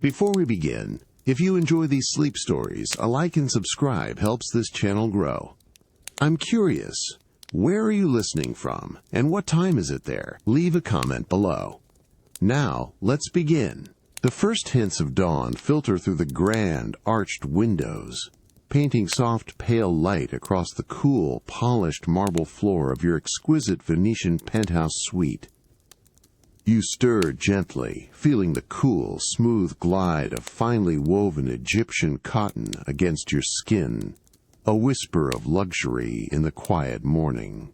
Before we begin, if you enjoy these sleep stories, a like and subscribe helps this channel grow. I'm curious, where are you listening from, and what time is it there? Leave a comment below. Now, let's begin. The first hints of dawn filter through the grand, arched windows, painting soft, pale light across the cool, polished marble floor of your exquisite Venetian penthouse suite. You stir gently, feeling the cool, smooth glide of finely woven Egyptian cotton against your skin, a whisper of luxury in the quiet morning.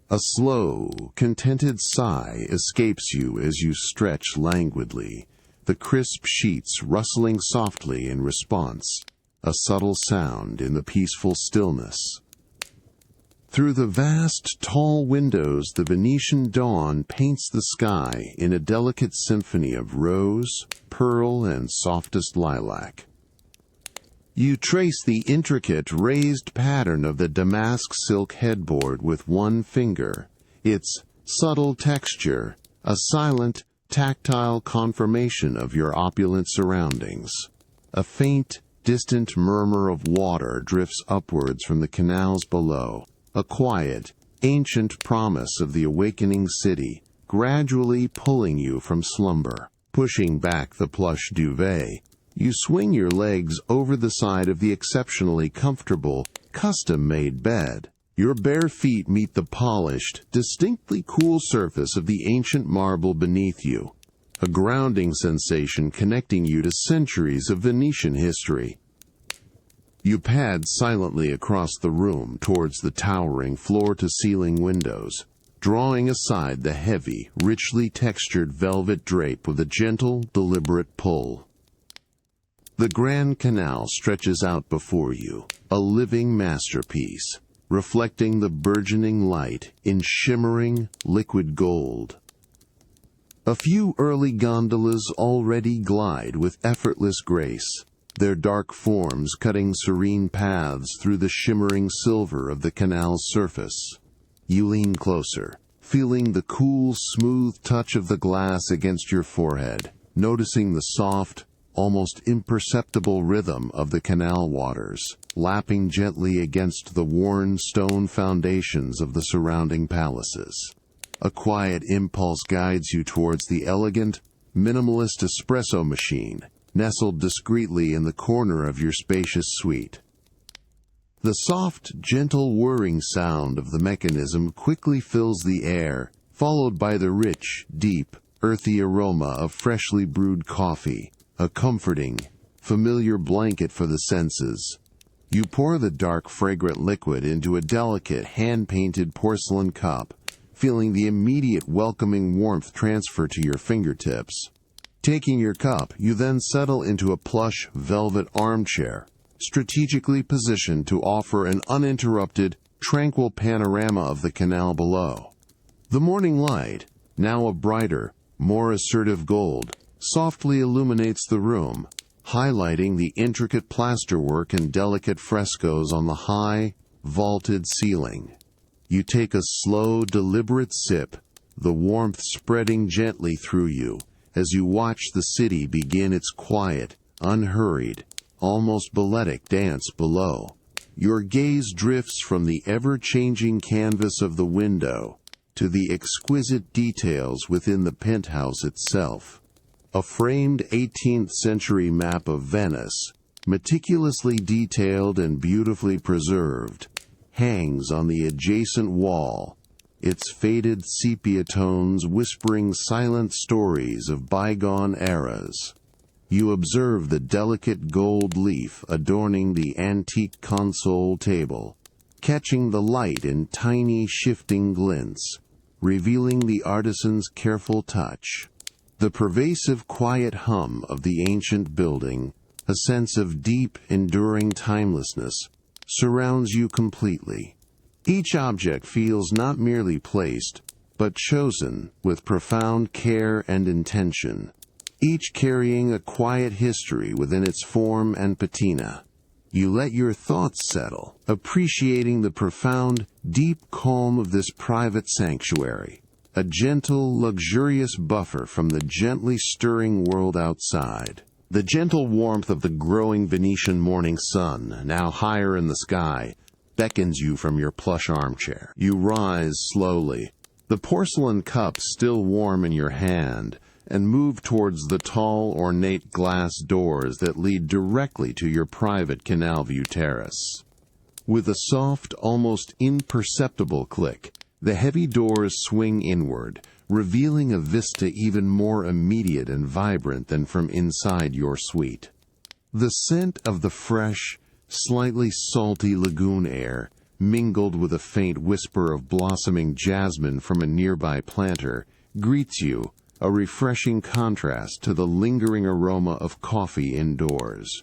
A slow, contented sigh escapes you as you stretch languidly, the crisp sheets rustling softly in response, a subtle sound in the peaceful stillness. Through the vast, tall windows, the Venetian dawn paints the sky in a delicate symphony of rose, pearl, and softest lilac. You trace the intricate, raised pattern of the damask silk headboard with one finger, its subtle texture, a silent, tactile confirmation of your opulent surroundings. A faint, distant murmur of water drifts upwards from the canals below, a quiet, ancient promise of the awakening city, gradually pulling you from slumber. Pushing back the plush duvet, you swing your legs over the side of the exceptionally comfortable, custom-made bed. Your bare feet meet the polished, distinctly cool surface of the ancient marble beneath you, a grounding sensation connecting you to centuries of Venetian history. You pad silently across the room towards the towering floor-to-ceiling windows, drawing aside the heavy, richly textured velvet drape with a gentle, deliberate pull. The Grand Canal stretches out before you, a living masterpiece, reflecting the burgeoning light in shimmering, liquid gold. A few early gondolas already glide with effortless grace, their dark forms cutting serene paths through the shimmering silver of the canal's surface. You lean closer, feeling the cool, smooth touch of the glass against your forehead, noticing the soft, almost imperceptible rhythm of the canal waters, lapping gently against the worn stone foundations of the surrounding palaces. A quiet impulse guides you towards the elegant, minimalist espresso machine, nestled discreetly in the corner of your spacious suite. The soft, gentle whirring sound of the mechanism quickly fills the air, followed by the rich, deep, earthy aroma of freshly brewed coffee, a comforting, familiar blanket for the senses. You pour the dark, fragrant liquid into a delicate, hand-painted porcelain cup, feeling the immediate welcoming warmth transfer to your fingertips. Taking your cup, you then settle into a plush, velvet armchair, strategically positioned to offer an uninterrupted, tranquil panorama of the canal below. The morning light, now a brighter, more assertive gold, softly illuminates the room, highlighting the intricate plasterwork and delicate frescoes on the high, vaulted ceiling. You take a slow, deliberate sip, the warmth spreading gently through you, as you watch the city begin its quiet, unhurried, almost balletic dance below. Your gaze drifts from the ever-changing canvas of the window to the exquisite details within the penthouse itself. A framed 18th-century map of Venice, meticulously detailed and beautifully preserved, hangs on the adjacent wall, its faded sepia tones whispering silent stories of bygone eras. You observe the delicate gold leaf adorning the antique console table, catching the light in tiny shifting glints, revealing the artisan's careful touch. The pervasive quiet hum of the ancient building, a sense of deep, enduring timelessness, surrounds you completely. Each object feels not merely placed, but chosen with profound care and intention, each carrying a quiet history within its form and patina. You let your thoughts settle, appreciating the profound, deep calm of this private sanctuary, a gentle, luxurious buffer from the gently stirring world outside. The gentle warmth of the growing Venetian morning sun, now higher in the sky, beckons you from your plush armchair. You rise slowly, the porcelain cup still warm in your hand, and move towards the tall, ornate glass doors that lead directly to your private canal view terrace. With a soft, almost imperceptible click, the heavy doors swing inward, revealing a vista even more immediate and vibrant than from inside your suite. The scent of the fresh, slightly salty lagoon air, mingled with a faint whisper of blossoming jasmine from a nearby planter, greets you, a refreshing contrast to the lingering aroma of coffee indoors.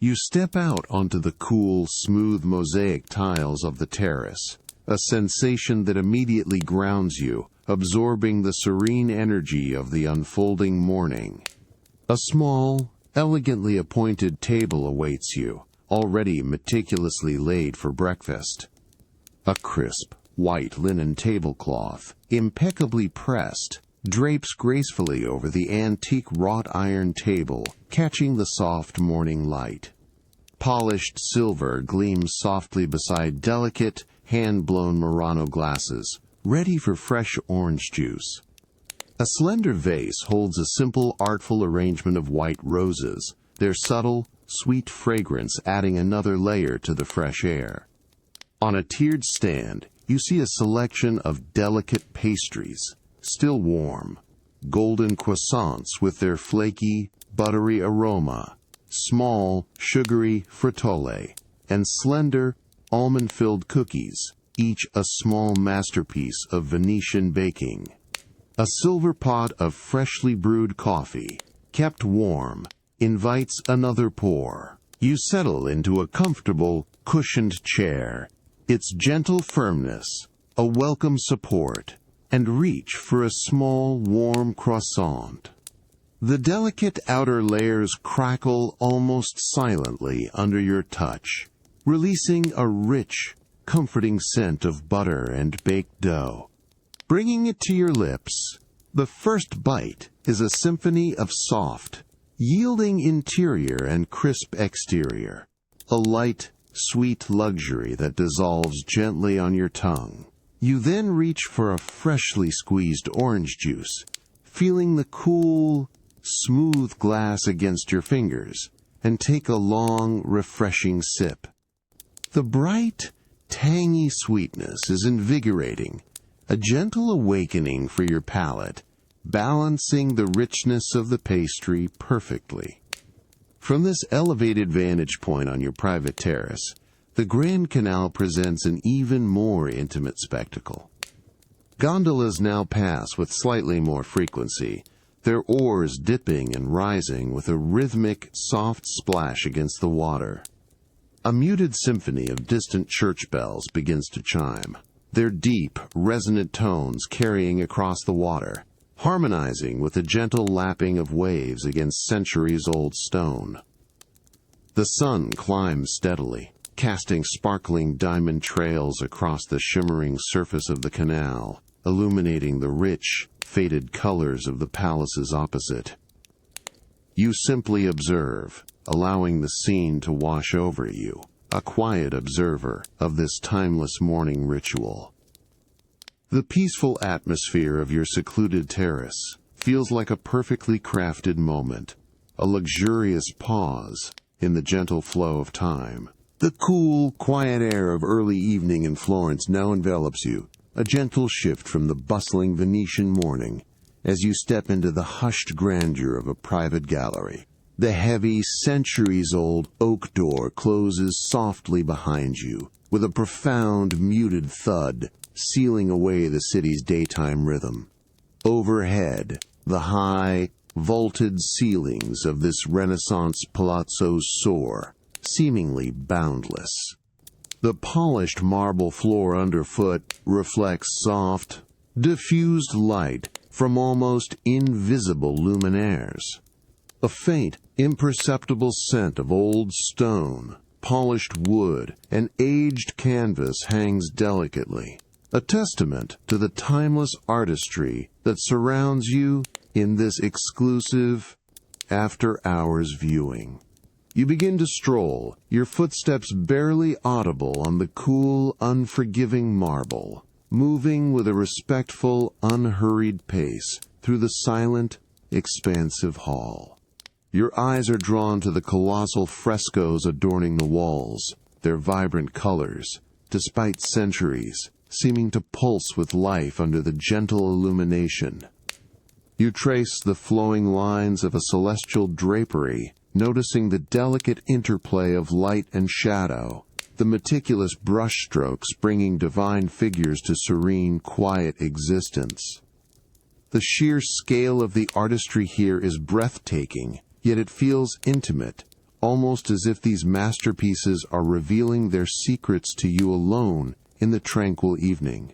You step out onto the cool, smooth mosaic tiles of the terrace, a sensation that immediately grounds you, absorbing the serene energy of the unfolding morning. A small, elegantly appointed table awaits you, already meticulously laid for breakfast. A crisp, white linen tablecloth, impeccably pressed, drapes gracefully over the antique wrought iron table, catching the soft morning light. Polished silver gleams softly beside delicate, hand-blown Murano glasses, ready for fresh orange juice. A slender vase holds a simple, artful arrangement of white roses, their subtle, sweet fragrance adding another layer to the fresh air. On a tiered stand, you see a selection of delicate pastries, still warm, golden croissants with their flaky, buttery aroma, small, sugary frittole, and slender, almond-filled cookies, each a small masterpiece of Venetian baking. A silver pot of freshly brewed coffee, kept warm, invites another pour. You settle into a comfortable, cushioned chair, its gentle firmness, a welcome support, and reach for a small, warm croissant. The delicate outer layers crackle almost silently under your touch, releasing a rich, comforting scent of butter and baked dough. Bringing it to your lips, the first bite is a symphony of soft, yielding interior and crisp exterior, a light, sweet luxury that dissolves gently on your tongue. You then reach for a freshly squeezed orange juice, feeling the cool, smooth glass against your fingers, and take a long, refreshing sip. The bright, tangy sweetness is invigorating, a gentle awakening for your palate, balancing the richness of the pastry perfectly. From this elevated vantage point on your private terrace, the Grand Canal presents an even more intimate spectacle. Gondolas now pass with slightly more frequency, their oars dipping and rising with a rhythmic, soft splash against the water. A muted symphony of distant church bells begins to chime, their deep, resonant tones carrying across the water, harmonizing with the gentle lapping of waves against centuries-old stone. The sun climbs steadily, casting sparkling diamond trails across the shimmering surface of the canal, illuminating the rich, faded colors of the palaces opposite. You simply observe, allowing the scene to wash over you, a quiet observer of this timeless morning ritual. The peaceful atmosphere of your secluded terrace feels like a perfectly crafted moment, a luxurious pause in the gentle flow of time. The cool, quiet air of early evening in Florence now envelops you, a gentle shift from the bustling Venetian morning as you step into the hushed grandeur of a private gallery. The heavy, centuries-old oak door closes softly behind you, with a profound, muted thud, sealing away the city's daytime rhythm. Overhead, the high, vaulted ceilings of this Renaissance palazzo soar, seemingly boundless. The polished marble floor underfoot reflects soft, diffused light from almost invisible luminaires. A faint, imperceptible scent of old stone, polished wood, and aged canvas hangs delicately, a testament to the timeless artistry that surrounds you in this exclusive after-hours viewing. You begin to stroll, your footsteps barely audible on the cool, unforgiving marble, moving with a respectful, unhurried pace through the silent, expansive hall. Your eyes are drawn to the colossal frescoes adorning the walls, their vibrant colors, despite centuries, seeming to pulse with life under the gentle illumination. You trace the flowing lines of a celestial drapery, noticing the delicate interplay of light and shadow, the meticulous brushstrokes bringing divine figures to serene, quiet existence. The sheer scale of the artistry here is breathtaking, yet it feels intimate, almost as if these masterpieces are revealing their secrets to you alone in the tranquil evening.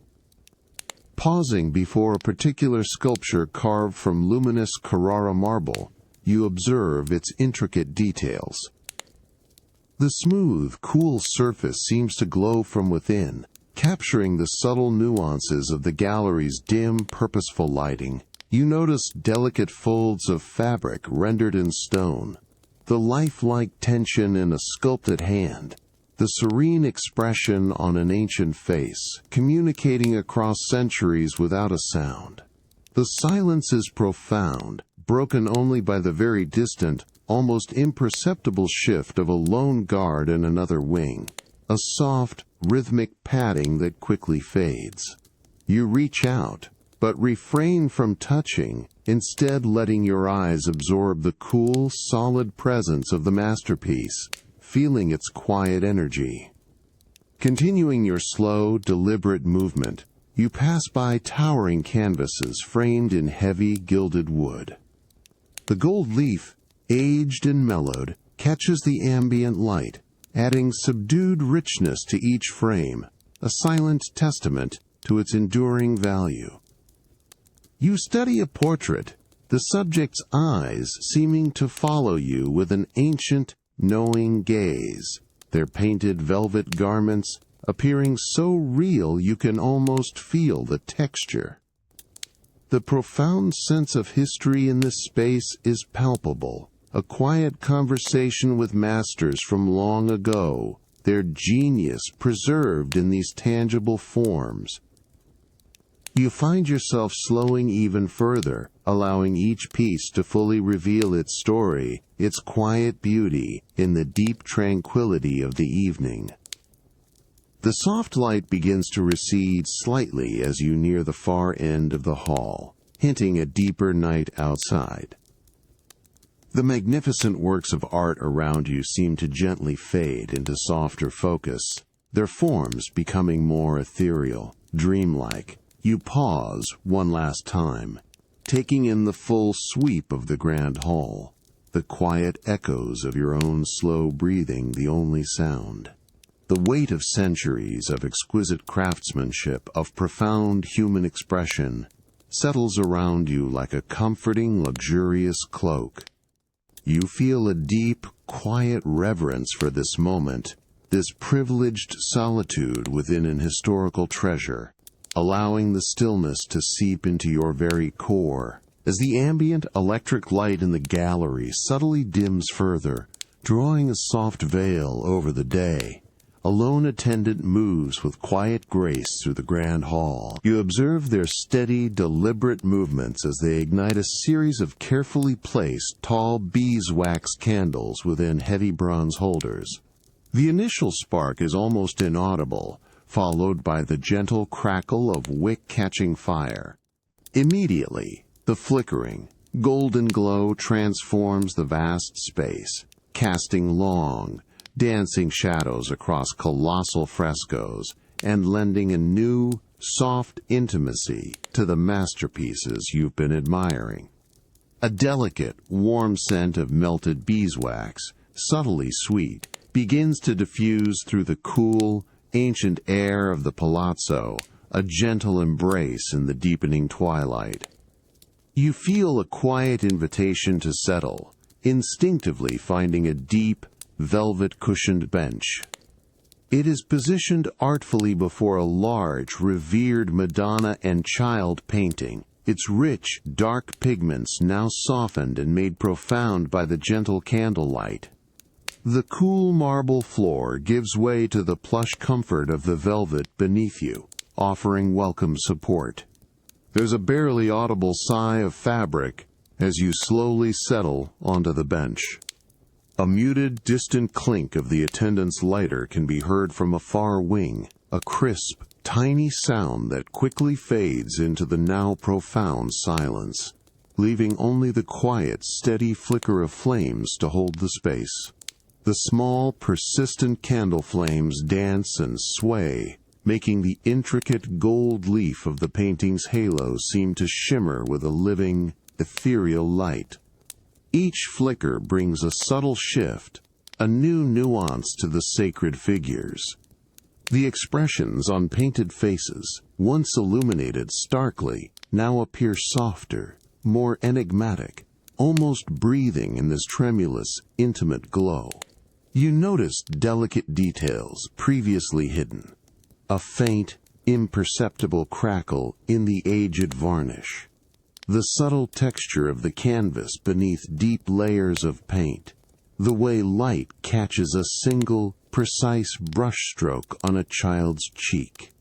Pausing before a particular sculpture carved from luminous Carrara marble, you observe its intricate details. The smooth, cool surface seems to glow from within, capturing the subtle nuances of the gallery's dim, purposeful lighting. You notice delicate folds of fabric rendered in stone, the lifelike tension in a sculpted hand, the serene expression on an ancient face, communicating across centuries without a sound. The silence is profound, broken only by the very distant, almost imperceptible shift of a lone guard in another wing, a soft, rhythmic padding that quickly fades. You reach out, but refrain from touching, instead letting your eyes absorb the cool, solid presence of the masterpiece, feeling its quiet energy. Continuing your slow, deliberate movement, you pass by towering canvases framed in heavy, gilded wood. The gold leaf, aged and mellowed, catches the ambient light, adding subdued richness to each frame, a silent testament to its enduring value. You study a portrait, the subject's eyes seeming to follow you with an ancient, knowing gaze, their painted velvet garments appearing so real you can almost feel the texture. The profound sense of history in this space is palpable, a quiet conversation with masters from long ago, their genius preserved in these tangible forms. You find yourself slowing even further, allowing each piece to fully reveal its story, its quiet beauty, in the deep tranquility of the evening. The soft light begins to recede slightly as you near the far end of the hall, hinting at deeper night outside. The magnificent works of art around you seem to gently fade into softer focus, their forms becoming more ethereal, dreamlike. You pause one last time, taking in the full sweep of the grand hall, the quiet echoes of your own slow breathing the only sound. The weight of centuries of exquisite craftsmanship, of profound human expression, settles around you like a comforting, luxurious cloak. You feel a deep, quiet reverence for this moment, this privileged solitude within an historical treasure, allowing the stillness to seep into your very core. As the ambient electric light in the gallery subtly dims further, drawing a soft veil over the day, a lone attendant moves with quiet grace through the grand hall. You observe their steady, deliberate movements as they ignite a series of carefully placed, tall beeswax candles within heavy bronze holders. The initial spark is almost inaudible, followed by the gentle crackle of wick-catching fire. Immediately, the flickering, golden glow transforms the vast space, casting long, dancing shadows across colossal frescoes and lending a new, soft intimacy to the masterpieces you've been admiring. A delicate, warm scent of melted beeswax, subtly sweet, begins to diffuse through the cool, ancient air of the palazzo, a gentle embrace in the deepening twilight. You feel a quiet invitation to settle, instinctively finding a deep, velvet-cushioned bench. It is positioned artfully before a large, revered Madonna and Child painting, its rich, dark pigments now softened and made profound by the gentle candlelight. The cool marble floor gives way to the plush comfort of the velvet beneath you, offering welcome support. There's a barely audible sigh of fabric as you slowly settle onto the bench. A muted, distant clink of the attendant's lighter can be heard from a far wing, a crisp, tiny sound that quickly fades into the now profound silence, leaving only the quiet, steady flicker of flames to hold the space. The small, persistent candle flames dance and sway, making the intricate gold leaf of the painting's halo seem to shimmer with a living, ethereal light. Each flicker brings a subtle shift, a new nuance to the sacred figures. The expressions on painted faces, once illuminated starkly, now appear softer, more enigmatic, almost breathing in this tremulous, intimate glow. You notice delicate details previously hidden, a faint, imperceptible crackle in the aged varnish, the subtle texture of the canvas beneath deep layers of paint, the way light catches a single, precise brushstroke on a child's cheek.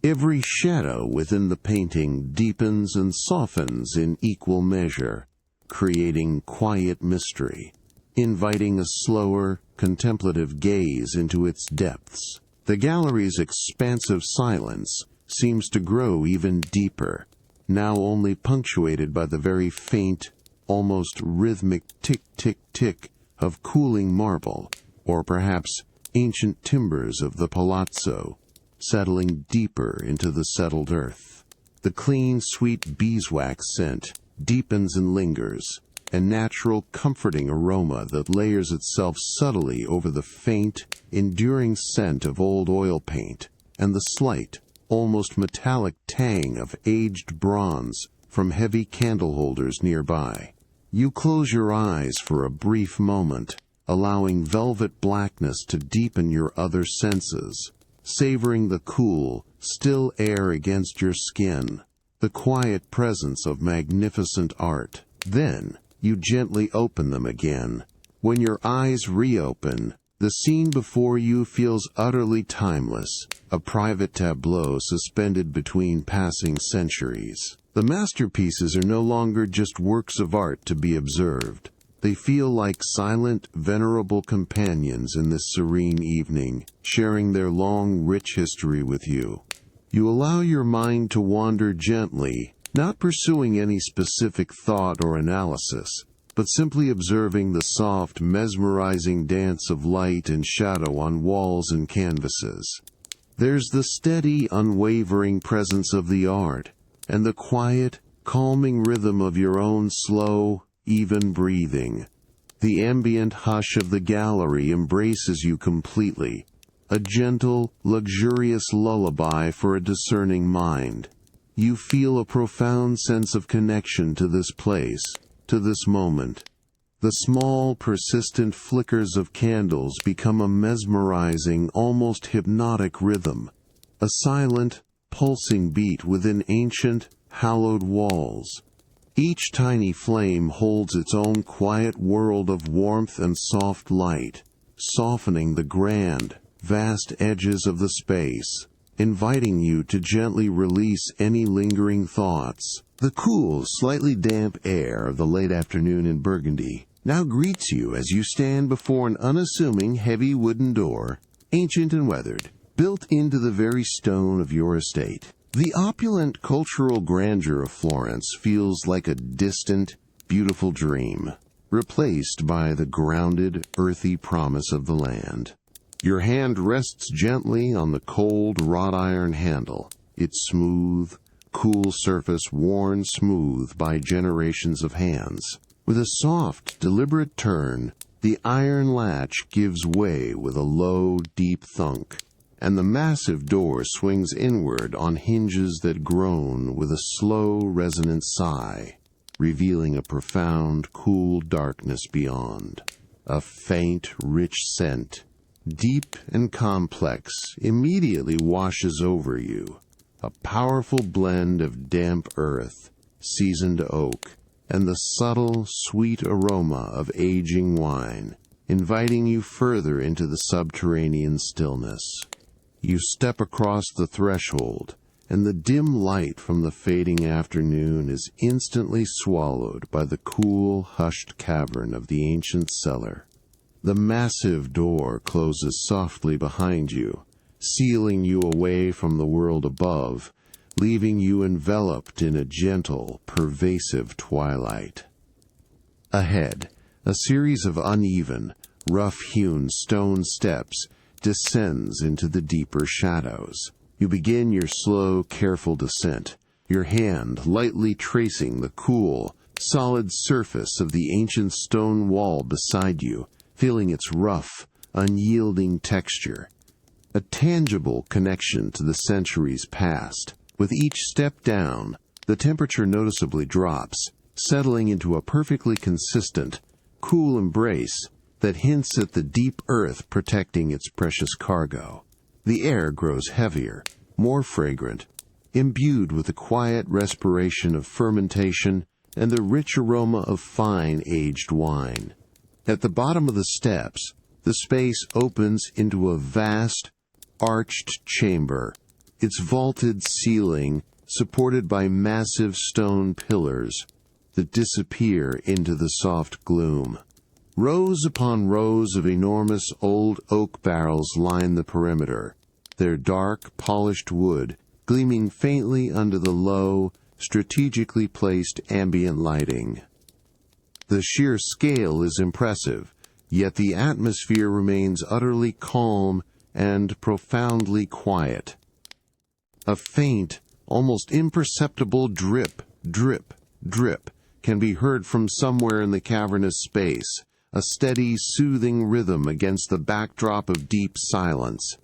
Every shadow within the painting deepens and softens in equal measure, creating quiet mystery, inviting a slower, contemplative gaze into its depths. The gallery's expansive silence seems to grow even deeper, now only punctuated by the very faint, almost rhythmic tick-tick-tick of cooling marble, or perhaps ancient timbers of the palazzo, settling deeper into the settled earth. The clean, sweet beeswax scent deepens and lingers, a natural, comforting aroma that layers itself subtly over the faint, enduring scent of old oil paint and the slight, almost metallic tang of aged bronze from heavy candle holders nearby. You close your eyes for a brief moment, allowing velvet blackness to deepen your other senses, savoring the cool, still air against your skin, the quiet presence of magnificent art. Then, you gently open them again. When your eyes reopen, the scene before you feels utterly timeless, a private tableau suspended between passing centuries. The masterpieces are no longer just works of art to be observed. They feel like silent, venerable companions in this serene evening, sharing their long, rich history with you. You allow your mind to wander gently, not pursuing any specific thought or analysis, but simply observing the soft, mesmerizing dance of light and shadow on walls and canvases. There's the steady, unwavering presence of the art, and the quiet, calming rhythm of your own slow, even breathing. The ambient hush of the gallery embraces you completely, a gentle, luxurious lullaby for a discerning mind. You feel a profound sense of connection to this place, to this moment. The small, persistent flickers of candles become a mesmerizing, almost hypnotic rhythm, a silent, pulsing beat within ancient, hallowed walls. Each tiny flame holds its own quiet world of warmth and soft light, softening the grand, vast edges of the space, inviting you to gently release any lingering thoughts. The cool, slightly damp air of the late afternoon in Burgundy now greets you as you stand before an unassuming heavy wooden door, ancient and weathered, built into the very stone of your estate. The opulent cultural grandeur of Florence feels like a distant, beautiful dream, replaced by the grounded, earthy promise of the land. Your hand rests gently on the cold wrought iron handle, its smooth, cool surface worn smooth by generations of hands. With a soft, deliberate turn, the iron latch gives way with a low, deep thunk, and the massive door swings inward on hinges that groan with a slow, resonant sigh, revealing a profound, cool darkness beyond. A faint, rich scent, deep and complex, immediately washes over you. A powerful blend of damp earth, seasoned oak, and the subtle, sweet aroma of aging wine, inviting you further into the subterranean stillness. You step across the threshold, and the dim light from the fading afternoon is instantly swallowed by the cool, hushed cavern of the ancient cellar. The massive door closes softly behind you, sealing you away from the world above, leaving you enveloped in a gentle, pervasive twilight. Ahead, a series of uneven, rough-hewn stone steps descends into the deeper shadows. You begin your slow, careful descent, your hand lightly tracing the cool, solid surface of the ancient stone wall beside you, feeling its rough, unyielding texture. A tangible connection to the centuries past. With each step down, the temperature noticeably drops, settling into a perfectly consistent, cool embrace that hints at the deep earth protecting its precious cargo. The air grows heavier, more fragrant, imbued with the quiet respiration of fermentation and the rich aroma of fine aged wine. At the bottom of the steps, the space opens into a vast, arched chamber, its vaulted ceiling supported by massive stone pillars that disappear into the soft gloom. Rows upon rows of enormous old oak barrels line the perimeter, their dark, polished wood gleaming faintly under the low, strategically placed ambient lighting. The sheer scale is impressive, yet the atmosphere remains utterly calm and profoundly quiet. A faint, almost imperceptible drip, drip, drip can be heard from somewhere in the cavernous space, a steady, soothing rhythm against the backdrop of deep silence.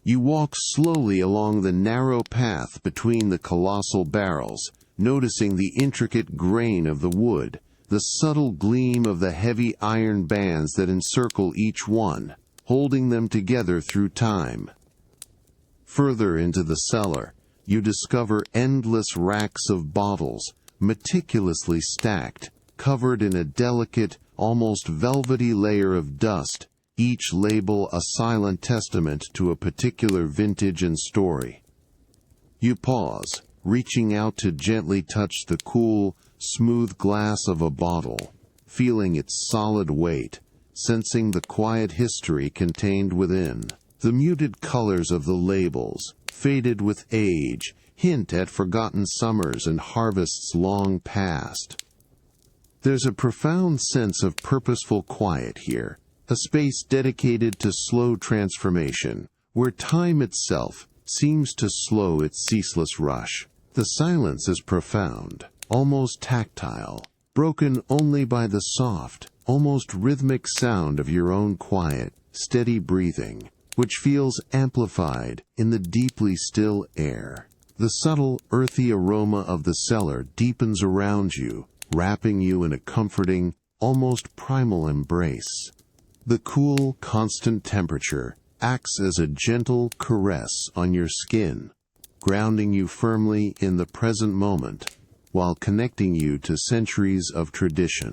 You walk slowly along the narrow path between the colossal barrels, noticing the intricate grain of the wood, the subtle gleam of the heavy iron bands that encircle each one, holding them together through time. Further into the cellar, you discover endless racks of bottles, meticulously stacked, covered in a delicate, almost velvety layer of dust, each label a silent testament to a particular vintage and story. You pause, reaching out to gently touch the cool, smooth glass of a bottle, feeling its solid weight, sensing the quiet history contained within. The muted colors of the labels, faded with age, hint at forgotten summers and harvests long past. There's a profound sense of purposeful quiet here, a space dedicated to slow transformation, where time itself seems to slow its ceaseless rush. The silence is profound, almost tactile, broken only by the soft, almost rhythmic sound of your own quiet, steady breathing, which feels amplified in the deeply still air. The subtle, earthy aroma of the cellar deepens around you, wrapping you in a comforting, almost primal embrace. The cool, constant temperature acts as a gentle caress on your skin, grounding you firmly in the present moment, while connecting you to centuries of tradition.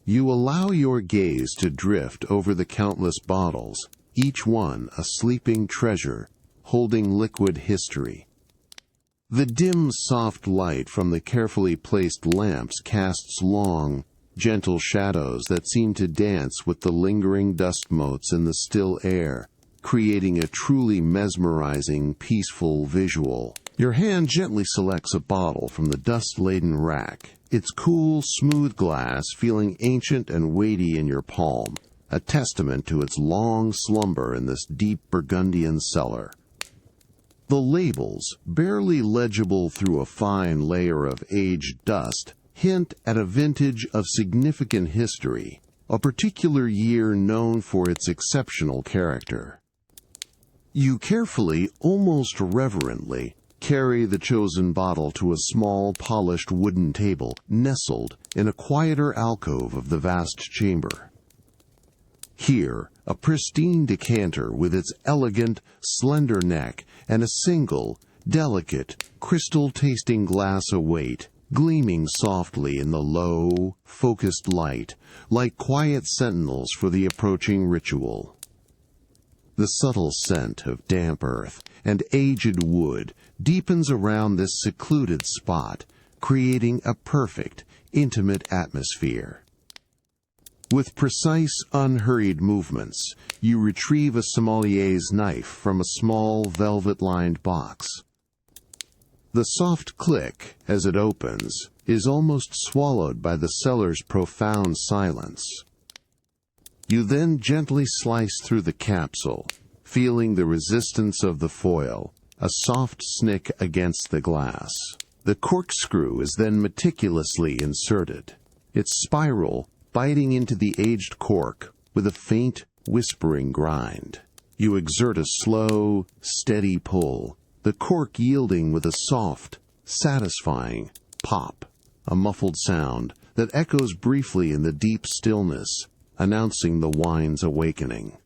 You allow your gaze to drift over the countless bottles, each one a sleeping treasure, holding liquid history. The dim, soft light from the carefully placed lamps casts long, gentle shadows that seem to dance with the lingering dust motes in the still air, creating a truly mesmerizing, peaceful visual. Your hand gently selects a bottle from the dust-laden rack, its cool, smooth glass feeling ancient and weighty in your palm, a testament to its long slumber in this deep Burgundian cellar. The labels, barely legible through a fine layer of aged dust, hint at a vintage of significant history, a particular year known for its exceptional character. You carefully, almost reverently, carry the chosen bottle to a small, polished wooden table nestled in a quieter alcove of the vast chamber. Here, a pristine decanter with its elegant, slender neck and a single, delicate, crystal-tasting glass await, gleaming softly in the low, focused light, like quiet sentinels for the approaching ritual. The subtle scent of damp earth and aged wood deepens around this secluded spot, creating a perfect, intimate atmosphere. With precise, unhurried movements, you retrieve a sommelier's knife from a small, velvet-lined box. The soft click, as it opens, is almost swallowed by the cellar's profound silence. You then gently slice through the capsule, feeling the resistance of the foil, a soft snick against the glass. The corkscrew is then meticulously inserted, its spiral biting into the aged cork with a faint, whispering grind. You exert a slow, steady pull, the cork yielding with a soft, satisfying pop, a muffled sound that echoes briefly in the deep stillness, announcing the wine's awakening.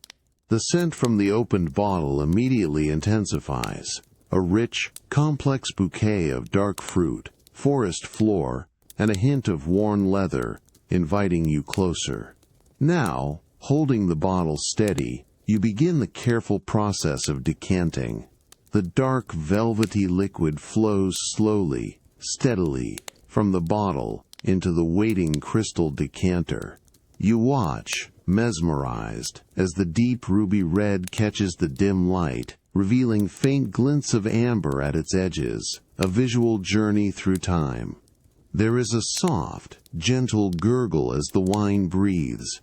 The scent from the opened bottle immediately intensifies, a rich, complex bouquet of dark fruit, forest floor, and a hint of worn leather, inviting you closer. Now, holding the bottle steady, you begin the careful process of decanting. The dark, velvety liquid flows slowly, steadily, from the bottle into the waiting crystal decanter. You watch, mesmerized, as the deep ruby red catches the dim light, revealing faint glints of amber at its edges, a visual journey through time. There is a soft, gentle gurgle as the wine breathes,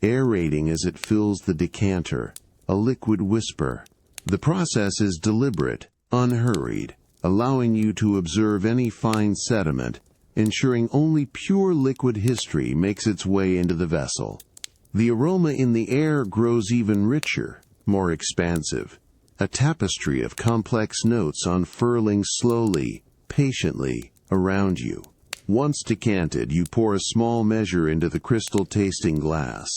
aerating as it fills the decanter, a liquid whisper. The process is deliberate, unhurried, allowing you to observe any fine sediment, ensuring only pure liquid history makes its way into the vessel. The aroma in the air grows even richer, more expansive, a tapestry of complex notes unfurling slowly, patiently, around you. Once decanted, you pour a small measure into the crystal-tasting glass.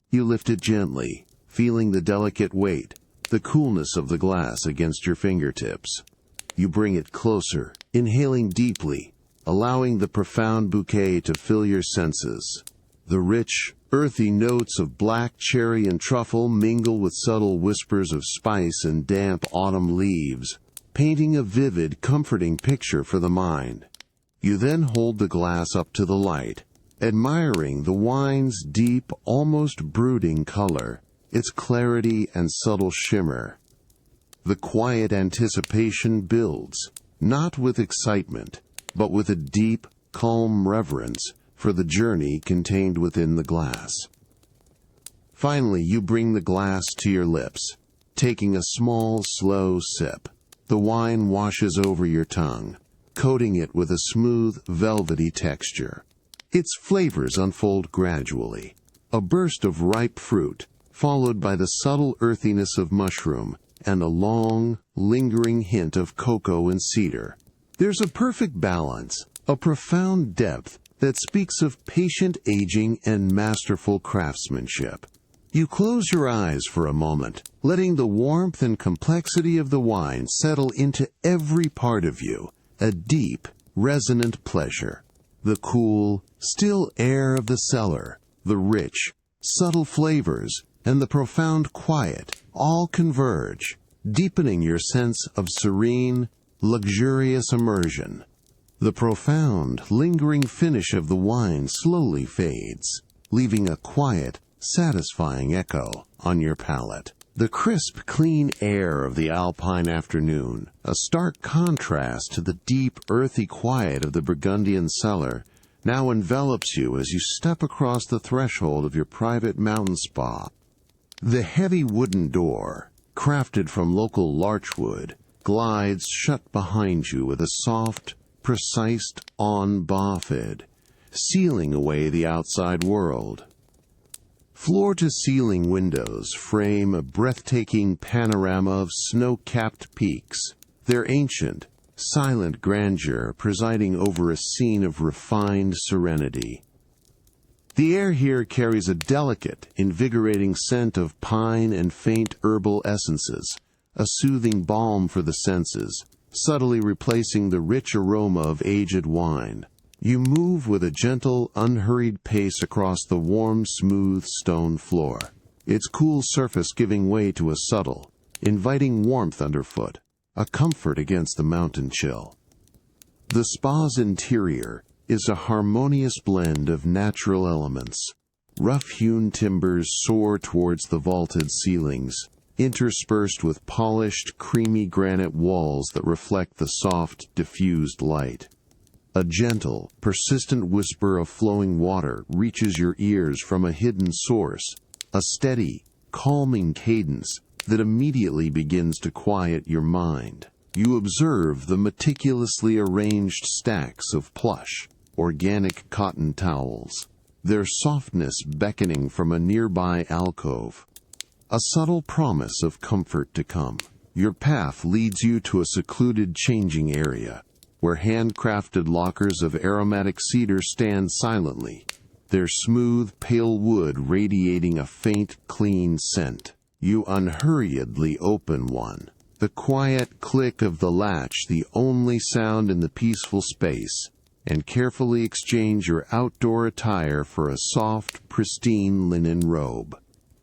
You lift it gently, feeling the delicate weight, the coolness of the glass against your fingertips. You bring it closer, inhaling deeply, allowing the profound bouquet to fill your senses. The rich, earthy notes of black cherry and truffle mingle with subtle whispers of spice and damp autumn leaves, painting a vivid, comforting picture for the mind. You then hold the glass up to the light, admiring the wine's deep, almost brooding color, its clarity and subtle shimmer. The quiet anticipation builds, not with excitement, but with a deep, calm reverence for the journey contained within the glass. Finally, you bring the glass to your lips, taking a small, slow sip. The wine washes over your tongue, coating it with a smooth, velvety texture. Its flavors unfold gradually, a burst of ripe fruit, followed by the subtle earthiness of mushroom and a long, lingering hint of cocoa and cedar. There's a perfect balance, a profound depth that speaks of patient aging and masterful craftsmanship. You close your eyes for a moment, letting the warmth and complexity of the wine settle into every part of you, a deep, resonant pleasure. The cool, still air of the cellar, the rich, subtle flavors, and the profound quiet all converge, deepening your sense of serene, luxurious immersion. The profound, lingering finish of the wine slowly fades, leaving a quiet, satisfying echo on your palate. The crisp, clean air of the alpine afternoon, a stark contrast to the deep, earthy quiet of the Burgundian cellar, now envelops you as you step across the threshold of your private mountain spa. The heavy wooden door, crafted from local larchwood, glides shut behind you with a soft, precise en-bas, sealing away the outside world. Floor-to-ceiling windows frame a breathtaking panorama of snow-capped peaks, their ancient, silent grandeur presiding over a scene of refined serenity. The air here carries a delicate, invigorating scent of pine and faint herbal essences, a soothing balm for the senses, subtly replacing the rich aroma of aged wine. You move with a gentle, unhurried pace across the warm, smooth stone floor, its cool surface giving way to a subtle, inviting warmth underfoot, a comfort against the mountain chill. The spa's interior is a harmonious blend of natural elements. Rough-hewn timbers soar towards the vaulted ceilings, interspersed with polished, creamy granite walls that reflect the soft, diffused light. A gentle, persistent whisper of flowing water reaches your ears from a hidden source, a steady, calming cadence that immediately begins to quiet your mind. You observe the meticulously arranged stacks of plush, organic cotton towels, their softness beckoning from a nearby alcove, a subtle promise of comfort to come. Your path leads you to a secluded changing area, where handcrafted lockers of aromatic cedar stand silently, their smooth, pale wood radiating a faint, clean scent. You unhurriedly open one, the quiet click of the latch the only sound in the peaceful space, and carefully exchange your outdoor attire for a soft, pristine linen robe.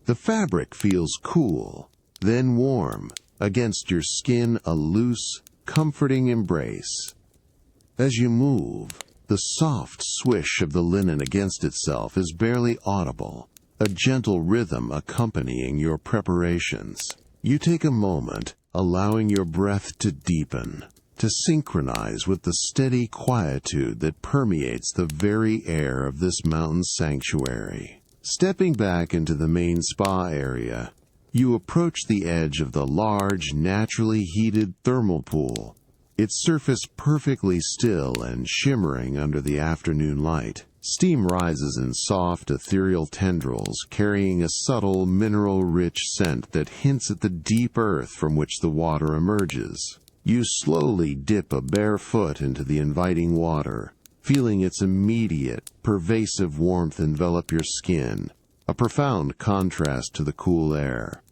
The fabric feels cool, then warm, against your skin a loose, comforting embrace. As you move, the soft swish of the linen against itself is barely audible, a gentle rhythm accompanying your preparations. You take a moment, allowing your breath to deepen, to synchronize with the steady quietude that permeates the very air of this mountain sanctuary. Stepping back into the main spa area, you approach the edge of the large, naturally heated thermal pool, its surface perfectly still and shimmering under the afternoon light. Steam rises in soft, ethereal tendrils, carrying a subtle, mineral-rich scent that hints at the deep earth from which the water emerges. You slowly dip a bare foot into the inviting water, feeling its immediate, pervasive warmth envelop your skin, a profound contrast to the cool air.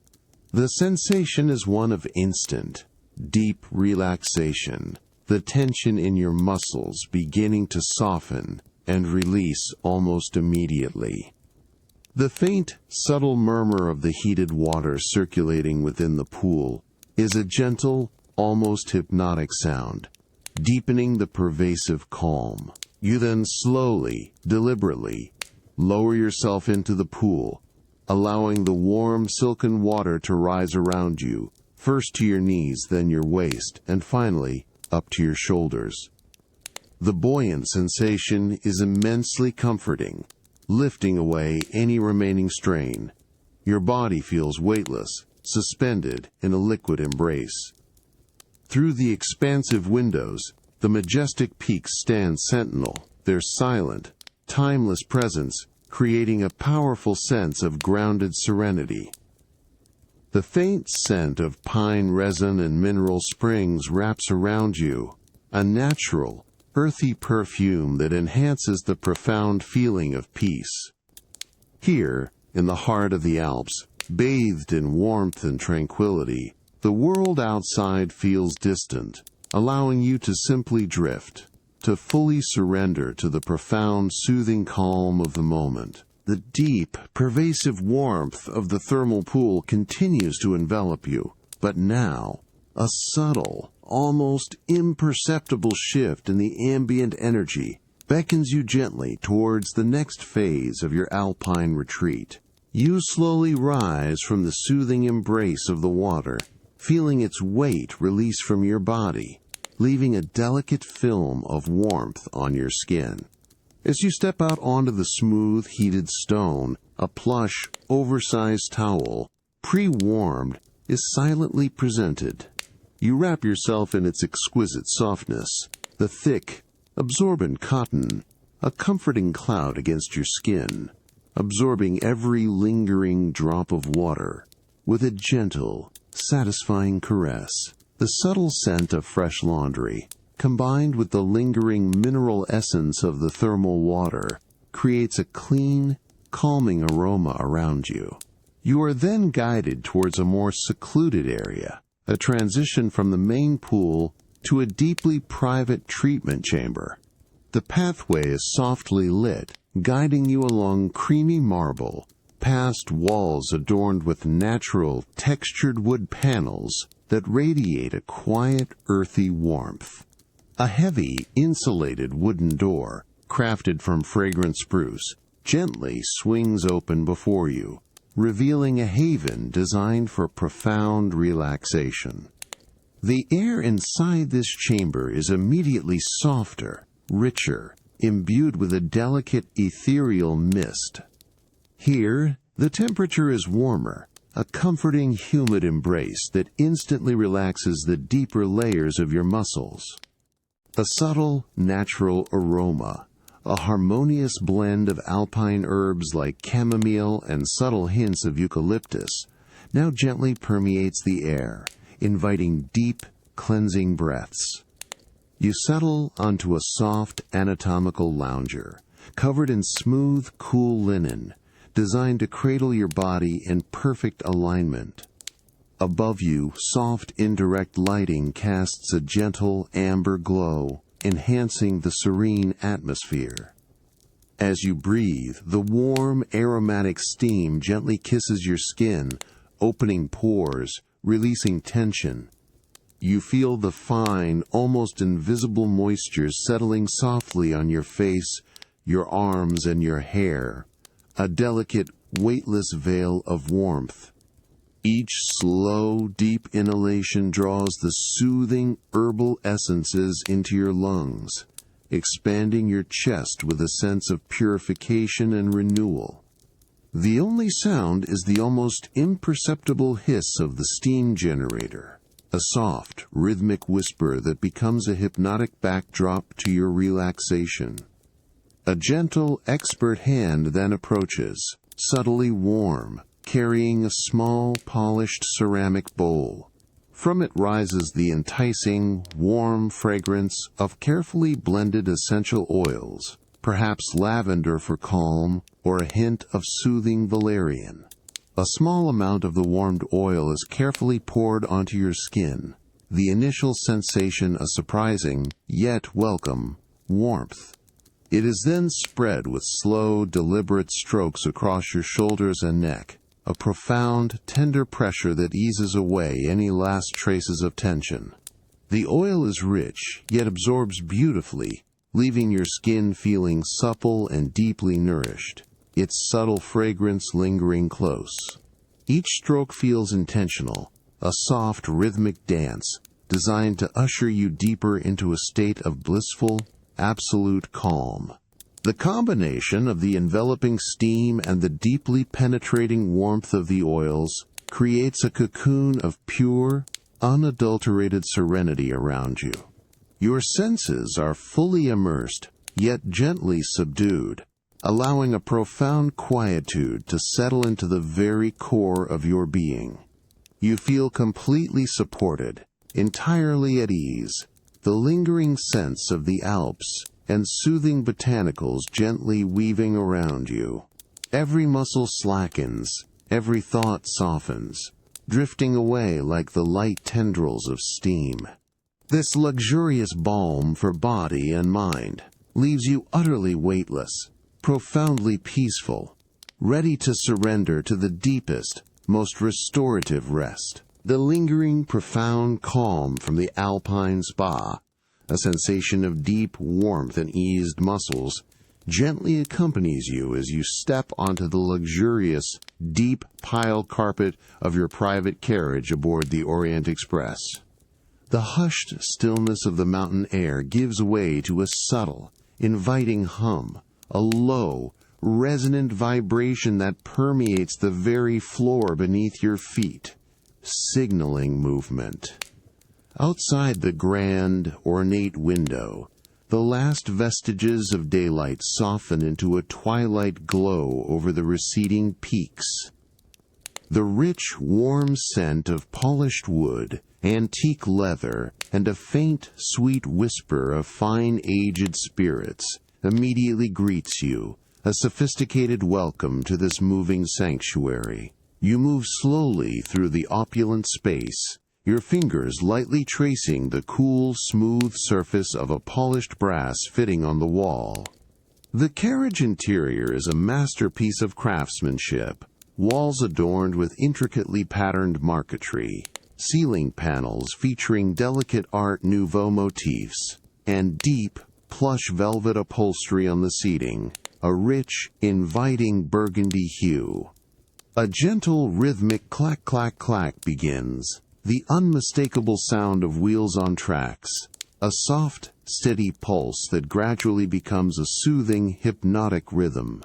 The sensation is one of instant, deep relaxation, the tension in your muscles beginning to soften and release almost immediately. The faint, subtle murmur of the heated water circulating within the pool is a gentle, almost hypnotic sound, deepening the pervasive calm. You then slowly, deliberately, lower yourself into the pool, allowing the warm, silken water to rise around you, first to your knees, then your waist, and finally, up to your shoulders. The buoyant sensation is immensely comforting, lifting away any remaining strain. Your body feels weightless, suspended in a liquid embrace. Through the expansive windows, the majestic peaks stand sentinel, their silent, timeless presence creating a powerful sense of grounded serenity. The faint scent of pine resin and mineral springs wraps around you, a natural, earthy perfume that enhances the profound feeling of peace. Here, in the heart of the Alps, bathed in warmth and tranquility, the world outside feels distant, allowing you to simply drift, to fully surrender to the profound, soothing calm of the moment. The deep, pervasive warmth of the thermal pool continues to envelop you, but now, a subtle, almost imperceptible shift in the ambient energy beckons you gently towards the next phase of your alpine retreat. You slowly rise from the soothing embrace of the water, feeling its weight release from your body, leaving a delicate film of warmth on your skin. As you step out onto the smooth, heated stone, a plush, oversized towel, pre-warmed, is silently presented. You wrap yourself in its exquisite softness, the thick, absorbent cotton, a comforting cloud against your skin, absorbing every lingering drop of water with a gentle, satisfying caress. The subtle scent of fresh laundry, combined with the lingering mineral essence of the thermal water, creates a clean, calming aroma around you. You are then guided towards a more secluded area, a transition from the main pool to a deeply private treatment chamber. The pathway is softly lit, guiding you along creamy marble, past walls adorned with natural, textured wood panels that radiate a quiet, earthy warmth. A heavy, insulated wooden door, crafted from fragrant spruce, gently swings open before you, revealing a haven designed for profound relaxation. The air inside this chamber is immediately softer, richer, imbued with a delicate ethereal mist. Here, the temperature is warmer, a comforting, humid embrace that instantly relaxes the deeper layers of your muscles. A subtle, natural aroma, a harmonious blend of alpine herbs like chamomile and subtle hints of eucalyptus, now gently permeates the air, inviting deep, cleansing breaths. You settle onto a soft, anatomical lounger, covered in smooth, cool linen, designed to cradle your body in perfect alignment. Above you, soft, indirect lighting casts a gentle, amber glow, enhancing the serene atmosphere. As you breathe, the warm, aromatic steam gently kisses your skin, opening pores, releasing tension. You feel the fine, almost invisible moisture settling softly on your face, your arms, and your hair, a delicate, weightless veil of warmth. Each slow, deep inhalation draws the soothing herbal essences into your lungs, expanding your chest with a sense of purification and renewal. The only sound is the almost imperceptible hiss of the steam generator, a soft, rhythmic whisper that becomes a hypnotic backdrop to your relaxation. A gentle, expert hand then approaches, subtly warm, carrying a small, polished ceramic bowl. From it rises the enticing, warm fragrance of carefully blended essential oils, perhaps lavender for calm or a hint of soothing valerian. A small amount of the warmed oil is carefully poured onto your skin, the initial sensation a surprising, yet welcome, warmth. It is then spread with slow, deliberate strokes across your shoulders and neck, a profound, tender pressure that eases away any last traces of tension. The oil is rich, yet absorbs beautifully, leaving your skin feeling supple and deeply nourished, its subtle fragrance lingering close. Each stroke feels intentional, a soft, rhythmic dance designed to usher you deeper into a state of blissful, absolute calm. The combination of the enveloping steam and the deeply penetrating warmth of the oils creates a cocoon of pure, unadulterated serenity around you. Your senses are fully immersed, yet gently subdued, allowing a profound quietude to settle into the very core of your being. You feel completely supported, entirely at ease, the lingering sense of the Alps and soothing botanicals gently weaving around you. Every muscle slackens, every thought softens, drifting away like the light tendrils of steam. This luxurious balm for body and mind leaves you utterly weightless, profoundly peaceful, ready to surrender to the deepest, most restorative rest. The lingering, profound calm from the alpine spa, a sensation of deep warmth and eased muscles, gently accompanies you as you step onto the luxurious, deep pile carpet of your private carriage aboard the Orient Express. The hushed stillness of the mountain air gives way to a subtle, inviting hum, a low, resonant vibration that permeates the very floor beneath your feet, signaling movement. Outside the grand, ornate window, the last vestiges of daylight soften into a twilight glow over the receding peaks. The rich, warm scent of polished wood, antique leather, and a faint, sweet whisper of fine aged spirits immediately greets you, a sophisticated welcome to this moving sanctuary. You move slowly through the opulent space, your fingers lightly tracing the cool, smooth surface of a polished brass fitting on the wall. The carriage interior is a masterpiece of craftsmanship, walls adorned with intricately patterned marquetry, ceiling panels featuring delicate Art Nouveau motifs, and deep, plush velvet upholstery on the seating, a rich, inviting burgundy hue. A gentle, rhythmic clack-clack-clack begins, the unmistakable sound of wheels on tracks, a soft, steady pulse that gradually becomes a soothing, hypnotic rhythm.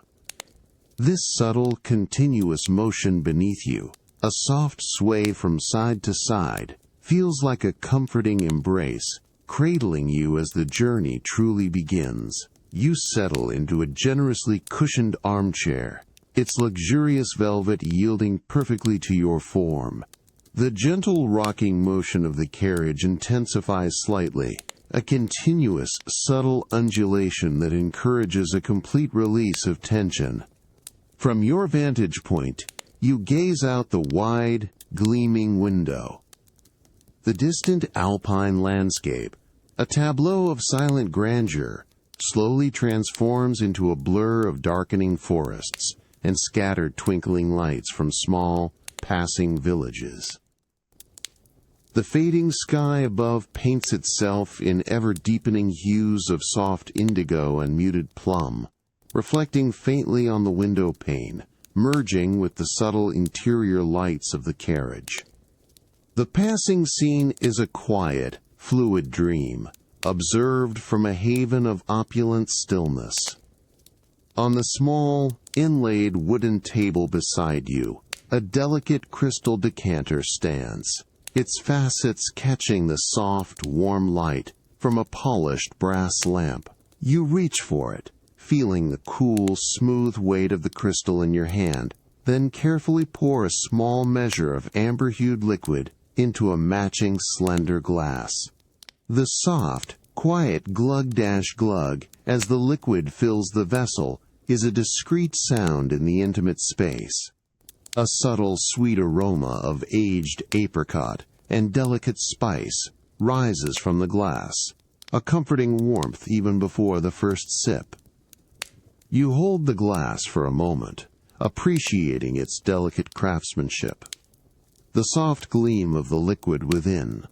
This subtle, continuous motion beneath you, a soft sway from side to side, feels like a comforting embrace, cradling you as the journey truly begins. You settle into a generously cushioned armchair, its luxurious velvet yielding perfectly to your form. The gentle rocking motion of the carriage intensifies slightly, a continuous, subtle undulation that encourages a complete release of tension. From your vantage point, you gaze out the wide, gleaming window. The distant alpine landscape, a tableau of silent grandeur, slowly transforms into a blur of darkening forests and scattered twinkling lights from small, passing villages. The fading sky above paints itself in ever-deepening hues of soft indigo and muted plum, reflecting faintly on the window pane, merging with the subtle interior lights of the carriage. The passing scene is a quiet, fluid dream, observed from a haven of opulent stillness. On the small, inlaid wooden table beside you, a delicate crystal decanter stands, its facets catching the soft, warm light from a polished brass lamp. You reach for it, feeling the cool, smooth weight of the crystal in your hand, then carefully pour a small measure of amber-hued liquid into a matching slender glass. The soft, quiet glug-glug as the liquid fills the vessel is a discreet sound in the intimate space. A subtle, sweet aroma of aged apricot and delicate spice rises from the glass, a comforting warmth even before the first sip. You hold the glass for a moment, appreciating its delicate craftsmanship. The soft gleam of the liquid within,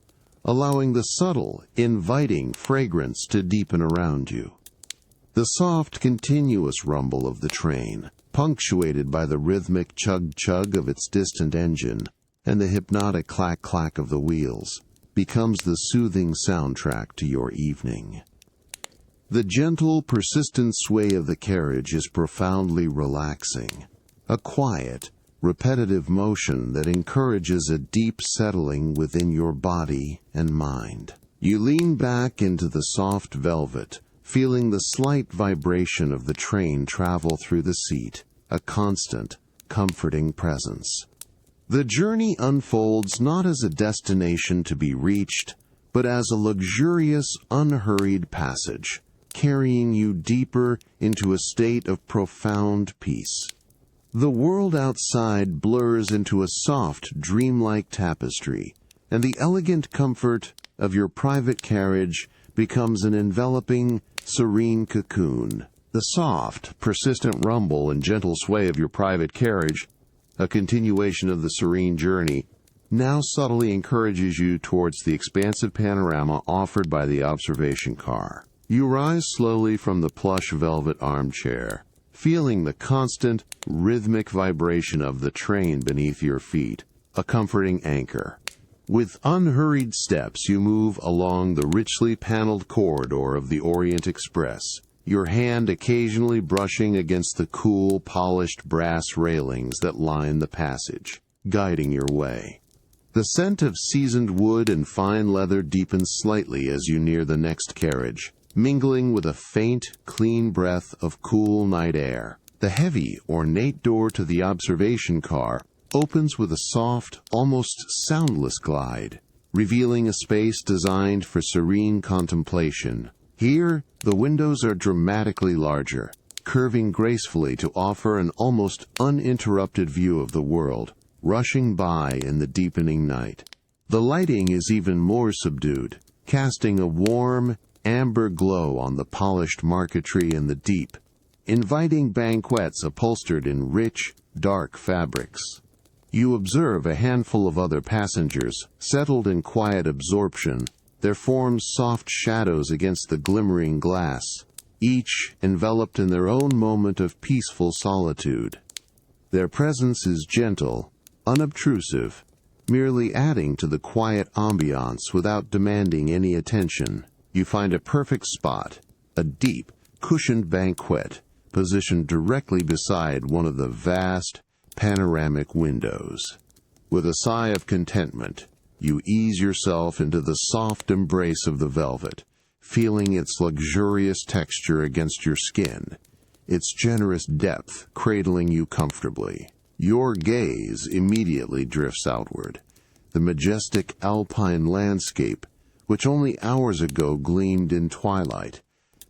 allowing the subtle, inviting fragrance to deepen around you. The soft, continuous rumble of the train, punctuated by the rhythmic chug-chug of its distant engine and the hypnotic clack-clack of the wheels, becomes the soothing soundtrack to your evening. The gentle, persistent sway of the carriage is profoundly relaxing, a quiet, repetitive motion that encourages a deep settling within your body and mind. You lean back into the soft velvet, feeling the slight vibration of the train travel through the seat, a constant, comforting presence. The journey unfolds not as a destination to be reached, but as a luxurious, unhurried passage, carrying you deeper into a state of profound peace. The world outside blurs into a soft, dreamlike tapestry, and the elegant comfort of your private carriage becomes an enveloping, serene cocoon. The soft, persistent rumble and gentle sway of your private carriage, a continuation of the serene journey, now subtly encourages you towards the expansive panorama offered by the observation car. You rise slowly from the plush velvet armchair, feeling the constant, rhythmic vibration of the train beneath your feet, a comforting anchor. With unhurried steps you move along the richly paneled corridor of the Orient Express, your hand occasionally brushing against the cool, polished brass railings that line the passage, guiding your way. The scent of seasoned wood and fine leather deepens slightly as you near the next carriage, mingling with a faint, clean breath of cool night air. The heavy, ornate door to the observation car opens with a soft, almost soundless glide, revealing a space designed for serene contemplation. Here, the windows are dramatically larger, curving gracefully to offer an almost uninterrupted view of the world, rushing by in the deepening night. The lighting is even more subdued, casting a warm, amber glow on the polished marquetry and the deep, inviting banquettes upholstered in rich, dark fabrics. You observe a handful of other passengers, settled in quiet absorption, their forms soft shadows against the glimmering glass, each enveloped in their own moment of peaceful solitude. Their presence is gentle, unobtrusive, merely adding to the quiet ambiance without demanding any attention. You find a perfect spot, a deep, cushioned banquette, positioned directly beside one of the vast, panoramic windows. With a sigh of contentment, you ease yourself into the soft embrace of the velvet, feeling its luxurious texture against your skin, its generous depth cradling you comfortably. Your gaze immediately drifts outward. The majestic alpine landscape, which only hours ago gleamed in twilight,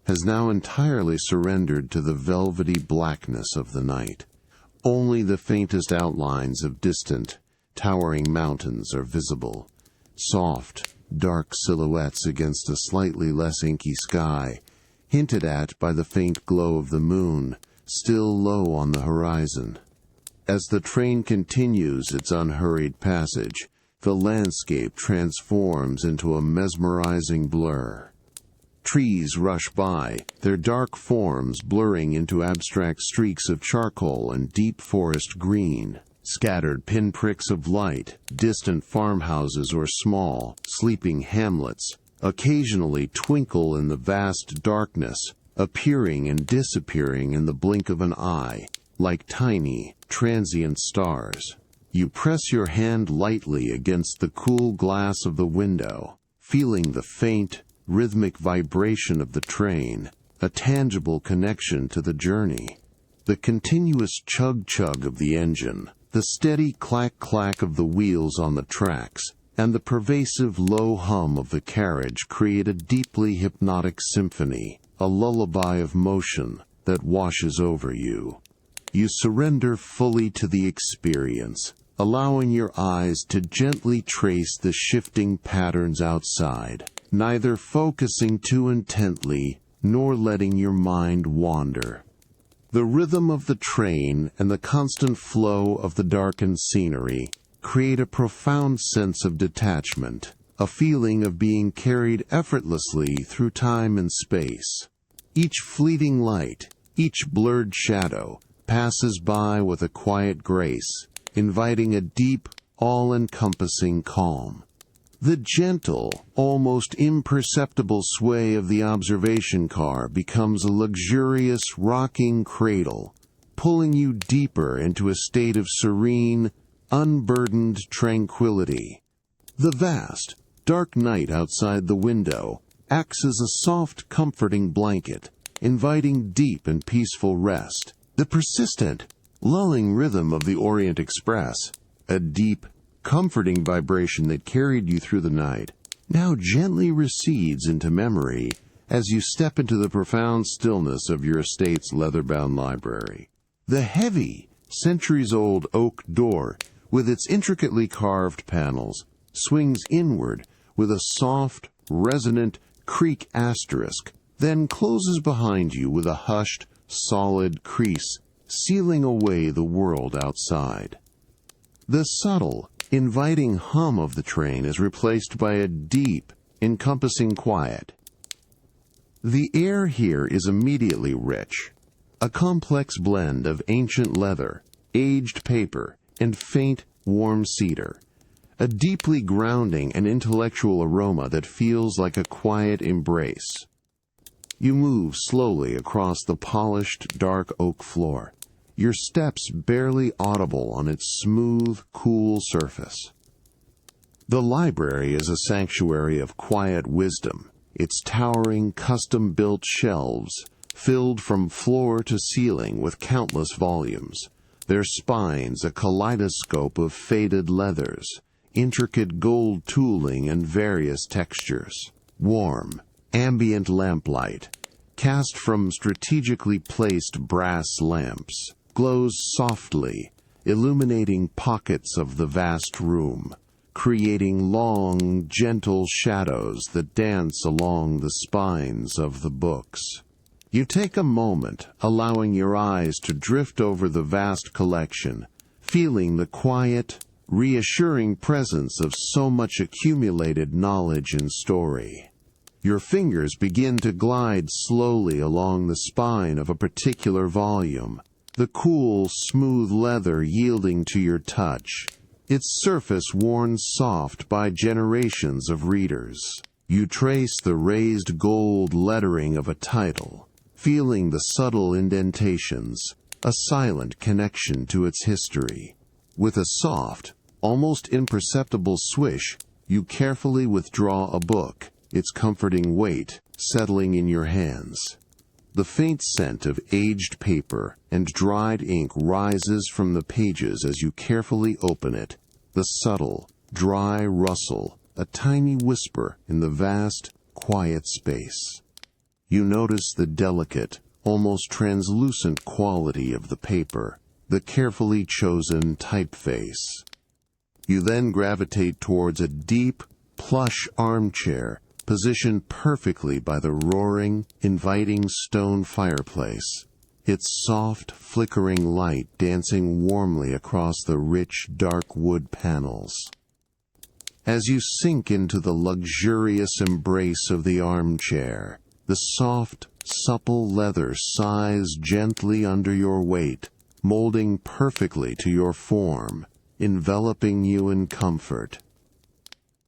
has now entirely surrendered to the velvety blackness of the night. Only the faintest outlines of distant, towering mountains are visible, soft, dark silhouettes against a slightly less inky sky, hinted at by the faint glow of the moon, still low on the horizon. As the train continues its unhurried passage, the landscape transforms into a mesmerizing blur. Trees rush by, their dark forms blurring into abstract streaks of charcoal and deep forest green. Scattered pinpricks of light, distant farmhouses or small, sleeping hamlets, occasionally twinkle in the vast darkness, appearing and disappearing in the blink of an eye, like tiny, transient stars. You press your hand lightly against the cool glass of the window, feeling the faint, rhythmic vibration of the train, a tangible connection to the journey. The continuous chug-chug of the engine, the steady clack-clack of the wheels on the tracks, and the pervasive low hum of the carriage create a deeply hypnotic symphony, a lullaby of motion that washes over you. You surrender fully to the experience, allowing your eyes to gently trace the shifting patterns outside, neither focusing too intently nor letting your mind wander. The rhythm of the train and the constant flow of the darkened scenery create a profound sense of detachment, a feeling of being carried effortlessly through time and space. Each fleeting light, each blurred shadow, passes by with a quiet grace, inviting a deep, all-encompassing calm. The gentle, almost imperceptible sway of the observation car becomes a luxurious, rocking cradle, pulling you deeper into a state of serene, unburdened tranquility. The vast, dark night outside the window acts as a soft, comforting blanket, inviting deep and peaceful rest. The persistent, lulling rhythm of the Orient Express, a deep, comforting vibration that carried you through the night, now gently recedes into memory as you step into the profound stillness of your estate's leather-bound library. The heavy, centuries-old oak door, with its intricately carved panels, swings inward with a soft, resonant creak asterisk, then closes behind you with a hushed, solid crease, sealing away the world outside. The subtle, inviting hum of the train is replaced by a deep, encompassing quiet. The air here is immediately rich, a complex blend of ancient leather, aged paper, and faint, warm cedar, a deeply grounding and intellectual aroma that feels like a quiet embrace. You move slowly across the polished, dark oak floor, your steps barely audible on its smooth, cool surface. The library is a sanctuary of quiet wisdom, its towering, custom-built shelves filled from floor to ceiling with countless volumes, their spines a kaleidoscope of faded leathers, intricate gold tooling and various textures. Warm, ambient lamplight, cast from strategically placed brass lamps, glows softly, illuminating pockets of the vast room, creating long, gentle shadows that dance along the spines of the books. You take a moment, allowing your eyes to drift over the vast collection, feeling the quiet, reassuring presence of so much accumulated knowledge and story. Your fingers begin to glide slowly along the spine of a particular volume, the cool, smooth leather yielding to your touch, its surface worn soft by generations of readers. You trace the raised gold lettering of a title, feeling the subtle indentations, a silent connection to its history. With a soft, almost imperceptible swish, you carefully withdraw a book, its comforting weight settling in your hands. The faint scent of aged paper and dried ink rises from the pages as you carefully open it, the subtle, dry rustle, a tiny whisper in the vast, quiet space. You notice the delicate, almost translucent quality of the paper, the carefully chosen typeface. You then gravitate towards a deep, plush armchair positioned perfectly by the roaring, inviting stone fireplace, its soft, flickering light dancing warmly across the rich, dark wood panels. As you sink into the luxurious embrace of the armchair, the soft, supple leather sighs gently under your weight, molding perfectly to your form, enveloping you in comfort.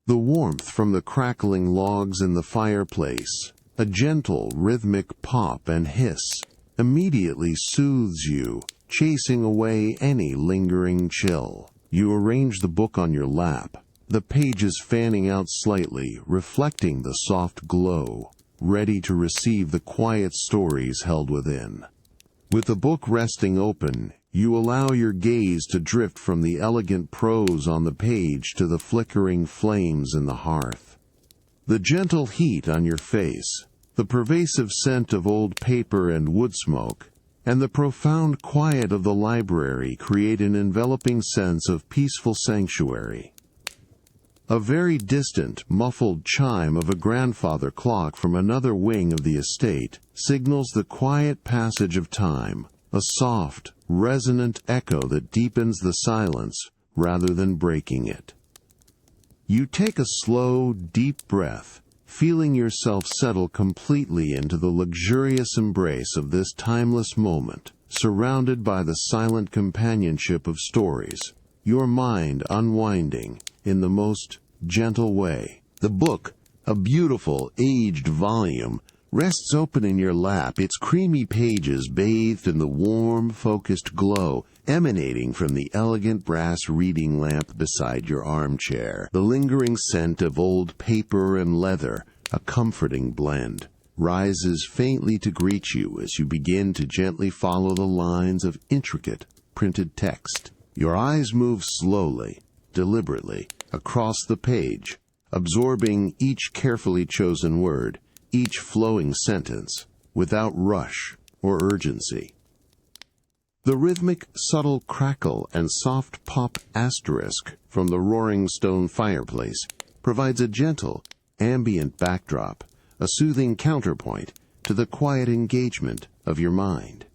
The warmth from the crackling logs in the fireplace, a gentle rhythmic pop and hiss, immediately soothes you, chasing away any lingering chill. You arrange the book on your lap, the pages fanning out slightly, reflecting the soft glow, ready to receive the quiet stories held within. With the book resting open, you allow your gaze to drift from the elegant prose on the page to the flickering flames in the hearth. The gentle heat on your face, the pervasive scent of old paper and wood smoke, and the profound quiet of the library create an enveloping sense of peaceful sanctuary. A very distant, muffled chime of a grandfather clock from another wing of the estate signals the quiet passage of time, a soft, resonant echo that deepens the silence rather than breaking it. You take a slow, deep breath, feeling yourself settle completely into the luxurious embrace of this timeless moment, surrounded by the silent companionship of stories, your mind unwinding in the most gentle way. The book, a beautiful, aged volume, rests open in your lap, its creamy pages bathed in the warm, focused glow emanating from the elegant brass reading lamp beside your armchair. The lingering scent of old paper and leather, a comforting blend, rises faintly to greet you as you begin to gently follow the lines of intricate, printed text. Your eyes move slowly, deliberately, across the page, absorbing each carefully chosen word, each flowing sentence, without rush or urgency. The rhythmic, subtle crackle and soft pop asterisk from the roaring stone fireplace provides a gentle, ambient backdrop, a soothing counterpoint to the quiet engagement of your mind.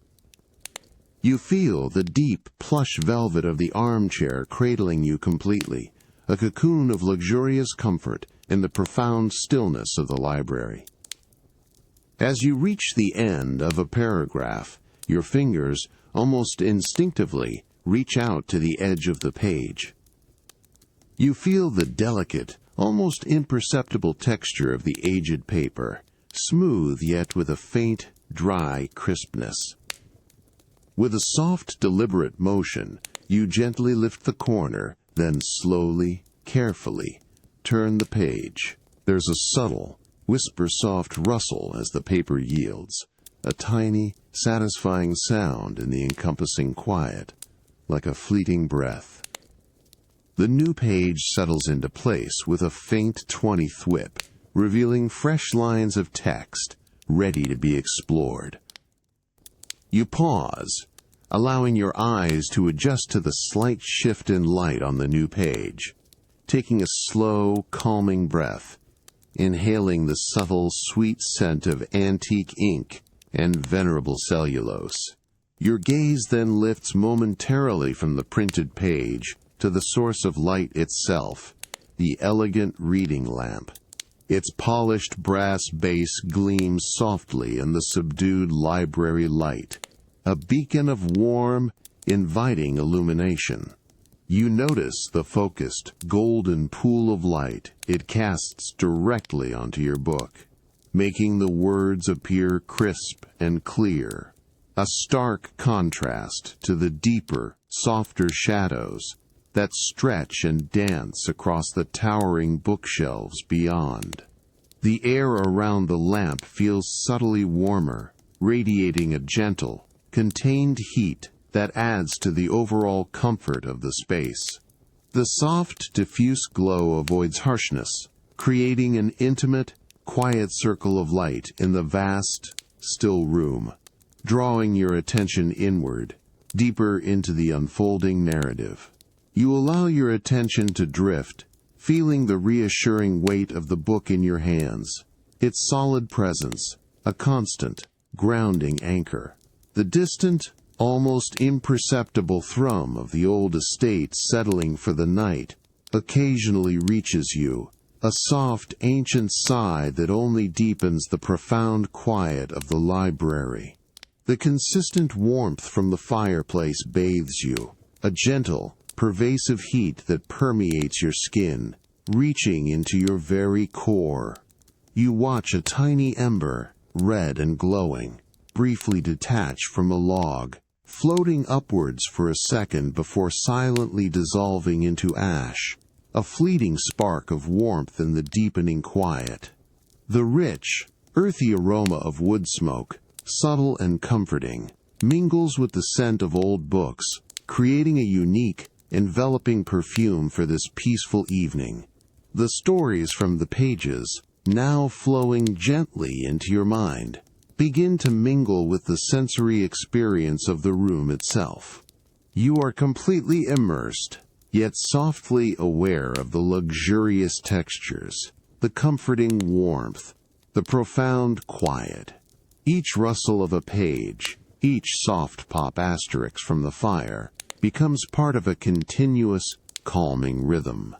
You feel the deep, plush velvet of the armchair cradling you completely, a cocoon of luxurious comfort in the profound stillness of the library. As you reach the end of a paragraph, your fingers, almost instinctively, reach out to the edge of the page. You feel the delicate, almost imperceptible texture of the aged paper, smooth yet with a faint, dry crispness. With a soft, deliberate motion, you gently lift the corner, then slowly, carefully, turn the page. There's a subtle, whisper-soft rustle as the paper yields, a tiny, satisfying sound in the encompassing quiet, like a fleeting breath. The new page settles into place with a faint 20th whip, revealing fresh lines of text, ready to be explored. You pause, allowing your eyes to adjust to the slight shift in light on the new page, taking a slow, calming breath, inhaling the subtle, sweet scent of antique ink and venerable cellulose. Your gaze then lifts momentarily from the printed page to the source of light itself, the elegant reading lamp. Its polished brass base gleams softly in the subdued library light, a beacon of warm, inviting illumination. You notice the focused, golden pool of light it casts directly onto your book, making the words appear crisp and clear, a stark contrast to the deeper, softer shadows that stretch and dance across the towering bookshelves beyond. The air around the lamp feels subtly warmer, radiating a gentle, contained heat that adds to the overall comfort of the space. The soft, diffuse glow avoids harshness, creating an intimate, quiet circle of light in the vast, still room, drawing your attention inward, deeper into the unfolding narrative. You allow your attention to drift, feeling the reassuring weight of the book in your hands, its solid presence, a constant, grounding anchor. The distant, almost imperceptible thrum of the old estate settling for the night occasionally reaches you, a soft, ancient sigh that only deepens the profound quiet of the library. The consistent warmth from the fireplace bathes you, a gentle, pervasive heat that permeates your skin, reaching into your very core. You watch a tiny ember, red and glowing, briefly detach from a log, floating upwards for a second before silently dissolving into ash, a fleeting spark of warmth in the deepening quiet. The rich, earthy aroma of wood smoke, subtle and comforting, mingles with the scent of old books, creating a unique, enveloping perfume for this peaceful evening. The stories from the pages, now flowing gently into your mind, begin to mingle with the sensory experience of the room itself. You are completely immersed, yet softly aware of the luxurious textures, the comforting warmth, the profound quiet. Each rustle of a page, each soft pop asterisk from the fire, becomes part of a continuous, calming rhythm.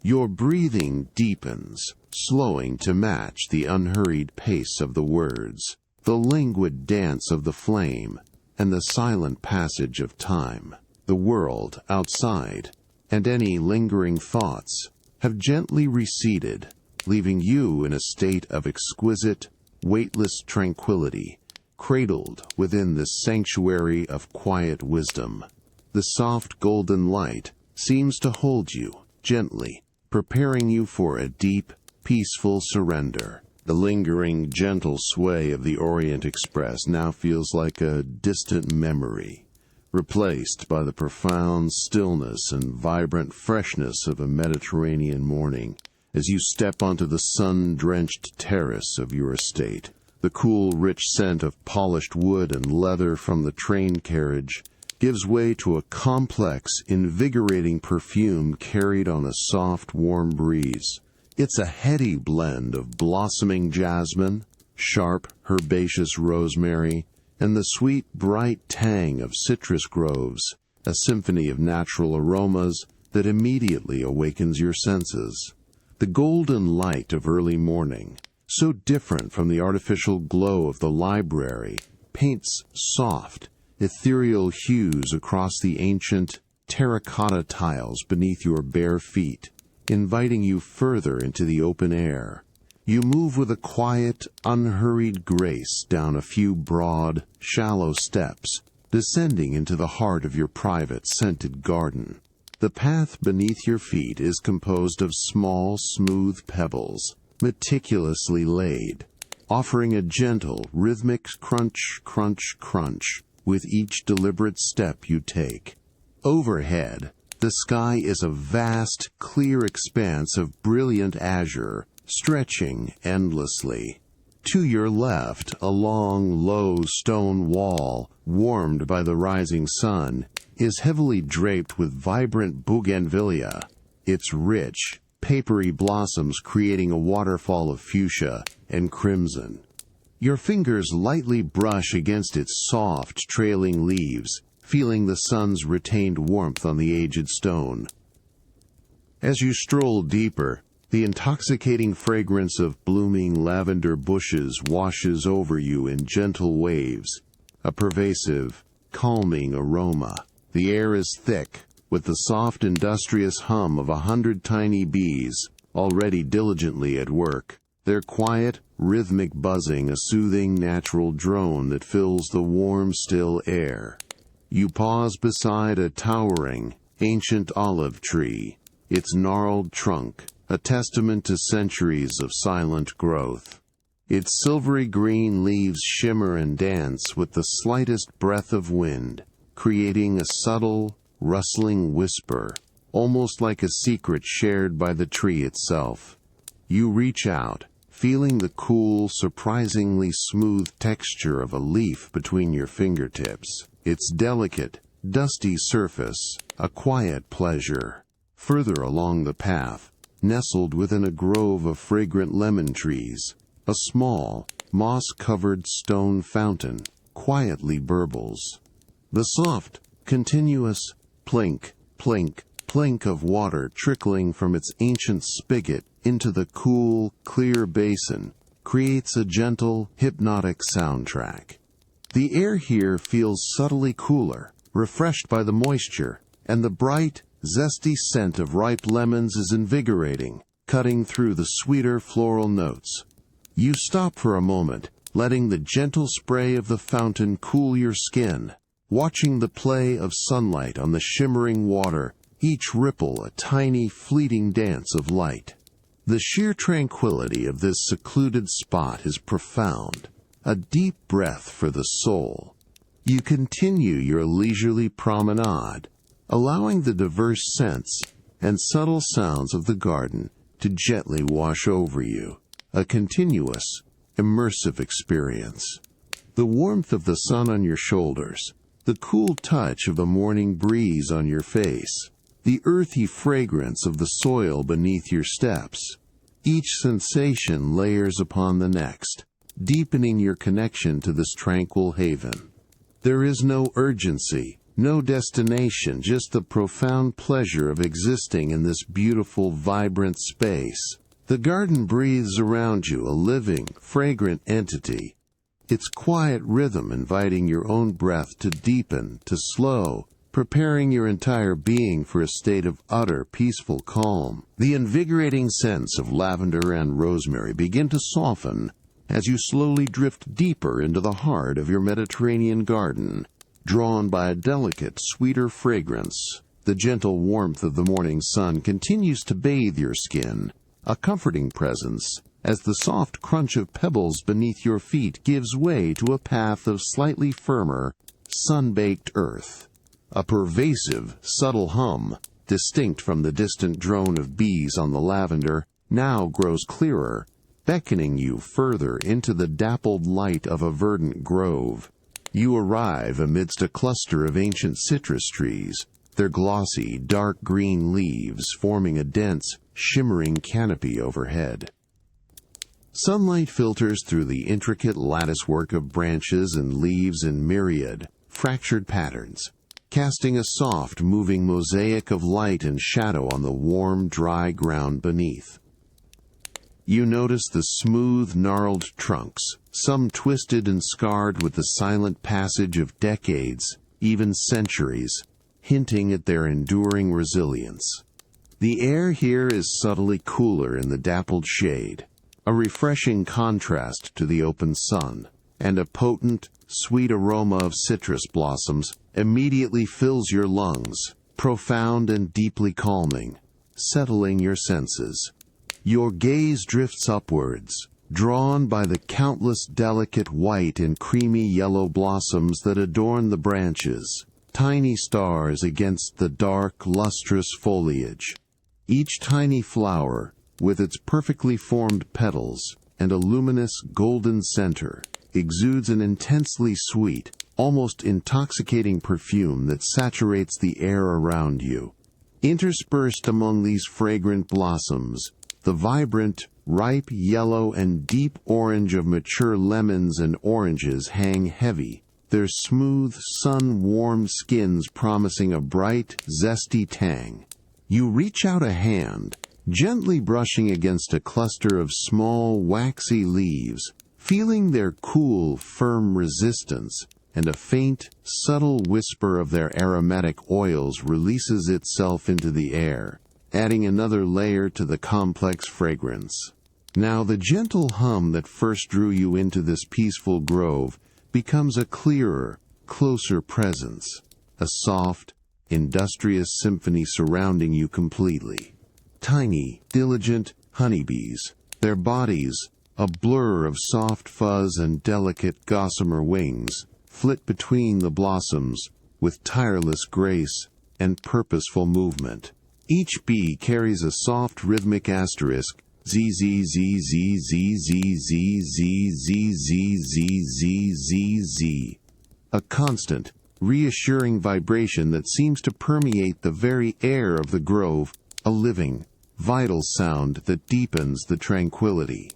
Your breathing deepens, slowing to match the unhurried pace of the words, the languid dance of the flame, and the silent passage of time. The world outside, and any lingering thoughts, have gently receded, leaving you in a state of exquisite, weightless tranquility, cradled within this sanctuary of quiet wisdom. The soft golden light seems to hold you, gently, preparing you for a deep, peaceful surrender. The lingering, gentle sway of the Orient Express now feels like a distant memory, replaced by the profound stillness and vibrant freshness of a Mediterranean morning. As you step onto the sun-drenched terrace of your estate, the cool, rich scent of polished wood and leather from the train carriage gives way to a complex, invigorating perfume carried on a soft, warm breeze. It's a heady blend of blossoming jasmine, sharp, herbaceous rosemary, and the sweet, bright tang of citrus groves, a symphony of natural aromas that immediately awakens your senses. The golden light of early morning, so different from the artificial glow of the library, paints soft, ethereal hues across the ancient, terracotta tiles beneath your bare feet, inviting you further into the open air. You move with a quiet, unhurried grace down a few broad, shallow steps, descending into the heart of your private, scented garden. The path beneath your feet is composed of small, smooth pebbles, meticulously laid, offering a gentle, rhythmic crunch, crunch, crunch with each deliberate step you take. Overhead, the sky is a vast, clear expanse of brilliant azure, stretching endlessly. To your left, a long, low stone wall, warmed by the rising sun, is heavily draped with vibrant bougainvillea, its rich, papery blossoms creating a waterfall of fuchsia and crimson. Your fingers lightly brush against its soft, trailing leaves, feeling the sun's retained warmth on the aged stone. As you stroll deeper, the intoxicating fragrance of blooming lavender bushes washes over you in gentle waves, a pervasive, calming aroma. The air is thick, with the soft, industrious hum of 100 tiny bees, already diligently at work, their quiet, rhythmic buzzing a soothing, natural drone that fills the warm, still air. You pause beside a towering, ancient olive tree, its gnarled trunk, a testament to centuries of silent growth. Its silvery green leaves shimmer and dance with the slightest breath of wind, creating a subtle, rustling whisper, almost like a secret shared by the tree itself. You reach out, feeling the cool, surprisingly smooth texture of a leaf between your fingertips, its delicate, dusty surface, a quiet pleasure. Further along the path, nestled within a grove of fragrant lemon trees, a small, moss-covered stone fountain quietly burbles. The soft, continuous plink, plink, plink of water trickling from its ancient spigot into the cool, clear basin creates a gentle, hypnotic soundtrack. The air here feels subtly cooler, refreshed by the moisture, and the bright, zesty scent of ripe lemons is invigorating, cutting through the sweeter floral notes. You stop for a moment, letting the gentle spray of the fountain cool your skin, watching the play of sunlight on the shimmering water, each ripple a tiny, fleeting dance of light. The sheer tranquility of this secluded spot is profound, a deep breath for the soul. You continue your leisurely promenade, allowing the diverse scents and subtle sounds of the garden to gently wash over you, a continuous, immersive experience. The warmth of the sun on your shoulders, the cool touch of the morning breeze on your face, the earthy fragrance of the soil beneath your steps. Each sensation layers upon the next, deepening your connection to this tranquil haven. There is no urgency, no destination, just the profound pleasure of existing in this beautiful, vibrant space. The garden breathes around you, a living, fragrant entity, its quiet rhythm inviting your own breath to deepen, to slow, preparing your entire being for a state of utter, peaceful calm. The invigorating scents of lavender and rosemary begin to soften as you slowly drift deeper into the heart of your Mediterranean garden. Drawn by a delicate, sweeter fragrance, the gentle warmth of the morning sun continues to bathe your skin, a comforting presence, as the soft crunch of pebbles beneath your feet gives way to a path of slightly firmer, sun-baked earth. A pervasive, subtle hum, distinct from the distant drone of bees on the lavender, now grows clearer, beckoning you further into the dappled light of a verdant grove. You arrive amidst a cluster of ancient citrus trees, their glossy, dark green leaves forming a dense, shimmering canopy overhead. Sunlight filters through the intricate latticework of branches and leaves in myriad, fractured patterns, casting a soft, moving mosaic of light and shadow on the warm, dry ground beneath. You notice the smooth, gnarled trunks, some twisted and scarred with the silent passage of decades, even centuries, hinting at their enduring resilience. The air here is subtly cooler in the dappled shade, a refreshing contrast to the open sun, and a potent, sweet aroma of citrus blossoms immediately fills your lungs, profound and deeply calming, settling your senses. Your gaze drifts upwards, drawn by the countless delicate white and creamy yellow blossoms that adorn the branches, tiny stars against the dark, lustrous foliage. Each tiny flower, with its perfectly formed petals, and a luminous golden center, exudes an intensely sweet, almost intoxicating perfume that saturates the air around you. Interspersed among these fragrant blossoms, the vibrant, ripe yellow and deep orange of mature lemons and oranges hang heavy, their smooth, sun-warmed skins promising a bright, zesty tang. You reach out a hand, gently brushing against a cluster of small, waxy leaves, feeling their cool, firm resistance, and a faint, subtle whisper of their aromatic oils releases itself into the air, adding another layer to the complex fragrance. Now the gentle hum that first drew you into this peaceful grove becomes a clearer, closer presence, a soft, industrious symphony surrounding you completely. Tiny, diligent honeybees, their bodies, a blur of soft fuzz and delicate gossamer wings, flit between the blossoms with tireless grace and purposeful movement. Each bee carries a soft rhythmic asterisk, z z z z z z z z z z z z z z, a constant, reassuring vibration that seems to permeate the very air of the grove, a living, vital sound that deepens the tranquility.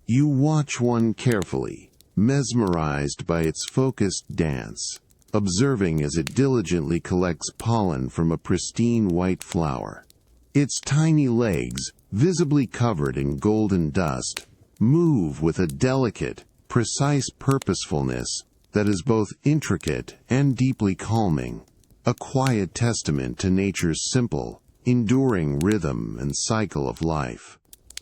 You watch one carefully, mesmerized by its focused dance, observing as it diligently collects pollen from a pristine white flower. Its tiny legs, visibly covered in golden dust, move with a delicate, precise purposefulness that is both intricate and deeply calming, a quiet testament to nature's simple, enduring rhythm and cycle of life.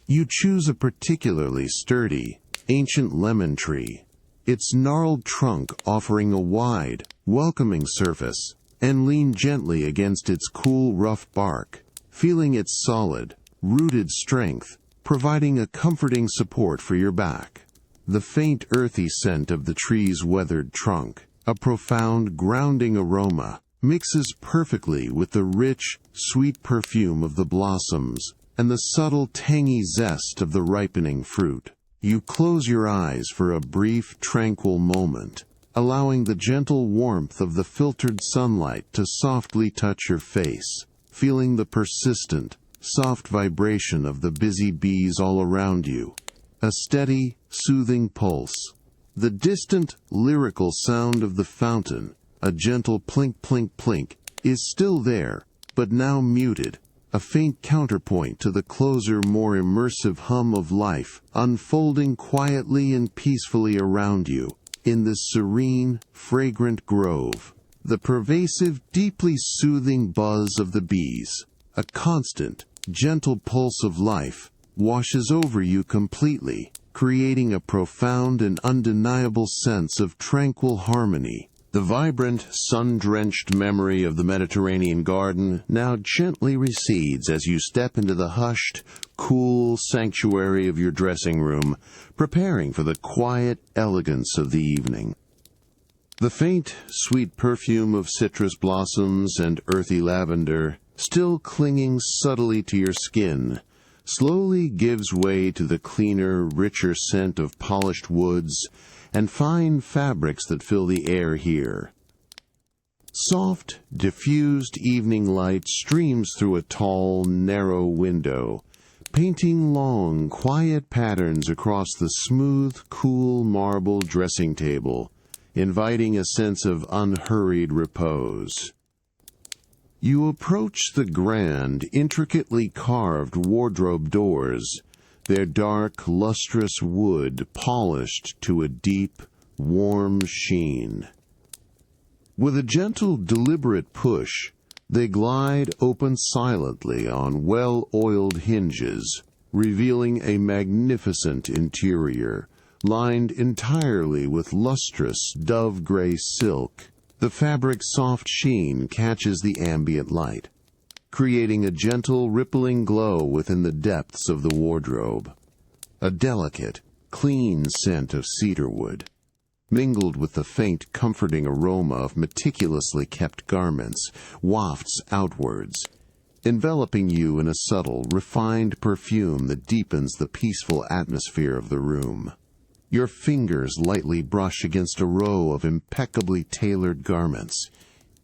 You choose a particularly sturdy, ancient lemon tree, its gnarled trunk offering a wide, welcoming surface, and lean gently against its cool, rough bark, feeling its solid, rooted strength, providing a comforting support for your back. The faint earthy scent of the tree's weathered trunk, a profound grounding aroma, mixes perfectly with the rich, sweet perfume of the blossoms and the subtle tangy zest of the ripening fruit. You close your eyes for a brief, tranquil moment, allowing the gentle warmth of the filtered sunlight to softly touch your face, feeling the persistent, soft vibration of the busy bees all around you. A steady, soothing pulse. The distant, lyrical sound of the fountain, a gentle plink plink plink, is still there, but now muted, a faint counterpoint to the closer, more immersive hum of life unfolding quietly and peacefully around you in this serene, fragrant grove. The pervasive, deeply soothing buzz of the bees, a constant, gentle pulse of life, washes over you completely, creating a profound and undeniable sense of tranquil harmony. The vibrant, sun-drenched memory of the Mediterranean garden now gently recedes as you step into the hushed, cool sanctuary of your dressing room, preparing for the quiet elegance of the evening. The faint, sweet perfume of citrus blossoms and earthy lavender, still clinging subtly to your skin, slowly gives way to the cleaner, richer scent of polished woods and fine fabrics that fill the air here. Soft, diffused evening light streams through a tall, narrow window, painting long, quiet patterns across the smooth, cool marble dressing table, inviting a sense of unhurried repose. You approach the grand, intricately carved wardrobe doors, their dark, lustrous wood polished to a deep, warm sheen. With a gentle, deliberate push, they glide open silently on well-oiled hinges, revealing a magnificent interior, lined entirely with lustrous, dove-gray silk. The fabric's soft sheen catches the ambient light, creating a gentle, rippling glow within the depths of the wardrobe. A delicate, clean scent of cedarwood, mingled with the faint, comforting aroma of meticulously kept garments, wafts outwards, enveloping you in a subtle, refined perfume that deepens the peaceful atmosphere of the room. Your fingers lightly brush against a row of impeccably tailored garments,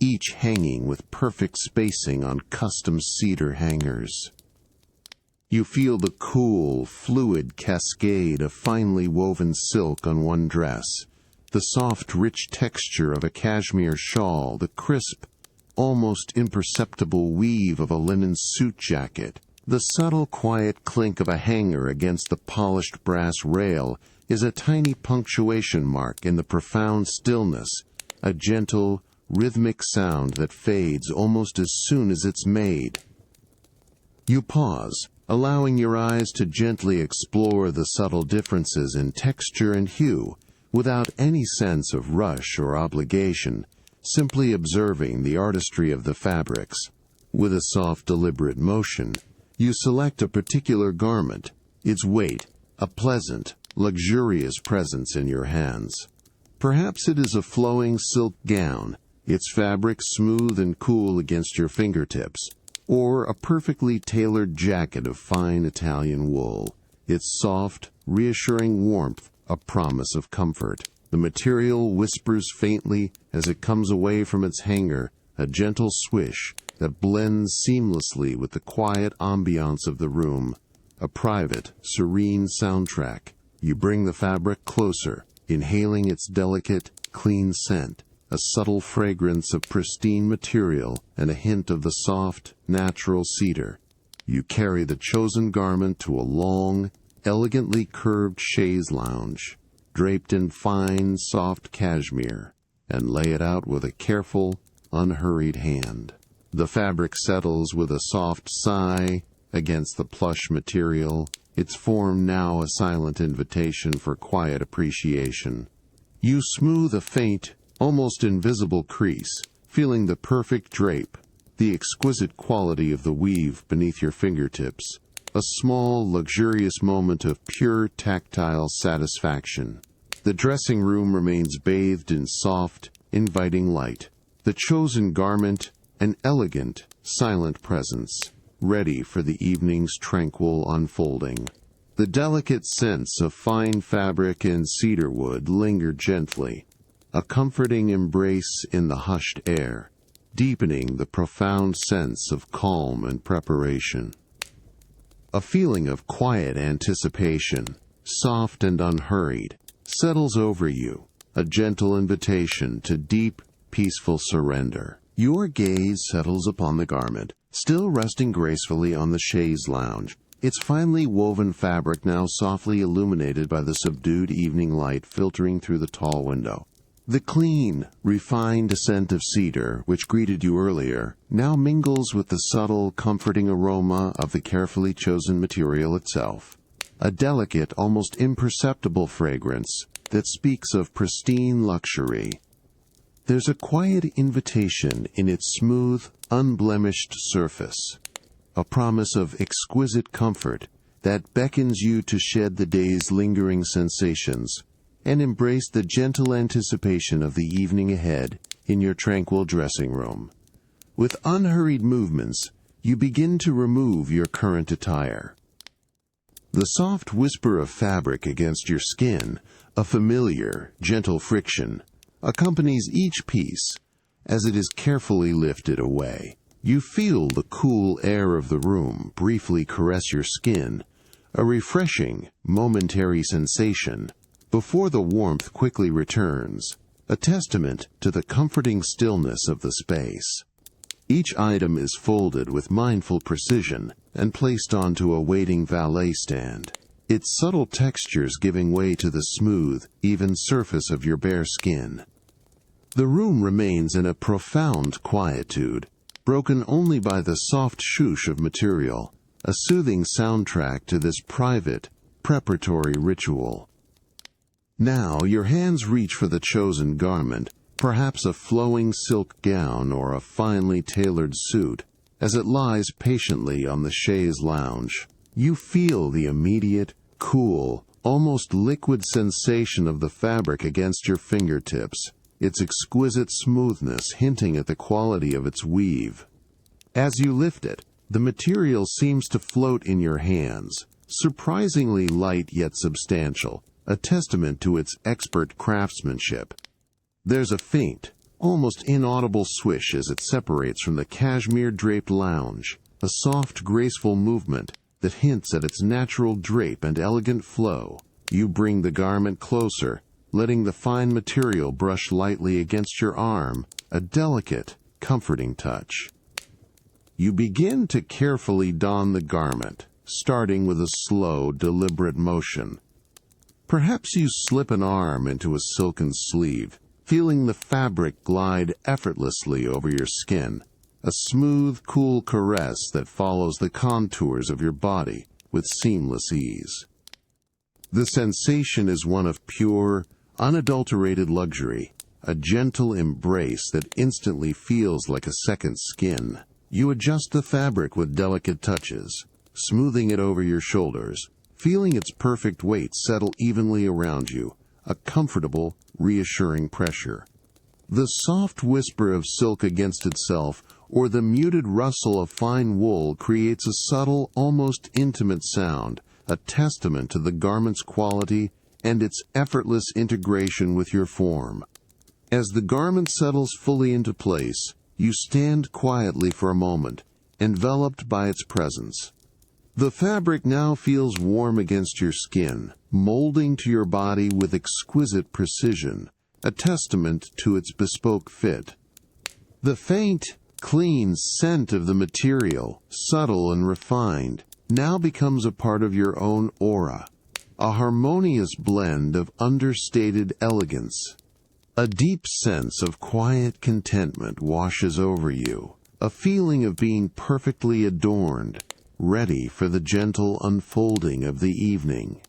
each hanging with perfect spacing on custom cedar hangers. You feel the cool, fluid cascade of finely woven silk on one dress, the soft, rich texture of a cashmere shawl, the crisp, almost imperceptible weave of a linen suit jacket. The subtle, quiet clink of a hanger against the polished brass rail is a tiny punctuation mark in the profound stillness, a gentle, rhythmic sound that fades almost as soon as it's made. You pause, allowing your eyes to gently explore the subtle differences in texture and hue, without any sense of rush or obligation, simply observing the artistry of the fabrics. With a soft, deliberate motion, you select a particular garment, its weight, a pleasant, luxurious presence in your hands. Perhaps it is a flowing silk gown, its fabric smooth and cool against your fingertips, or a perfectly tailored jacket of fine Italian wool, its soft, reassuring warmth a promise of comfort. The material whispers faintly as it comes away from its hanger, a gentle swish that blends seamlessly with the quiet ambiance of the room, a private, serene soundtrack. You bring the fabric closer, inhaling its delicate, clean scent, a subtle fragrance of pristine material and a hint of the soft, natural cedar. You carry the chosen garment to a long, elegantly curved chaise lounge, draped in fine, soft cashmere, and lay it out with a careful, unhurried hand. The fabric settles with a soft sigh against the plush material, its form now a silent invitation for quiet appreciation. You smooth a faint, almost invisible crease, feeling the perfect drape, the exquisite quality of the weave beneath your fingertips, a small, luxurious moment of pure tactile satisfaction. The dressing room remains bathed in soft, inviting light. The chosen garment, an elegant, silent presence, ready for the evening's tranquil unfolding. The delicate scents of fine fabric and cedarwood linger gently, a comforting embrace in the hushed air, deepening the profound sense of calm and preparation. A feeling of quiet anticipation, soft and unhurried, settles over you, a gentle invitation to deep, peaceful surrender. Your gaze settles upon the garment, still resting gracefully on the chaise lounge, its finely woven fabric now softly illuminated by the subdued evening light filtering through the tall window. The clean, refined scent of cedar, which greeted you earlier, now mingles with the subtle, comforting aroma of the carefully chosen material itself. A delicate, almost imperceptible fragrance that speaks of pristine luxury. There's a quiet invitation in its smooth, unblemished surface, a promise of exquisite comfort that beckons you to shed the day's lingering sensations and embrace the gentle anticipation of the evening ahead in your tranquil dressing room. With unhurried movements, you begin to remove your current attire. The soft whisper of fabric against your skin, a familiar, gentle friction, accompanies each piece as it is carefully lifted away. You feel the cool air of the room briefly caress your skin, a refreshing, momentary sensation, before the warmth quickly returns, a testament to the comforting stillness of the space. Each item is folded with mindful precision and placed onto a waiting valet stand, its subtle textures giving way to the smooth, even surface of your bare skin. The room remains in a profound quietude, broken only by the soft swoosh of material, a soothing soundtrack to this private, preparatory ritual. Now your hands reach for the chosen garment, perhaps a flowing silk gown or a finely tailored suit, as it lies patiently on the chaise lounge. You feel the immediate, cool, almost liquid sensation of the fabric against your fingertips, its exquisite smoothness hinting at the quality of its weave. As you lift it, The material seems to float in your hands, surprisingly light yet substantial, a testament to its expert craftsmanship. There's a faint, almost inaudible swish as it separates from the cashmere-draped lounge, a soft, graceful movement that hints at its natural drape and elegant flow. You bring the garment closer, letting the fine material brush lightly against your arm, a delicate, comforting touch. You begin to carefully don the garment, starting with a slow, deliberate motion. Perhaps you slip an arm into a silken sleeve, feeling the fabric glide effortlessly over your skin, a smooth, cool caress that follows the contours of your body with seamless ease. The sensation is one of pure, unadulterated luxury, a gentle embrace that instantly feels like a second skin. You adjust the fabric with delicate touches, smoothing it over your shoulders, feeling its perfect weight settle evenly around you, a comfortable, reassuring pressure. The soft whisper of silk against itself or the muted rustle of fine wool creates a subtle, almost intimate sound, a testament to the garment's quality and its effortless integration with your form. As the garment settles fully into place, you stand quietly for a moment, enveloped by its presence. The fabric now feels warm against your skin, molding to your body with exquisite precision, a testament to its bespoke fit. The faint, clean scent of the material, subtle and refined, now becomes a part of your own aura, a harmonious blend of understated elegance. A deep sense of quiet contentment washes over you, a feeling of being perfectly adorned, ready for the gentle unfolding of the evening.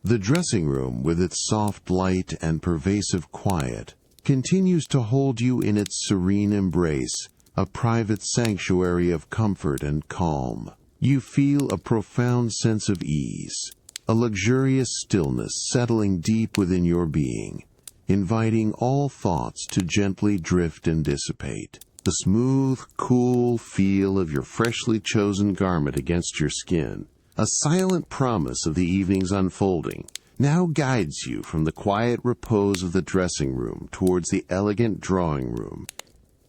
The dressing room, with its soft light and pervasive quiet, continues to hold you in its serene embrace, a private sanctuary of comfort and calm. You feel a profound sense of ease, a luxurious stillness settling deep within your being, inviting all thoughts to gently drift and dissipate. The smooth, cool feel of your freshly chosen garment against your skin, a silent promise of the evening's unfolding, now guides you from the quiet repose of the dressing room towards the elegant drawing room.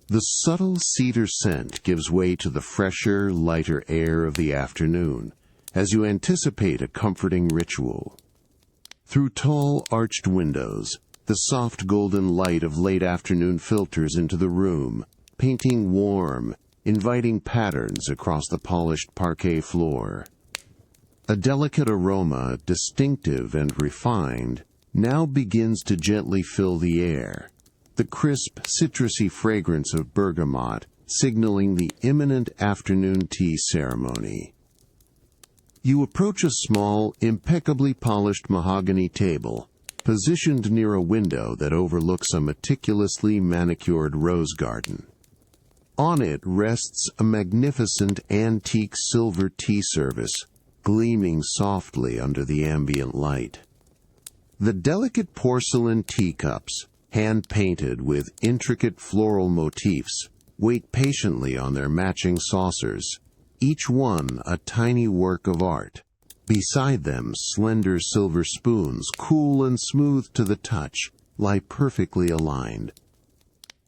The subtle cedar scent gives way to the fresher, lighter air of the afternoon, as you anticipate a comforting ritual. Through tall, arched windows, the soft golden light of late afternoon filters into the room, painting warm, inviting patterns across the polished parquet floor. A delicate aroma, distinctive and refined, now begins to gently fill the air, the crisp, citrusy fragrance of bergamot signaling the imminent afternoon tea ceremony. You approach a small, impeccably polished mahogany table, positioned near a window that overlooks a meticulously manicured rose garden. On it rests a magnificent antique silver tea service, gleaming softly under the ambient light. The delicate porcelain teacups, hand-painted with intricate floral motifs, wait patiently on their matching saucers, each one a tiny work of art. Beside them, slender silver spoons, cool and smooth to the touch, lie perfectly aligned.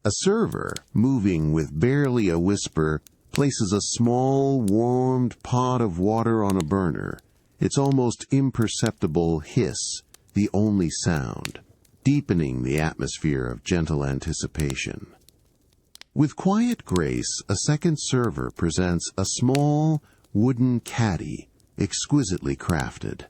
A server, moving with barely a whisper, places a small, warmed pot of water on a burner, its almost imperceptible hiss the only sound, deepening the atmosphere of gentle anticipation. With quiet grace, a second server presents a small, wooden caddy, exquisitely crafted.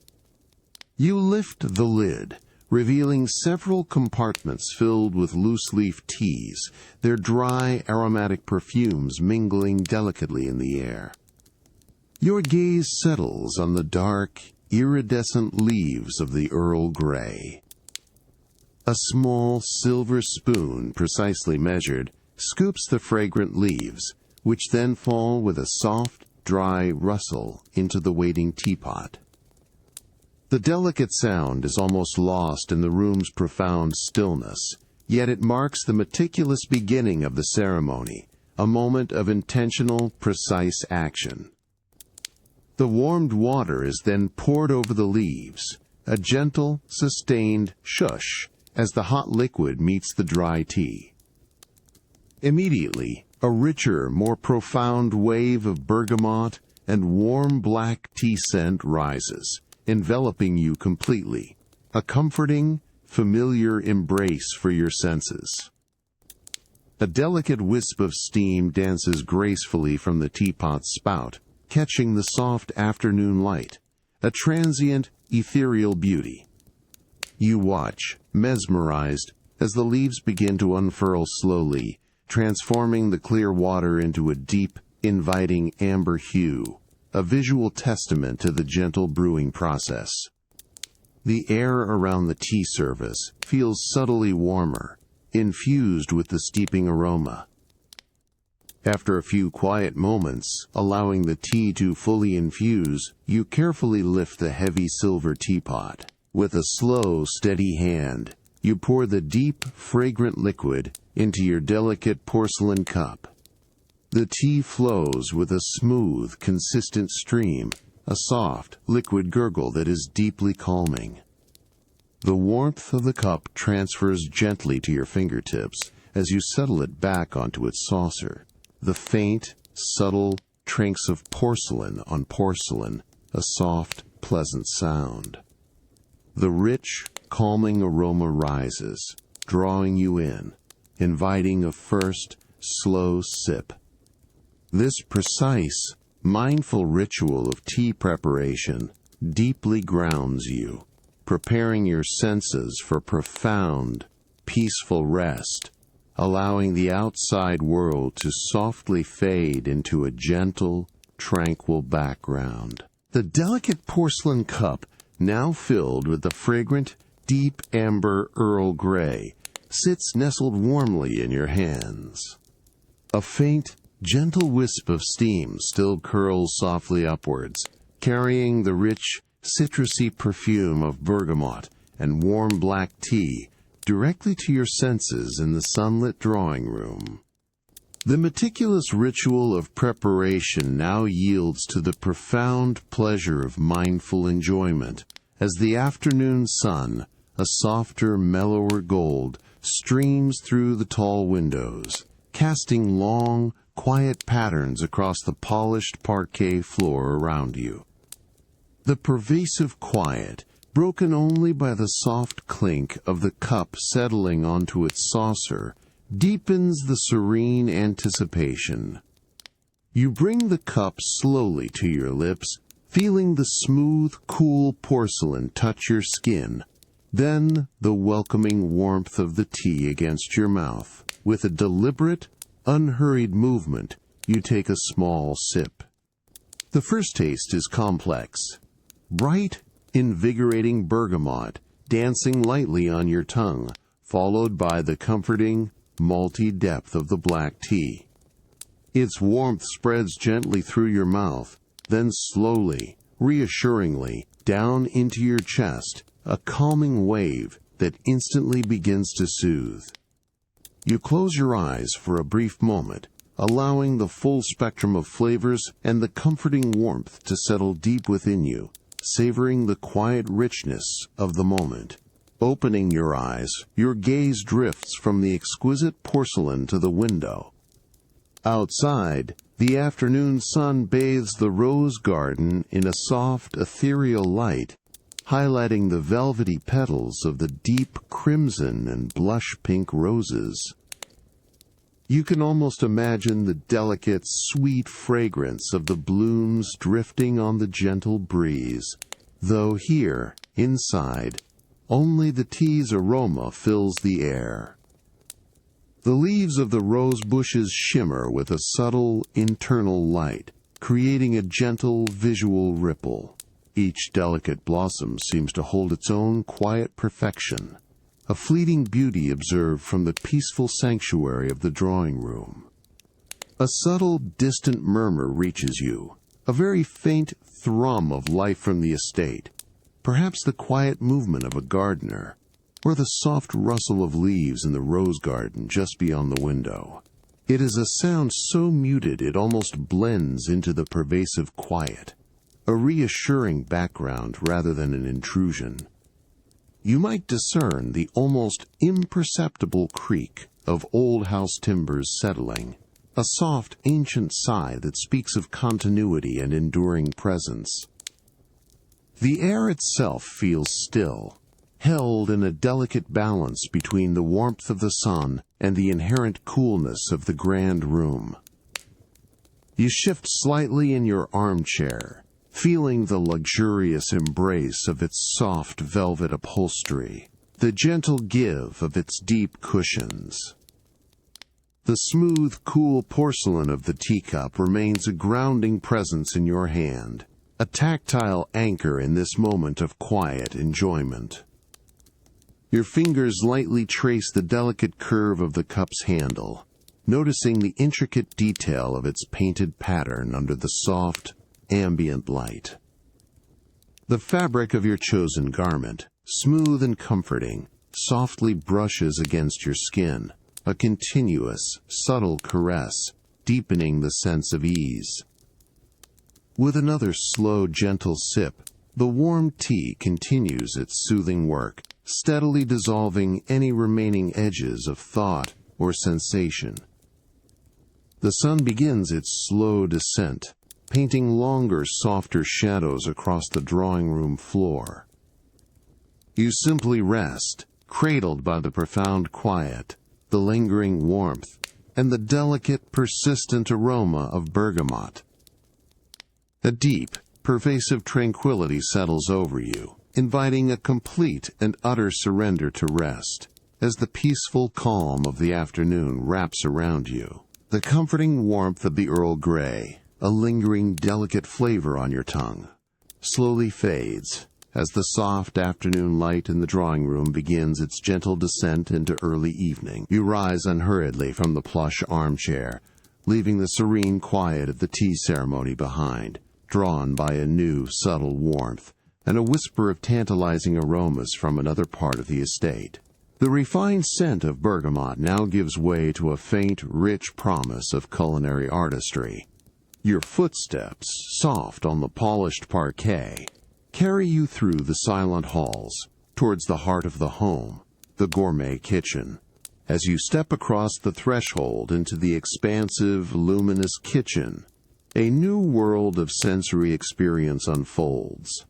You lift the lid, revealing several compartments filled with loose-leaf teas, their dry, aromatic perfumes mingling delicately in the air. Your gaze settles on the dark, iridescent leaves of the Earl Grey. A small silver spoon, precisely measured, scoops the fragrant leaves, which then fall with a soft, dry rustle into the waiting teapot. The delicate sound is almost lost in the room's profound stillness, yet it marks the meticulous beginning of the ceremony, a moment of intentional, precise action. The warmed water is then poured over the leaves, a gentle, sustained shush as the hot liquid meets the dry tea. Immediately, a richer, more profound wave of bergamot and warm black tea scent rises, enveloping you completely, a comforting, familiar embrace for your senses. A delicate wisp of steam dances gracefully from the teapot's spout, catching the soft afternoon light, a transient, ethereal beauty. You watch, mesmerized, as the leaves begin to unfurl slowly, transforming the clear water into a deep, inviting amber hue, a visual testament to the gentle brewing process. The air around the tea service feels subtly warmer, infused with the steeping aroma. After a few quiet moments, allowing the tea to fully infuse, you carefully lift the heavy silver teapot. With a slow, steady hand, you pour the deep, fragrant liquid into your delicate porcelain cup. The tea flows with a smooth, consistent stream, a soft, liquid gurgle that is deeply calming. The warmth of the cup transfers gently to your fingertips as you settle it back onto its saucer. The faint, subtle trinks of porcelain on porcelain, a soft, pleasant sound. The rich, calming aroma rises, drawing you in, inviting a first, slow sip. This precise, mindful ritual of tea preparation deeply grounds you, preparing your senses for profound, peaceful rest, allowing the outside world to softly fade into a gentle, tranquil background. The delicate porcelain cup, now filled with the fragrant, deep amber Earl Grey, sits nestled warmly in your hands. A faint, gentle wisp of steam still curls softly upwards, carrying the rich, citrusy perfume of bergamot and warm black tea directly to your senses in the sunlit drawing room. The meticulous ritual of preparation now yields to the profound pleasure of mindful enjoyment as the afternoon sun, a softer, mellower gold, streams through the tall windows, casting long, quiet patterns across the polished parquet floor around you. The pervasive quiet, broken only by the soft clink of the cup settling onto its saucer, deepens the serene anticipation. You bring the cup slowly to your lips, feeling the smooth, cool porcelain touch your skin, then the welcoming warmth of the tea against your mouth. With a deliberate, unhurried movement, you take a small sip. The first taste is complex. Bright, invigorating bergamot dancing lightly on your tongue, followed by the comforting, malty depth of the black tea. Its warmth spreads gently through your mouth, then slowly, reassuringly, down into your chest, a calming wave that instantly begins to soothe. You close your eyes for a brief moment, allowing the full spectrum of flavors and the comforting warmth to settle deep within you, savoring the quiet richness of the moment. Opening your eyes, your gaze drifts from the exquisite porcelain to the window. Outside, the afternoon sun bathes the rose garden in a soft, ethereal light, highlighting the velvety petals of the deep crimson and blush pink roses. You can almost imagine the delicate, sweet fragrance of the blooms drifting on the gentle breeze, though here, inside, only the tea's aroma fills the air. The leaves of the rose bushes shimmer with a subtle, internal light, creating a gentle visual ripple. Each delicate blossom seems to hold its own quiet perfection, a fleeting beauty observed from the peaceful sanctuary of the drawing room. A subtle, distant murmur reaches you, a very faint thrum of life from the estate, perhaps the quiet movement of a gardener, or the soft rustle of leaves in the rose garden just beyond the window. It is a sound so muted it almost blends into the pervasive quiet, a reassuring background rather than an intrusion. You might discern the almost imperceptible creak of old house timbers settling, a soft, ancient sigh that speaks of continuity and enduring presence. The air itself feels still, held in a delicate balance between the warmth of the sun and the inherent coolness of the grand room. You shift slightly in your armchair, feeling the luxurious embrace of its soft velvet upholstery, the gentle give of its deep cushions. The smooth, cool porcelain of the teacup remains a grounding presence in your hand, a tactile anchor in this moment of quiet enjoyment. Your fingers lightly trace the delicate curve of the cup's handle, noticing the intricate detail of its painted pattern under the soft, ambient light. The fabric of your chosen garment, smooth and comforting, softly brushes against your skin, a continuous, subtle caress, deepening the sense of ease. With another slow, gentle sip, the warm tea continues its soothing work, steadily dissolving any remaining edges of thought or sensation. The sun begins its slow descent, painting longer, softer shadows across the drawing room floor. You simply rest, cradled by the profound quiet, the lingering warmth, and the delicate, persistent aroma of bergamot. A deep, pervasive tranquility settles over you, inviting a complete and utter surrender to rest, as the peaceful calm of the afternoon wraps around you. The comforting warmth of the Earl Grey, a lingering, delicate flavor on your tongue, slowly fades as the soft afternoon light in the drawing room begins its gentle descent into early evening. You rise unhurriedly from the plush armchair, leaving the serene quiet of the tea ceremony behind, drawn by a new, subtle warmth and a whisper of tantalizing aromas from another part of the estate. The refined scent of bergamot now gives way to a faint, rich promise of culinary artistry. Your footsteps, soft on the polished parquet, carry you through the silent halls, towards the heart of the home, the gourmet kitchen. As you step across the threshold into the expansive, luminous kitchen, a new world of sensory experience unfolds.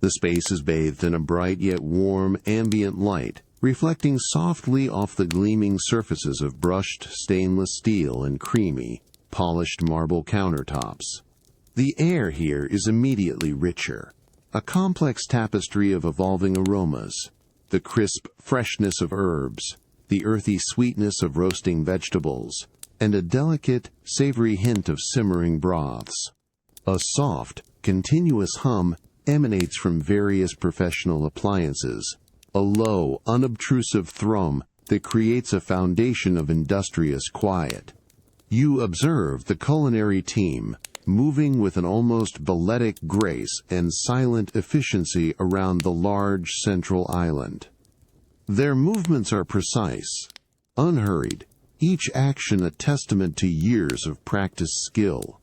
The space is bathed in a bright yet warm, ambient light, reflecting softly off the gleaming surfaces of brushed stainless steel and creamy, polished marble countertops. The air here is immediately richer, a complex tapestry of evolving aromas, the crisp freshness of herbs, the earthy sweetness of roasting vegetables, and a delicate, savory hint of simmering broths. A soft, continuous hum emanates from various professional appliances, a low, unobtrusive thrum that creates a foundation of industrious quiet. You observe the culinary team moving with an almost balletic grace and silent efficiency around the large central island. Their movements are precise, unhurried, each action a testament to years of practiced skill.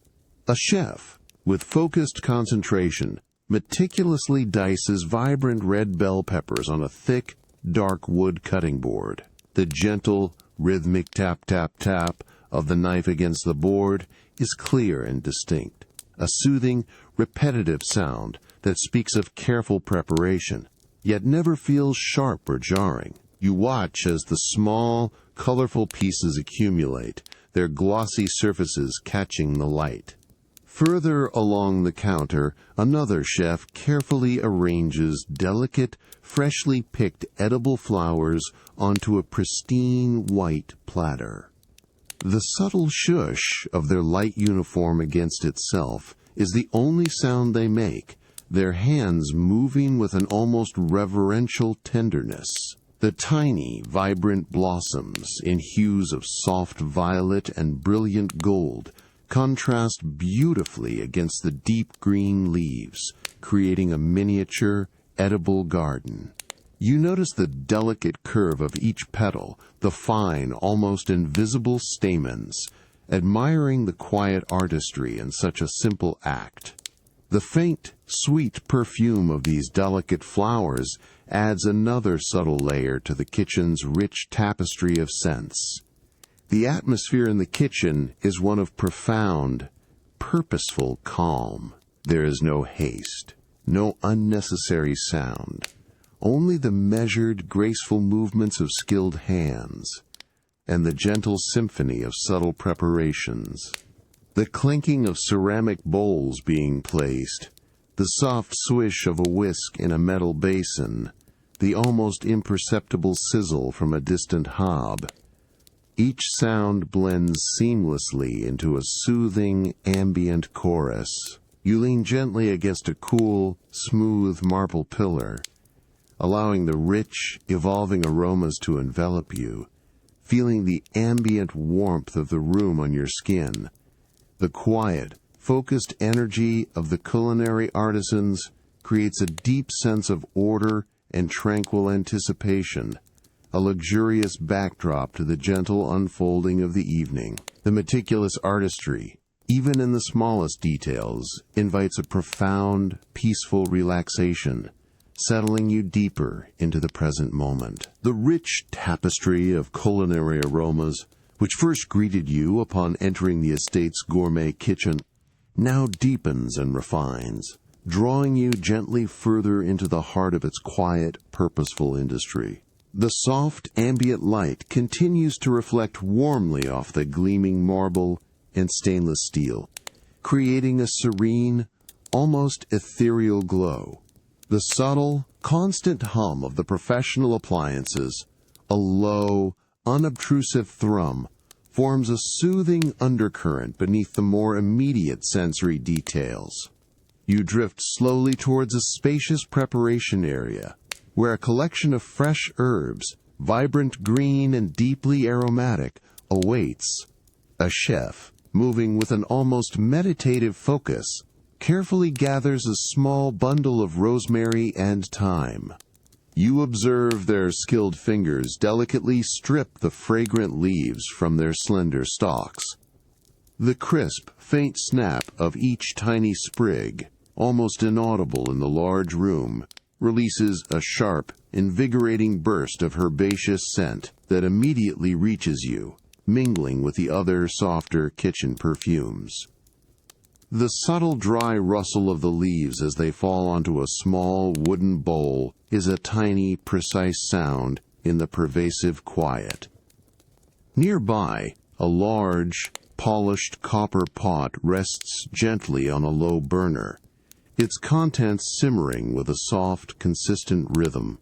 A chef, with focused concentration, meticulously dices vibrant red bell peppers on a thick, dark wood cutting board. The gentle, rhythmic tap-tap-tap of the knife against the board is clear and distinct, a soothing, repetitive sound that speaks of careful preparation, yet never feels sharp or jarring. You watch as the small, colorful pieces accumulate, their glossy surfaces catching the light. Further along the counter, another chef carefully arranges delicate, freshly picked edible flowers onto a pristine white platter. The subtle shush of their light uniform against itself is the only sound they make, their hands moving with an almost reverential tenderness. The tiny, vibrant blossoms in hues of soft violet and brilliant gold contrast beautifully against the deep green leaves, creating a miniature, edible garden. You notice the delicate curve of each petal, the fine, almost invisible stamens, admiring the quiet artistry in such a simple act. The faint, sweet perfume of these delicate flowers adds another subtle layer to the kitchen's rich tapestry of scents. The atmosphere in the kitchen is one of profound, purposeful calm. There is no haste, no unnecessary sound, only the measured, graceful movements of skilled hands, and the gentle symphony of subtle preparations. The clinking of ceramic bowls being placed, the soft swish of a whisk in a metal basin, the almost imperceptible sizzle from a distant hob. Each sound blends seamlessly into a soothing, ambient chorus. You lean gently against a cool, smooth marble pillar, allowing the rich, evolving aromas to envelop you, feeling the ambient warmth of the room on your skin. The quiet, focused energy of the culinary artisans creates a deep sense of order and tranquil anticipation, a luxurious backdrop to the gentle unfolding of the evening. The meticulous artistry, even in the smallest details, invites a profound, peaceful relaxation, settling you deeper into the present moment. The rich tapestry of culinary aromas, which first greeted you upon entering the estate's gourmet kitchen, now deepens and refines, drawing you gently further into the heart of its quiet, purposeful industry. The soft, ambient light continues to reflect warmly off the gleaming marble and stainless steel, creating a serene, almost ethereal glow. The subtle, constant hum of the professional appliances, a low, unobtrusive thrum, forms a soothing undercurrent beneath the more immediate sensory details. You drift slowly towards a spacious preparation area, where a collection of fresh herbs, vibrant green and deeply aromatic, awaits. A chef, moving with an almost meditative focus, carefully gathers a small bundle of rosemary and thyme. You observe their skilled fingers delicately strip the fragrant leaves from their slender stalks. The crisp, faint snap of each tiny sprig, almost inaudible in the large room, releases a sharp, invigorating burst of herbaceous scent that immediately reaches you, mingling with the other softer kitchen perfumes. The subtle dry rustle of the leaves as they fall onto a small wooden bowl is a tiny, precise sound in the pervasive quiet. Nearby, a large, polished copper pot rests gently on a low burner, its contents simmering with a soft, consistent rhythm.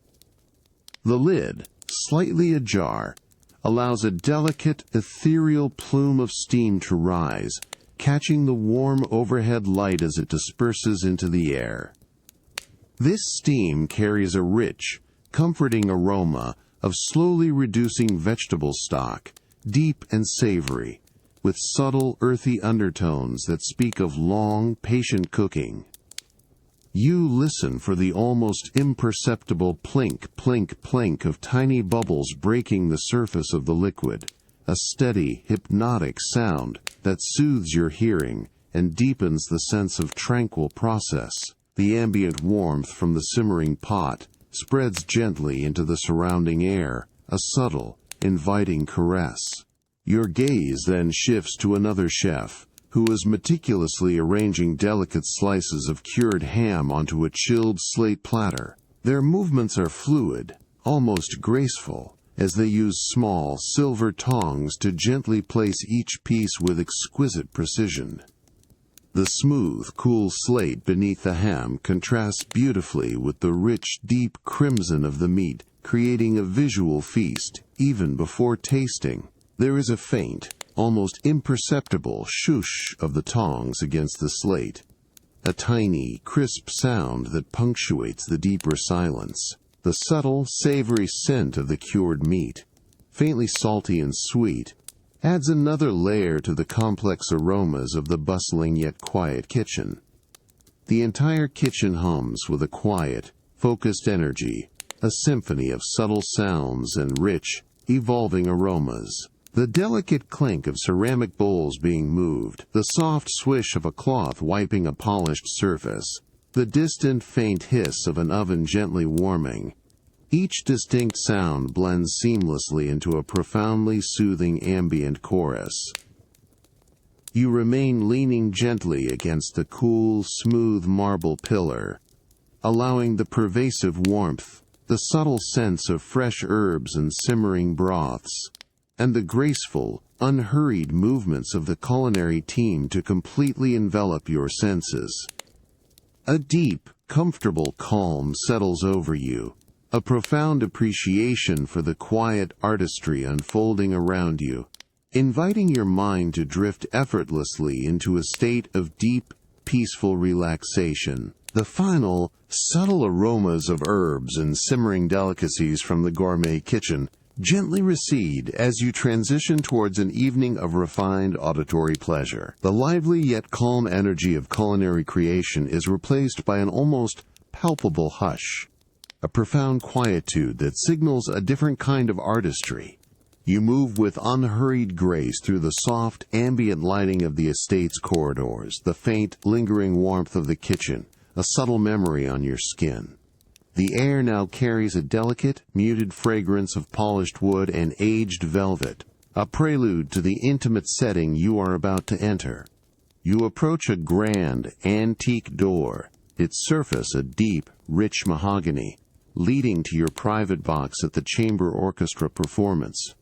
The lid, slightly ajar, allows a delicate, ethereal plume of steam to rise, catching the warm overhead light as it disperses into the air. This steam carries a rich, comforting aroma of slowly reducing vegetable stock, deep and savory, with subtle, earthy undertones that speak of long, patient cooking. You listen for the almost imperceptible plink, plink, plink of tiny bubbles breaking the surface of the liquid, a steady, hypnotic sound that soothes your hearing and deepens the sense of tranquil process. The ambient warmth from the simmering pot spreads gently into the surrounding air, a subtle, inviting caress. Your gaze then shifts to another chef, who is meticulously arranging delicate slices of cured ham onto a chilled slate platter. Their movements are fluid, almost graceful, as they use small, silver tongs to gently place each piece with exquisite precision. The smooth, cool slate beneath the ham contrasts beautifully with the rich, deep crimson of the meat, creating a visual feast, even before tasting. There is a faint, almost imperceptible shoosh of the tongs against the slate, a tiny, crisp sound that punctuates the deeper silence. The subtle, savory scent of the cured meat, faintly salty and sweet, adds another layer to the complex aromas of the bustling yet quiet kitchen. The entire kitchen hums with a quiet, focused energy, a symphony of subtle sounds and rich, evolving aromas. The delicate clink of ceramic bowls being moved, the soft swish of a cloth wiping a polished surface, the distant faint hiss of an oven gently warming. Each distinct sound blends seamlessly into a profoundly soothing ambient chorus. You remain leaning gently against the cool, smooth marble pillar, allowing the pervasive warmth, the subtle sense of fresh herbs and simmering broths, and the graceful, unhurried movements of the culinary team to completely envelop your senses. A deep, comfortable calm settles over you, a profound appreciation for the quiet artistry unfolding around you, inviting your mind to drift effortlessly into a state of deep, peaceful relaxation. The final, subtle aromas of herbs and simmering delicacies from the gourmet kitchen gently recede as you transition towards an evening of refined auditory pleasure. The lively yet calm energy of culinary creation is replaced by an almost palpable hush, a profound quietude that signals a different kind of artistry. You move with unhurried grace through the soft, ambient lighting of the estate's corridors, the faint, lingering warmth of the kitchen, a subtle memory on your skin. The air now carries a delicate, muted fragrance of polished wood and aged velvet, a prelude to the intimate setting you are about to enter. You approach a grand, antique door, its surface a deep, rich mahogany, leading to your private box at the chamber orchestra performance.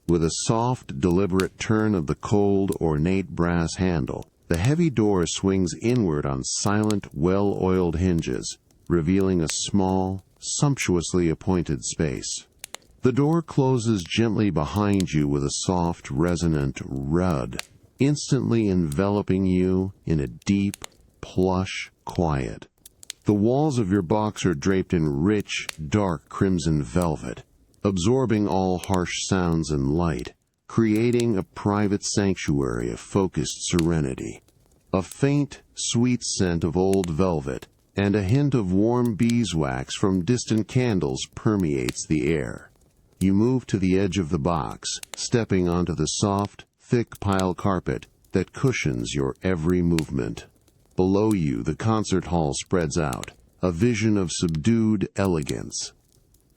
With a soft, deliberate turn of the cold, ornate brass handle, the heavy door swings inward on silent, well-oiled hinges, revealing a small, sumptuously appointed space. The door closes gently behind you with a soft, resonant rud, instantly enveloping you in a deep, plush quiet. The walls of your box are draped in rich, dark crimson velvet, absorbing all harsh sounds and light, creating a private sanctuary of focused serenity. A faint, sweet scent of old velvet and a hint of warm beeswax from distant candles permeates the air. You move to the edge of the box, stepping onto the soft, thick pile carpet that cushions your every movement. Below you, the concert hall spreads out, a vision of subdued elegance.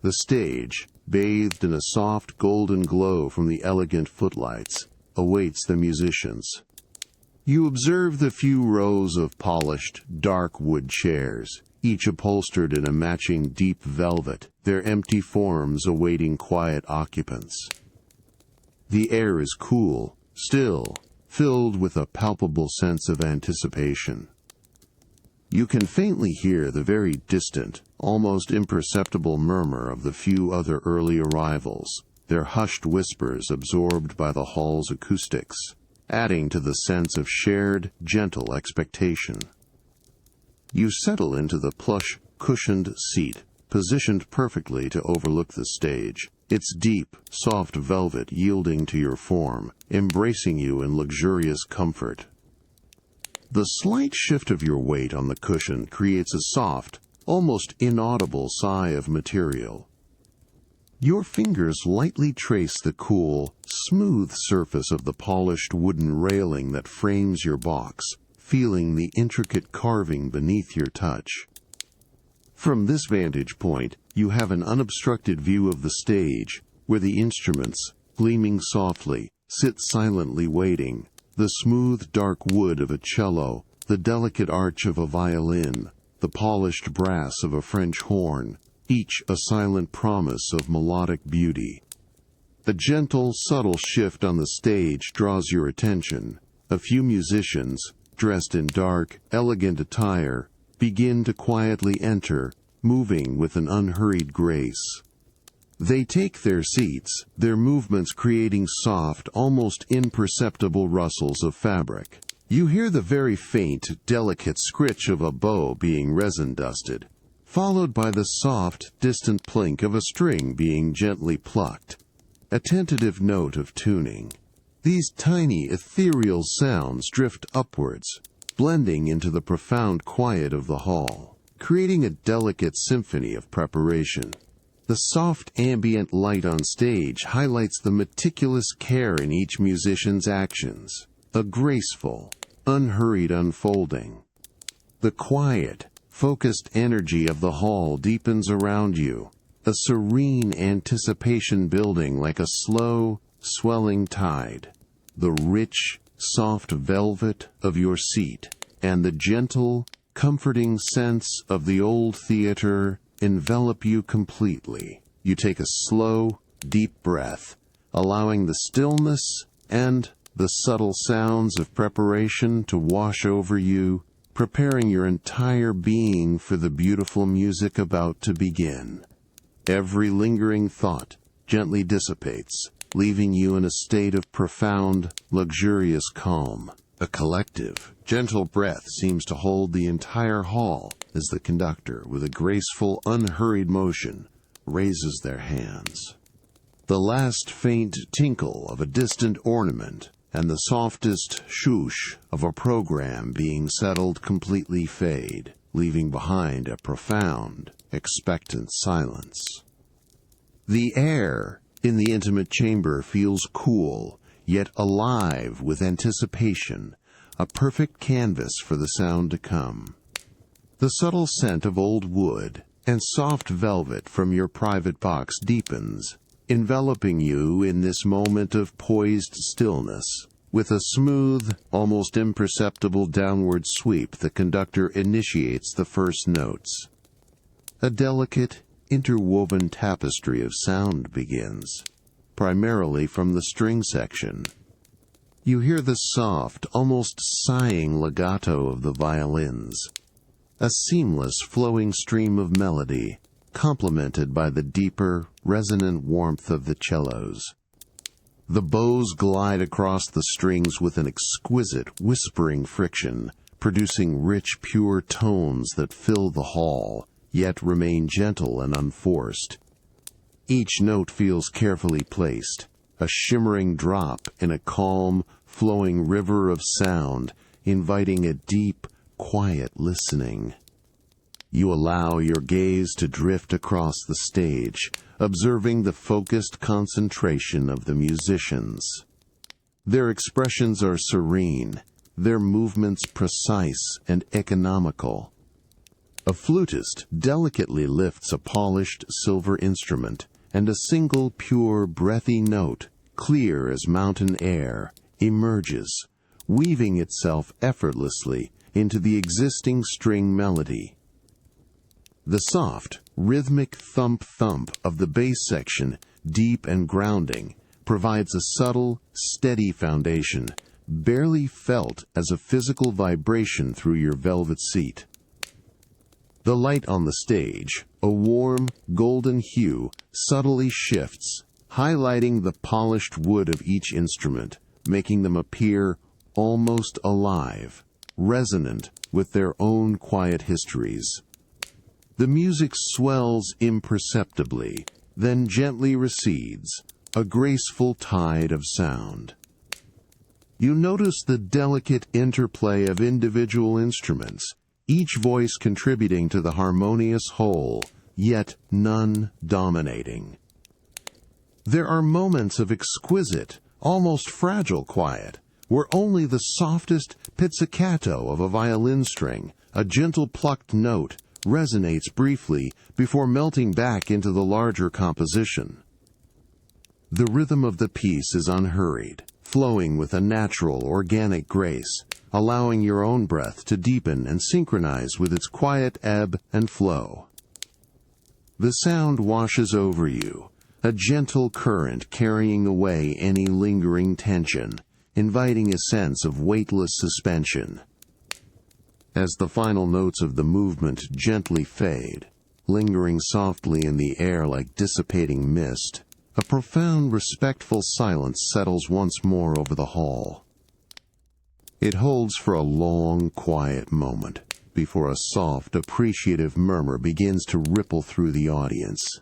The stage, bathed in a soft golden glow from the elegant footlights, awaits the musicians. You observe the few rows of polished, dark wood chairs, each upholstered in a matching deep velvet, their empty forms awaiting quiet occupants. The air is cool, still, filled with a palpable sense of anticipation. You can faintly hear the very distant, almost imperceptible murmur of the few other early arrivals, their hushed whispers absorbed by the hall's acoustics, adding to the sense of shared, gentle expectation. You settle into the plush, cushioned seat, positioned perfectly to overlook the stage, its deep, soft velvet yielding to your form, embracing you in luxurious comfort. The slight shift of your weight on the cushion creates a soft, almost inaudible sigh of material. Your fingers lightly trace the cool, smooth surface of the polished wooden railing that frames your box, feeling the intricate carving beneath your touch. From this vantage point, you have an unobstructed view of the stage, where the instruments, gleaming softly, sit silently waiting, the smooth dark wood of a cello, the delicate arch of a violin, the polished brass of a French horn, each a silent promise of melodic beauty. The gentle, subtle shift on the stage draws your attention. A few musicians, dressed in dark, elegant attire, begin to quietly enter, moving with an unhurried grace. They take their seats, their movements creating soft, almost imperceptible rustles of fabric. You hear the very faint, delicate scritch of a bow being resin dusted, followed by the soft, distant plink of a string being gently plucked, a tentative note of tuning. These tiny, ethereal sounds drift upwards, blending into the profound quiet of the hall, creating a delicate symphony of preparation. The soft ambient light on stage highlights the meticulous care in each musician's actions, a graceful, unhurried unfolding. The quiet, focused energy of the hall deepens around you, a serene anticipation building like a slow, swelling tide. The rich, soft velvet of your seat and the gentle, comforting sense of the old theater envelop you completely. You take a slow, deep breath, allowing the stillness and the subtle sounds of preparation to wash over you, preparing your entire being for the beautiful music about to begin. Every lingering thought gently dissipates, leaving you in a state of profound, luxurious calm. A collective, gentle breath seems to hold the entire hall as the conductor, with a graceful, unhurried motion, raises their hands. The last faint tinkle of a distant ornament and the softest swoosh of a program being settled completely fade, leaving behind a profound, expectant silence. The air in the intimate chamber feels cool, yet alive with anticipation, a perfect canvas for the sound to come. The subtle scent of old wood and soft velvet from your private box deepens, enveloping you in this moment of poised stillness. With a smooth, almost imperceptible downward sweep, the conductor initiates the first notes. A delicate, interwoven tapestry of sound begins, primarily from the string section. You hear the soft, almost sighing legato of the violins, a seamless flowing stream of melody, complemented by the deeper, resonant warmth of the cellos. The bows glide across the strings with an exquisite, whispering friction, producing rich, pure tones that fill the hall, yet remain gentle and unforced. Each note feels carefully placed, a shimmering drop in a calm, flowing river of sound, inviting a deep, quiet listening. You allow your gaze to drift across the stage, observing the focused concentration of the musicians. Their expressions are serene, their movements precise and economical. A flutist delicately lifts a polished silver instrument, and a single pure, breathy note, clear as mountain air, emerges, weaving itself effortlessly into the existing string melody. The soft, rhythmic thump-thump of the bass section, deep and grounding, provides a subtle, steady foundation, barely felt as a physical vibration through your velvet seat. The light on the stage, a warm, golden hue, subtly shifts, highlighting the polished wood of each instrument, making them appear almost alive, resonant with their own quiet histories. The music swells imperceptibly, then gently recedes, a graceful tide of sound. You notice the delicate interplay of individual instruments, each voice contributing to the harmonious whole, yet none dominating. There are moments of exquisite, almost fragile quiet, where only the softest pizzicato of a violin string, a gentle plucked note, resonates briefly before melting back into the larger composition. The rhythm of the piece is unhurried, flowing with a natural, organic grace, allowing your own breath to deepen and synchronize with its quiet ebb and flow. The sound washes over you, a gentle current carrying away any lingering tension, inviting a sense of weightless suspension. As the final notes of the movement gently fade, lingering softly in the air like dissipating mist, a profound, respectful silence settles once more over the hall. It holds for a long, quiet moment before a soft, appreciative murmur begins to ripple through the audience.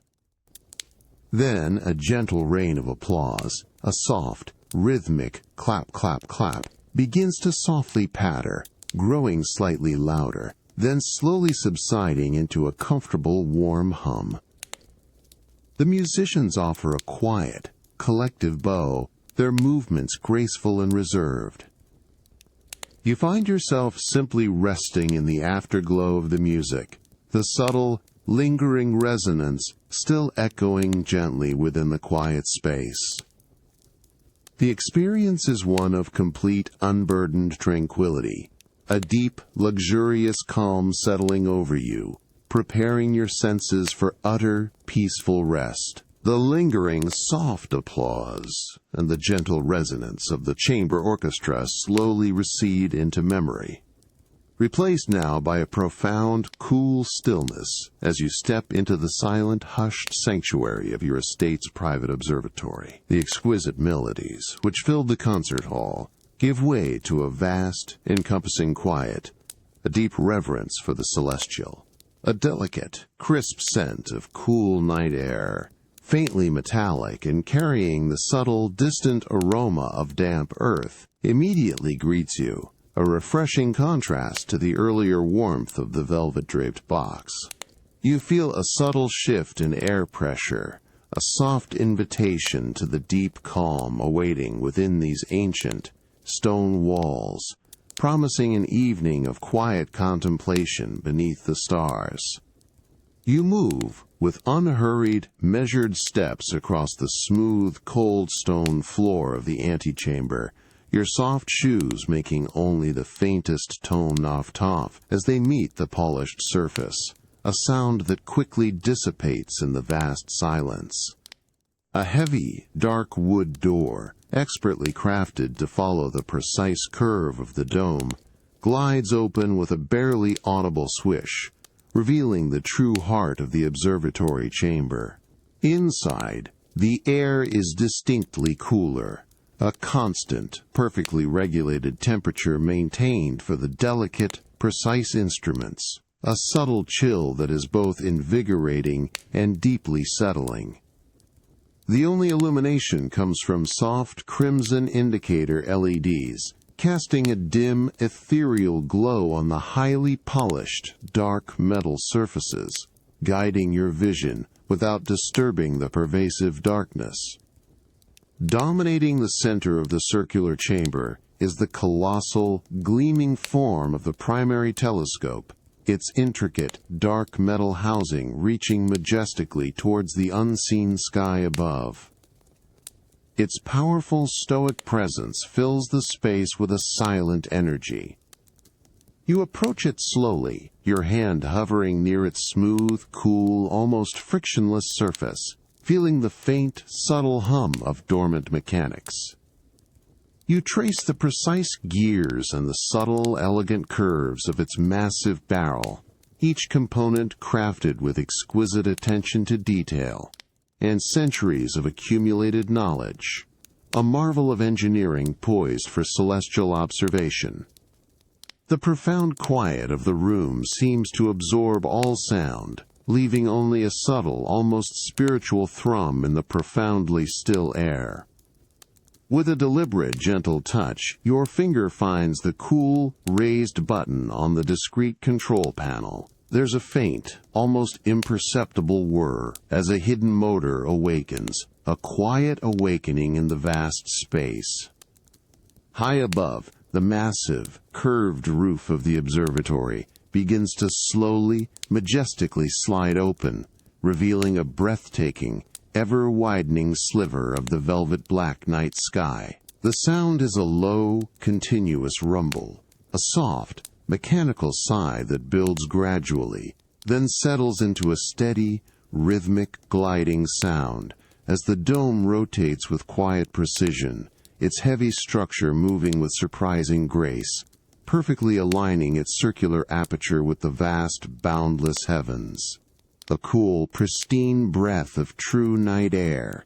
Then a gentle rain of applause, a soft, rhythmic clap, clap, clap, begins to softly patter, growing slightly louder, then slowly subsiding into a comfortable, warm hum. The musicians offer a quiet, collective bow, their movements graceful and reserved. You find yourself simply resting in the afterglow of the music, the subtle, lingering resonance still echoing gently within the quiet space. The experience is one of complete, unburdened tranquility, a deep, luxurious calm settling over you, preparing your senses for utter, peaceful rest. The lingering, soft applause and the gentle resonance of the chamber orchestra slowly recede into memory, replaced now by a profound, cool stillness as you step into the silent, hushed sanctuary of your estate's private observatory. The exquisite melodies, which filled the concert hall, give way to a vast, encompassing quiet, a deep reverence for the celestial. A delicate, crisp scent of cool night air, faintly metallic and carrying the subtle, distant aroma of damp earth, immediately greets you, a refreshing contrast to the earlier warmth of the velvet-draped box. You feel a subtle shift in air pressure, a soft invitation to the deep calm awaiting within these ancient, stone walls, promising an evening of quiet contemplation beneath the stars. You move with unhurried, measured steps across the smooth, cold stone floor of the antechamber, your soft shoes making only the faintest tone off as they meet the polished surface, a sound that quickly dissipates in the vast silence. A heavy, dark wood door, expertly crafted to follow the precise curve of the dome, glides open with a barely audible swish, revealing the true heart of the observatory chamber. Inside, the air is distinctly cooler, a constant, perfectly regulated temperature maintained for the delicate, precise instruments, a subtle chill that is both invigorating and deeply settling. The only illumination comes from soft crimson indicator LEDs, casting a dim, ethereal glow on the highly polished, dark metal surfaces, guiding your vision without disturbing the pervasive darkness. Dominating the center of the circular chamber is the colossal, gleaming form of the primary telescope, its intricate, dark metal housing reaching majestically towards the unseen sky above. Its powerful, stoic presence fills the space with a silent energy. You approach it slowly, your hand hovering near its smooth, cool, almost frictionless surface, feeling the faint, subtle hum of dormant mechanics. You trace the precise gears and the subtle, elegant curves of its massive barrel, each component crafted with exquisite attention to detail and centuries of accumulated knowledge, a marvel of engineering poised for celestial observation. The profound quiet of the room seems to absorb all sound, leaving only a subtle, almost spiritual thrum in the profoundly still air. With a deliberate, gentle touch, your finger finds the cool, raised button on the discrete control panel. There's a faint, almost imperceptible whir as a hidden motor awakens, a quiet awakening in the vast space. High above, the massive, curved roof of the observatory begins to slowly, majestically slide open, revealing a breathtaking, ever-widening sliver of the velvet-black night sky. The sound is a low, continuous rumble, a soft, mechanical sigh that builds gradually, then settles into a steady, rhythmic, gliding sound as the dome rotates with quiet precision, its heavy structure moving with surprising grace, perfectly aligning its circular aperture with the vast, boundless heavens. A cool, pristine breath of true night air,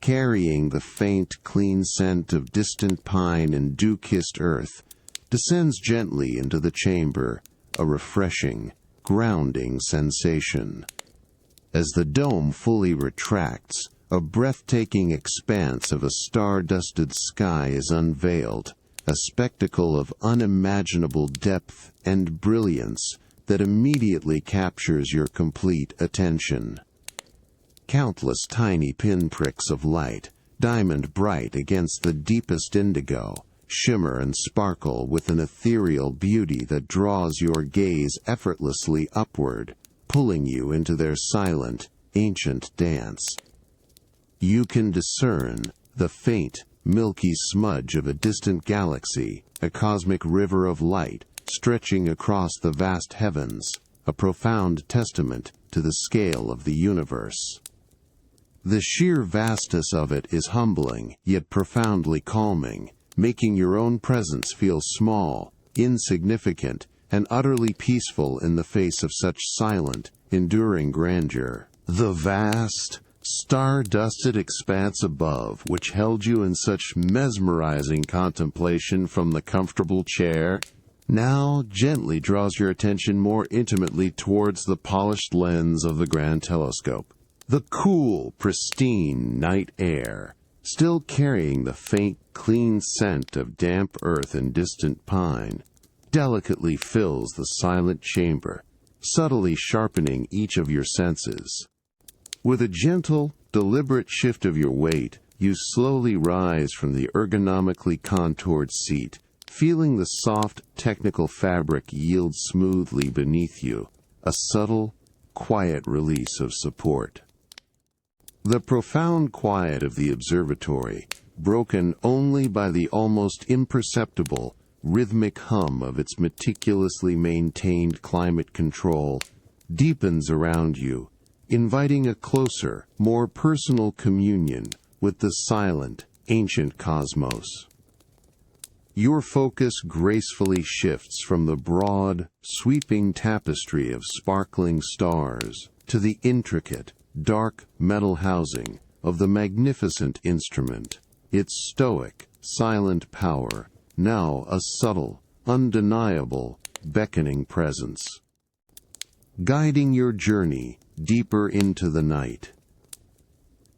carrying the faint, clean scent of distant pine and dew-kissed earth, descends gently into the chamber, a refreshing, grounding sensation. As the dome fully retracts, a breathtaking expanse of a star-dusted sky is unveiled, a spectacle of unimaginable depth and brilliance that immediately captures your complete attention. Countless tiny pinpricks of light, diamond bright against the deepest indigo, shimmer and sparkle with an ethereal beauty that draws your gaze effortlessly upward, pulling you into their silent, ancient dance. You can discern the faint, milky smudge of a distant galaxy, a cosmic river of light, stretching across the vast heavens, a profound testament to the scale of the universe. The sheer vastness of it is humbling, yet profoundly calming, making your own presence feel small, insignificant, and utterly peaceful in the face of such silent, enduring grandeur. The vast, star-dusted expanse above, which held you in such mesmerizing contemplation from the comfortable chair, now gently draws your attention more intimately towards the polished lens of the grand telescope. The cool, pristine night air, still carrying the faint, clean scent of damp earth and distant pine, delicately fills the silent chamber, subtly sharpening each of your senses. With a gentle, deliberate shift of your weight, you slowly rise from the ergonomically contoured seat, feeling the soft, technical fabric yield smoothly beneath you, a subtle, quiet release of support. The profound quiet of the observatory, broken only by the almost imperceptible, rhythmic hum of its meticulously maintained climate control, deepens around you, inviting a closer, more personal communion with the silent, ancient cosmos. Your focus gracefully shifts from the broad, sweeping tapestry of sparkling stars to the intricate, dark metal housing of the magnificent instrument, its stoic, silent power, now a subtle, undeniable, beckoning presence. Guiding your journey deeper into the night.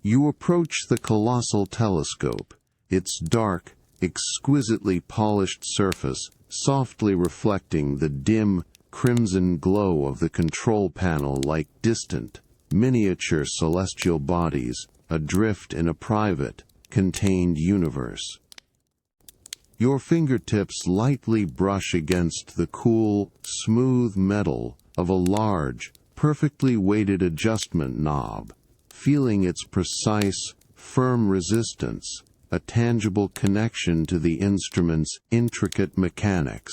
You approach the colossal telescope, its dark, exquisitely polished surface softly reflecting the dim, crimson glow of the control panel like distant, miniature celestial bodies adrift in a private, contained universe. Your fingertips lightly brush against the cool, smooth metal of a large, perfectly weighted adjustment knob, feeling its precise, firm resistance, a tangible connection to the instrument's intricate mechanics.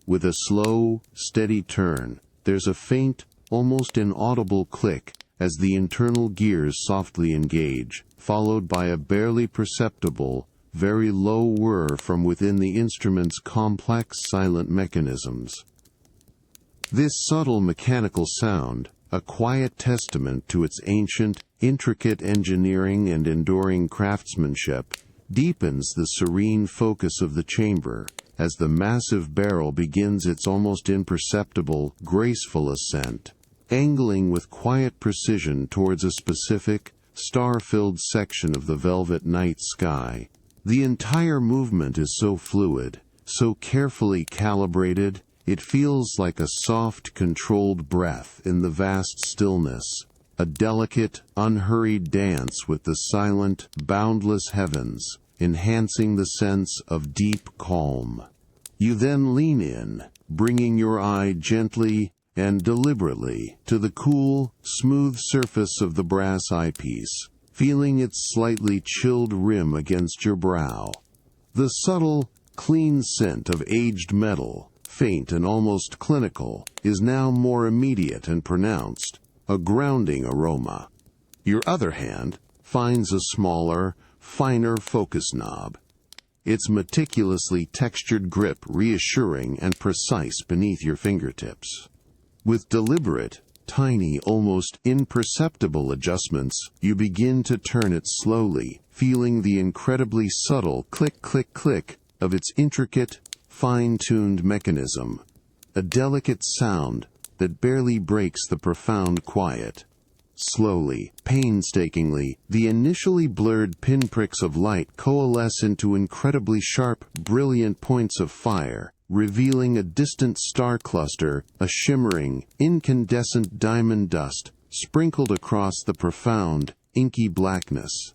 With a slow, steady turn, there's a faint, almost inaudible click as the internal gears softly engage, followed by a barely perceptible, very low whir from within the instrument's complex silent mechanisms. This subtle mechanical sound, a quiet testament to its ancient, intricate engineering and enduring craftsmanship, deepens the serene focus of the chamber as the massive barrel begins its almost imperceptible, graceful ascent, angling with quiet precision towards a specific, star-filled section of the velvet night sky. The entire movement is so fluid, so carefully calibrated, it feels like a soft, controlled breath in the vast stillness, a delicate, unhurried dance with the silent, boundless heavens, enhancing the sense of deep calm. You then lean in, bringing your eye gently and deliberately to the cool, smooth surface of the brass eyepiece, feeling its slightly chilled rim against your brow. The subtle, clean scent of aged metal, faint and almost clinical, is now more immediate and pronounced, a grounding aroma. Your other hand finds a smaller, finer focus knob, its meticulously textured grip reassuring and precise beneath your fingertips. With deliberate, tiny, almost imperceptible adjustments, you begin to turn it slowly, feeling the incredibly subtle click-click-click of its intricate, fine-tuned mechanism, a delicate sound that barely breaks the profound quiet. Slowly, painstakingly, the initially blurred pinpricks of light coalesce into incredibly sharp, brilliant points of fire, revealing a distant star cluster, a shimmering, incandescent diamond dust sprinkled across the profound, inky blackness.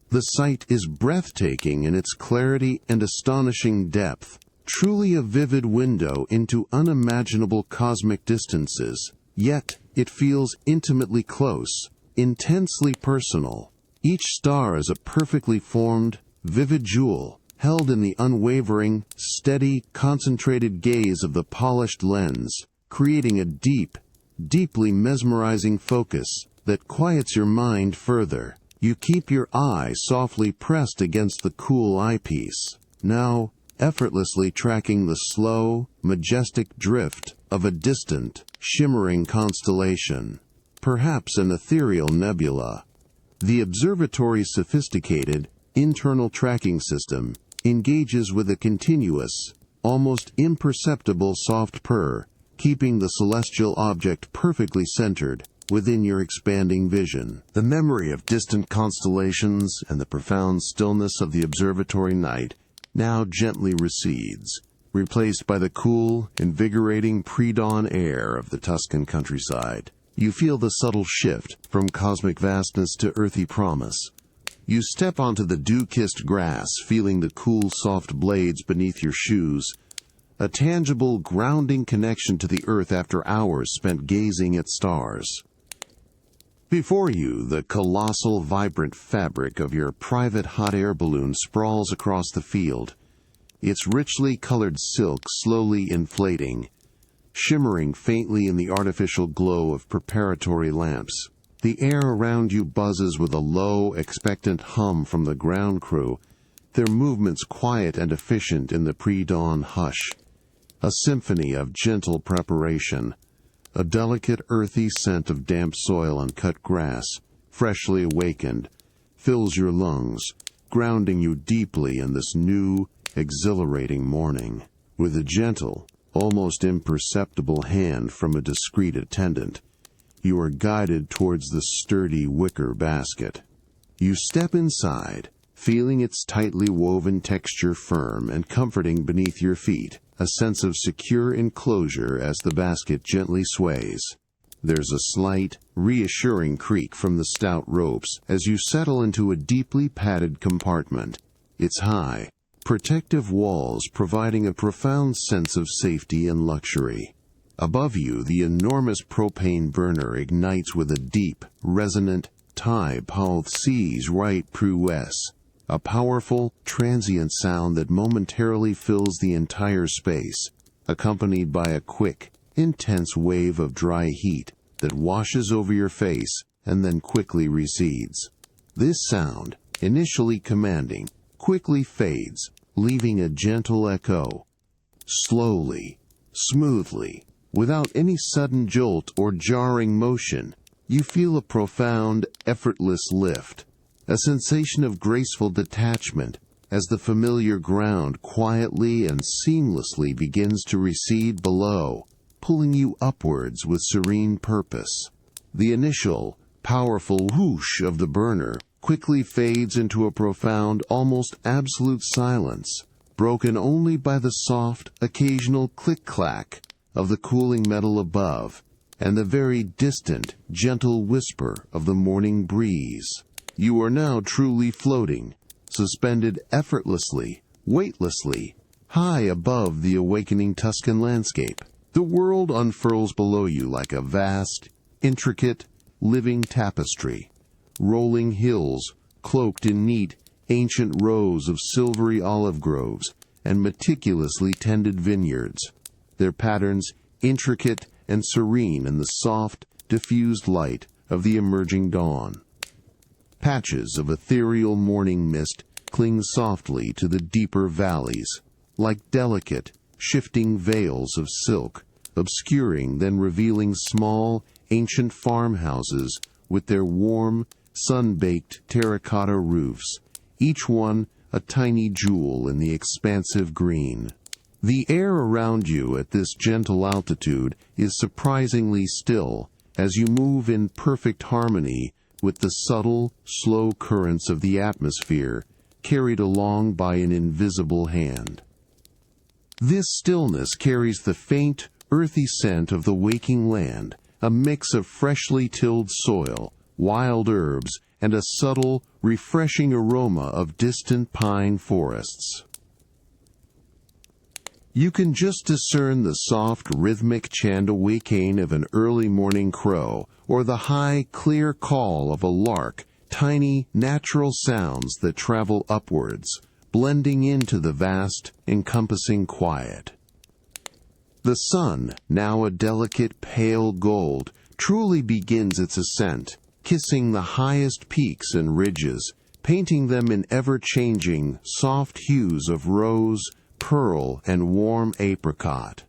The sight is breathtaking in its clarity and astonishing depth, truly a vivid window into unimaginable cosmic distances, yet it feels intimately close, intensely personal. Each star is a perfectly formed, vivid jewel, held in the unwavering, steady, concentrated gaze of the polished lens, creating a deeply mesmerizing focus that quiets your mind further. You keep your eye softly pressed against the cool eyepiece, now effortlessly tracking the slow, majestic drift of a distant, shimmering constellation, perhaps an ethereal nebula. The observatory's sophisticated, internal tracking system engages with a continuous, almost imperceptible soft purr, keeping the celestial object perfectly centered within your expanding vision. The memory of distant constellations and the profound stillness of the observatory night now gently recedes, replaced by the cool, invigorating pre-dawn air of the Tuscan countryside. You feel the subtle shift from cosmic vastness to earthy promise. You step onto the dew-kissed grass, feeling the cool, soft blades beneath your shoes, a tangible, grounding connection to the earth after hours spent gazing at stars. Before you, the colossal, vibrant fabric of your private hot air balloon sprawls across the field, its richly colored silk slowly inflating, shimmering faintly in the artificial glow of preparatory lamps. The air around you buzzes with a low, expectant hum from the ground crew, their movements quiet and efficient in the pre-dawn hush. A symphony of gentle preparation. A delicate, earthy scent of damp soil and cut grass, freshly awakened, fills your lungs, grounding you deeply in this new, exhilarating morning. With a gentle, almost imperceptible hand from a discreet attendant, you are guided towards the sturdy wicker basket. You step inside, feeling its tightly woven texture firm and comforting beneath your feet, a sense of secure enclosure as the basket gently sways. There's a slight, reassuring creak from the stout ropes as you settle into a deeply padded compartment, its high, protective walls providing a profound sense of safety and luxury. Above you, the enormous propane burner ignites with a deep, resonant, Thai-Pauth Seas right pruess, a powerful, transient sound that momentarily fills the entire space, accompanied by a quick, intense wave of dry heat that washes over your face and then quickly recedes. This sound, initially commanding, quickly fades, leaving a gentle echo. Slowly, smoothly, without any sudden jolt or jarring motion, you feel a profound, effortless lift, a sensation of graceful detachment as the familiar ground quietly and seamlessly begins to recede below, pulling you upwards with serene purpose. The initial, powerful whoosh of the burner quickly fades into a profound, almost absolute silence, broken only by the soft, occasional click-clack of the cooling metal above and the very distant, gentle whisper of the morning breeze. You are now truly floating, suspended effortlessly, weightlessly, high above the awakening Tuscan landscape. The world unfurls below you like a vast, intricate, living tapestry. Rolling hills, cloaked in neat, ancient rows of silvery olive groves and meticulously tended vineyards, their patterns intricate and serene in the soft, diffused light of the emerging dawn. Patches of ethereal morning mist cling softly to the deeper valleys, like delicate, shifting veils of silk, obscuring then revealing small, ancient farmhouses with their warm, sun-baked terracotta roofs, each one a tiny jewel in the expansive green. The air around you at this gentle altitude is surprisingly still as you move in perfect harmony with the subtle, slow currents of the atmosphere carried along by an invisible hand. This stillness carries the faint, earthy scent of the waking land, a mix of freshly tilled soil, wild herbs, and a subtle, refreshing aroma of distant pine forests. You can just discern the soft, rhythmic candlelit of an early morning crow, or the high, clear call of a lark, tiny, natural sounds that travel upwards, blending into the vast, encompassing quiet. The sun, now a delicate pale gold, truly begins its ascent, kissing the highest peaks and ridges, painting them in ever-changing, soft hues of rose, pearl, and warm apricot.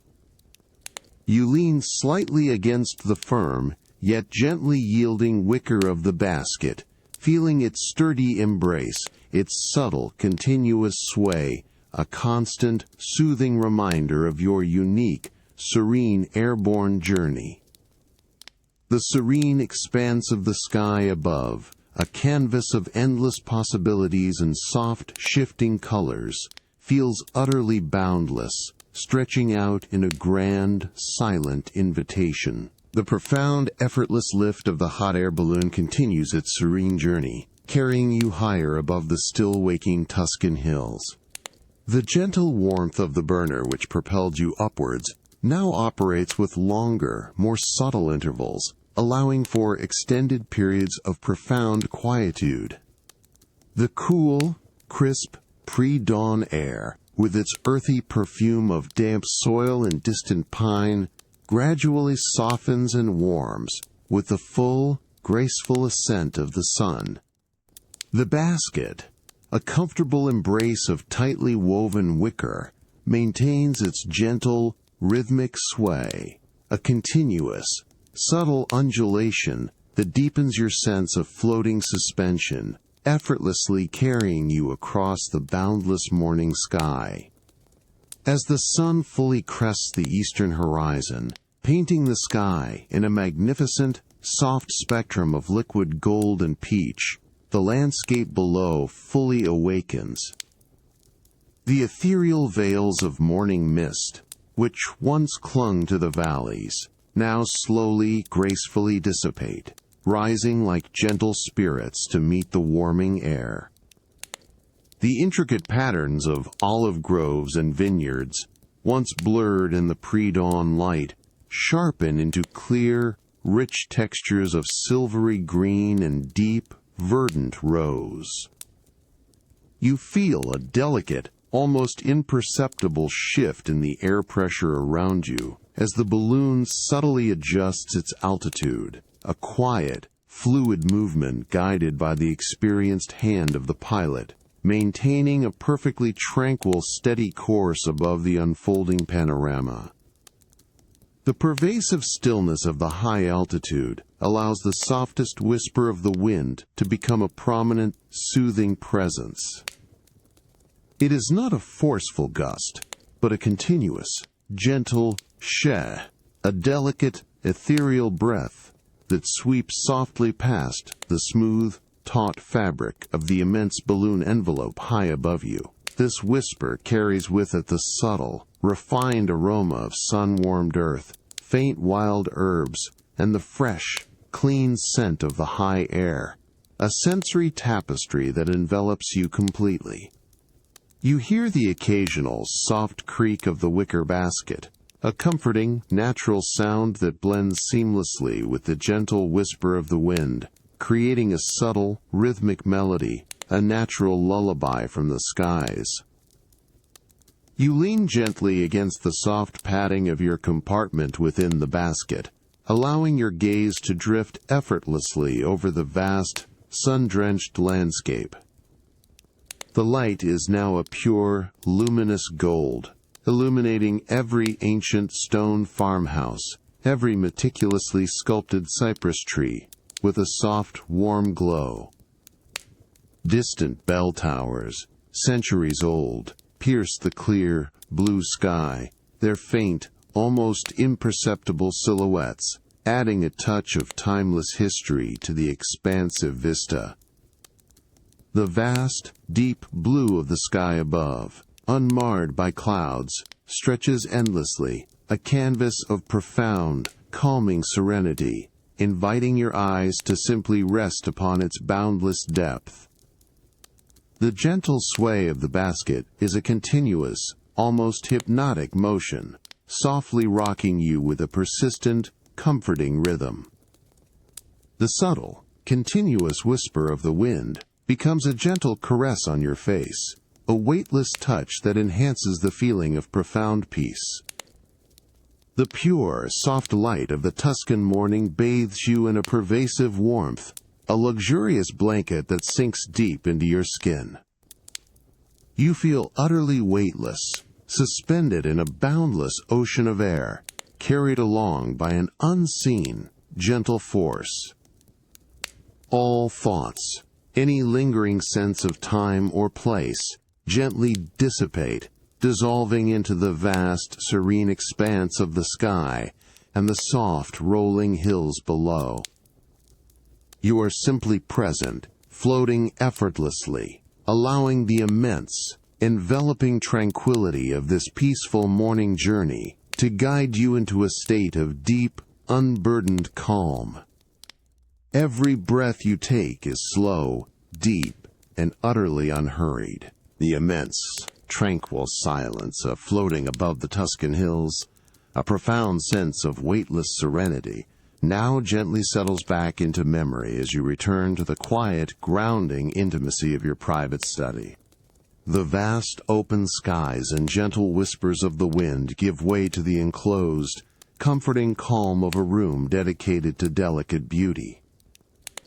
You lean slightly against the firm, yet gently yielding wicker of the basket, feeling its sturdy embrace, its subtle, continuous sway, a constant, soothing reminder of your unique, serene airborne journey. The serene expanse of the sky above, a canvas of endless possibilities and soft, shifting colors, feels utterly boundless, stretching out in a grand, silent invitation. The profound, effortless lift of the hot air balloon continues its serene journey, carrying you higher above the still-waking Tuscan hills. The gentle warmth of the burner which propelled you upwards now operates with longer, more subtle intervals, allowing for extended periods of profound quietude. The cool, crisp, pre-dawn air, with its earthy perfume of damp soil and distant pine, gradually softens and warms with the full, graceful ascent of the sun. The basket, a comfortable embrace of tightly woven wicker, maintains its gentle, rhythmic sway, a continuous, subtle undulation that deepens your sense of floating suspension, effortlessly carrying you across the boundless morning sky. As the sun fully crests the eastern horizon, painting the sky in a magnificent, soft spectrum of liquid gold and peach, the landscape below fully awakens. The ethereal veils of morning mist, which once clung to the valleys, now slowly, gracefully dissipate, rising like gentle spirits to meet the warming air. The intricate patterns of olive groves and vineyards, once blurred in the pre-dawn light, sharpen into clear, rich textures of silvery green and deep, verdant rose. You feel a delicate, almost imperceptible shift in the air pressure around you as the balloon subtly adjusts its altitude, a quiet, fluid movement guided by the experienced hand of the pilot, maintaining a perfectly tranquil, steady course above the unfolding panorama. The pervasive stillness of the high altitude allows the softest whisper of the wind to become a prominent, soothing presence. It is not a forceful gust, but a continuous, gentle sheh, a delicate, ethereal breath that sweeps softly past the smooth, taut fabric of the immense balloon envelope high above you. This whisper carries with it the subtle, refined aroma of sun-warmed earth, faint wild herbs, and the fresh, clean scent of the high air, a sensory tapestry that envelops you completely. You hear the occasional soft creak of the wicker basket, a comforting, natural sound that blends seamlessly with the gentle whisper of the wind, creating a subtle, rhythmic melody, a natural lullaby from the skies. You lean gently against the soft padding of your compartment within the basket, allowing your gaze to drift effortlessly over the vast, sun-drenched landscape. The light is now a pure, luminous gold, illuminating every ancient stone farmhouse, every meticulously sculpted cypress tree, with a soft, warm glow. Distant bell towers, centuries old, pierce the clear, blue sky, their faint, almost imperceptible silhouettes, adding a touch of timeless history to the expansive vista. The vast, deep blue of the sky above, unmarred by clouds, stretches endlessly, a canvas of profound, calming serenity, inviting your eyes to simply rest upon its boundless depth. The gentle sway of the basket is a continuous, almost hypnotic motion, softly rocking you with a persistent, comforting rhythm. The subtle, continuous whisper of the wind becomes a gentle caress on your face, a weightless touch that enhances the feeling of profound peace. The pure, soft light of the Tuscan morning bathes you in a pervasive warmth, a luxurious blanket that sinks deep into your skin. You feel utterly weightless, suspended in a boundless ocean of air, carried along by an unseen, gentle force. All thoughts, any lingering sense of time or place, gently dissipate, dissolving into the vast, serene expanse of the sky and the soft, rolling hills below. You are simply present, floating effortlessly, allowing the immense, enveloping tranquility of this peaceful morning journey to guide you into a state of deep, unburdened calm. Every breath you take is slow, deep, and utterly unhurried. The immense, tranquil silence of floating above the Tuscan hills, a profound sense of weightless serenity, now gently settles back into memory as you return to the quiet, grounding intimacy of your private study. The vast open skies and gentle whispers of the wind give way to the enclosed, comforting calm of a room dedicated to delicate beauty.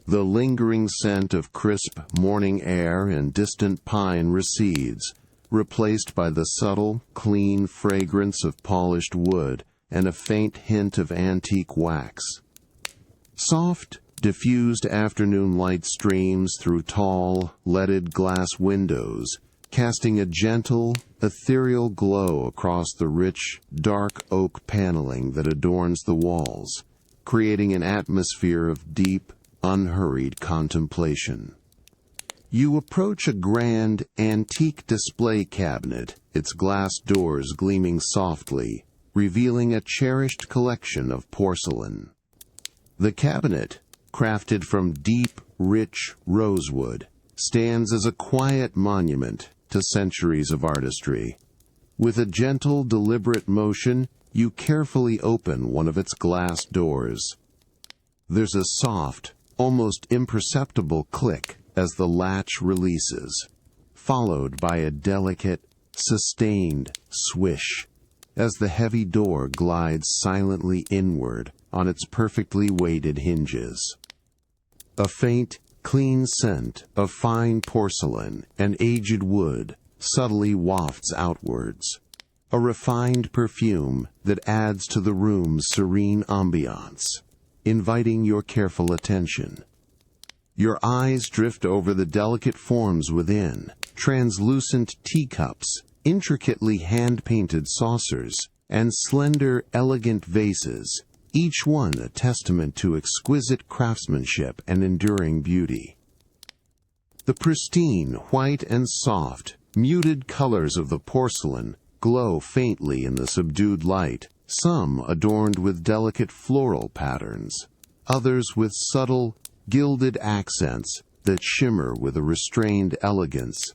The lingering scent of crisp morning air and distant pine recedes, replaced by the subtle, clean fragrance of polished wood and a faint hint of antique wax. Soft, diffused afternoon light streams through tall, leaded glass windows, casting a gentle, ethereal glow across the rich, dark oak paneling that adorns the walls, creating an atmosphere of deep, unhurried contemplation. You approach a grand, antique display cabinet, its glass doors gleaming softly, revealing a cherished collection of porcelain. The cabinet, crafted from deep, rich rosewood, stands as a quiet monument to centuries of artistry. With a gentle, deliberate motion, you carefully open one of its glass doors. There's a soft, almost imperceptible click as the latch releases, followed by a delicate, sustained swish as the heavy door glides silently inward on its perfectly weighted hinges. A faint, clean scent of fine porcelain and aged wood subtly wafts outwards, a refined perfume that adds to the room's serene ambiance, inviting your careful attention. Your eyes drift over the delicate forms within, translucent teacups, intricately hand-painted saucers, and slender, elegant vases, each one a testament to exquisite craftsmanship and enduring beauty. The pristine, white and soft, muted colors of the porcelain glow faintly in the subdued light, some adorned with delicate floral patterns, others with subtle, gilded accents that shimmer with a restrained elegance.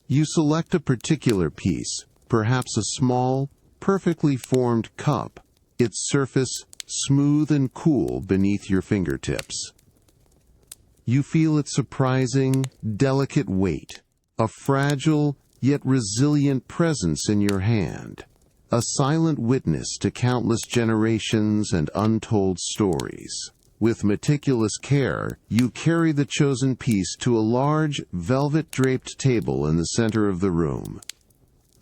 You select a particular piece, perhaps a small, perfectly formed cup, its surface smooth and cool beneath your fingertips. You feel its surprising, delicate weight, a fragile yet resilient presence in your hand, a silent witness to countless generations and untold stories. With meticulous care, you carry the chosen piece to a large, velvet-draped table in the center of the room.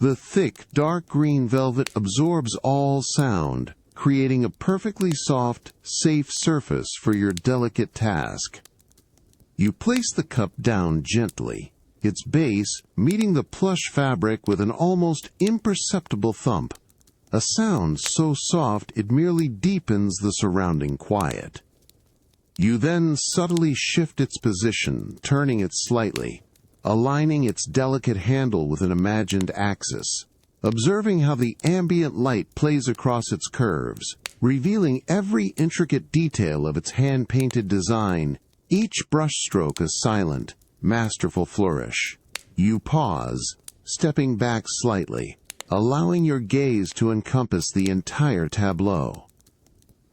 The thick, dark green velvet absorbs all sound, creating a perfectly soft, safe surface for your delicate task. You place the cup down gently, its base meeting the plush fabric with an almost imperceptible thump, a sound so soft it merely deepens the surrounding quiet. You then subtly shift its position, turning it slightly, aligning its delicate handle with an imagined axis, observing how the ambient light plays across its curves, revealing every intricate detail of its hand-painted design, each brushstroke a silent, masterful flourish. You pause, stepping back slightly, allowing your gaze to encompass the entire tableau.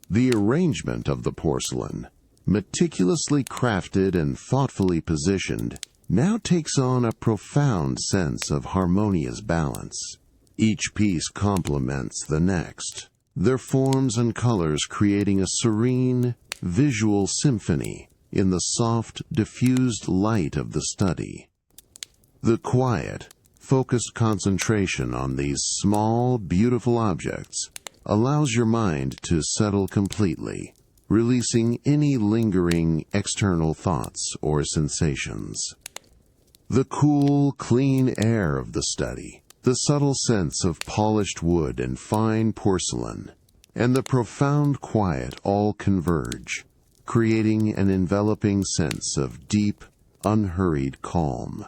The arrangement of the porcelain, meticulously crafted and thoughtfully positioned, now takes on a profound sense of harmonious balance. Each piece complements the next, their forms and colors creating a serene, visual symphony in the soft, diffused light of the study. The quiet, focused concentration on these small, beautiful objects allows your mind to settle completely, releasing any lingering external thoughts or sensations. The cool, clean air of the study, the subtle sense of polished wood and fine porcelain, and the profound quiet all converge, creating an enveloping sense of deep, unhurried calm.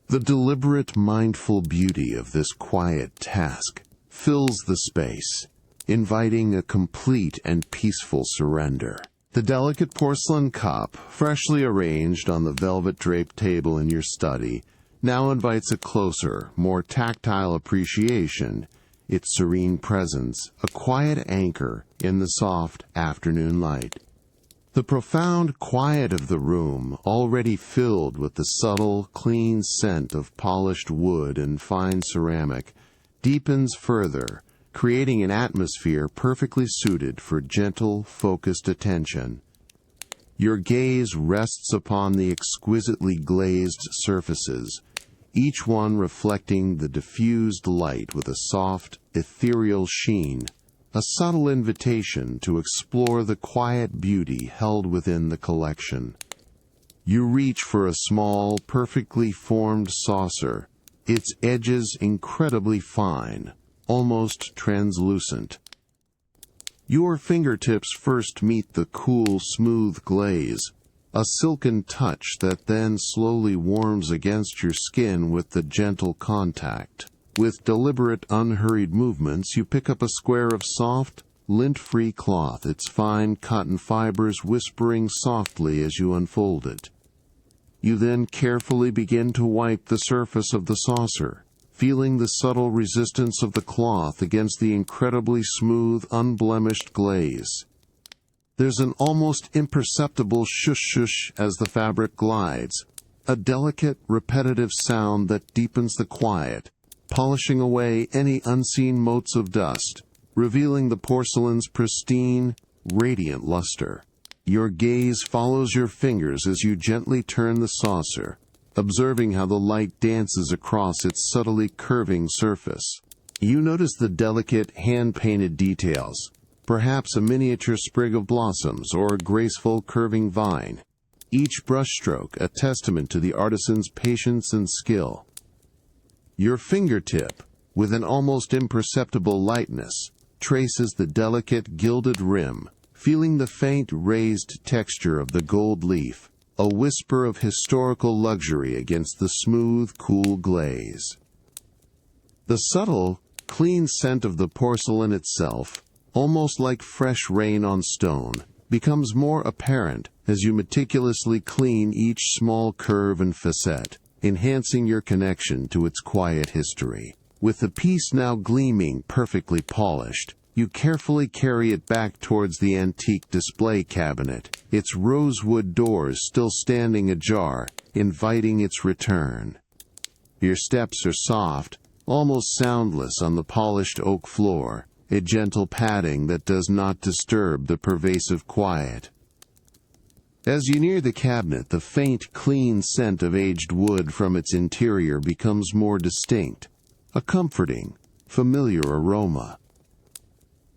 The deliberate, mindful beauty of this quiet task fills the space, inviting a complete and peaceful surrender. The delicate porcelain cup, freshly arranged on the velvet-draped table in your study, now invites a closer, more tactile appreciation, its serene presence, a quiet anchor in the soft afternoon light. The profound quiet of the room, already filled with the subtle, clean scent of polished wood and fine ceramic, deepens further, creating an atmosphere perfectly suited for gentle, focused attention. Your gaze rests upon the exquisitely glazed surfaces, each one reflecting the diffused light with a soft, ethereal sheen, a subtle invitation to explore the quiet beauty held within the collection. You reach for a small, perfectly formed saucer, its edges incredibly fine, almost translucent. Your fingertips first meet the cool, smooth glaze, a silken touch that then slowly warms against your skin with the gentle contact. With deliberate, unhurried movements, you pick up a square of soft, lint-free cloth, its fine cotton fibers whispering softly as you unfold it. You then carefully begin to wipe the surface of the saucer, feeling the subtle resistance of the cloth against the incredibly smooth, unblemished glaze. There's an almost imperceptible shush-shush as the fabric glides, a delicate, repetitive sound that deepens the quiet, polishing away any unseen motes of dust, revealing the porcelain's pristine, radiant luster. Your gaze follows your fingers as you gently turn the saucer, observing how the light dances across its subtly curving surface. You notice the delicate, hand-painted details, perhaps a miniature sprig of blossoms or a graceful, curving vine, each brushstroke a testament to the artisan's patience and skill. Your fingertip, with an almost imperceptible lightness, traces the delicate, gilded rim, feeling the faint, raised texture of the gold leaf, a whisper of historical luxury against the smooth, cool glaze. The subtle, clean scent of the porcelain itself, almost like fresh rain on stone, becomes more apparent as you meticulously clean each small curve and facet, enhancing your connection to its quiet history. With the piece now gleaming perfectly polished, you carefully carry it back towards the antique display cabinet, its rosewood doors still standing ajar, inviting its return. Your steps are soft, almost soundless on the polished oak floor, a gentle padding that does not disturb the pervasive quiet. As you near the cabinet, the faint, clean scent of aged wood from its interior becomes more distinct, a comforting, familiar aroma.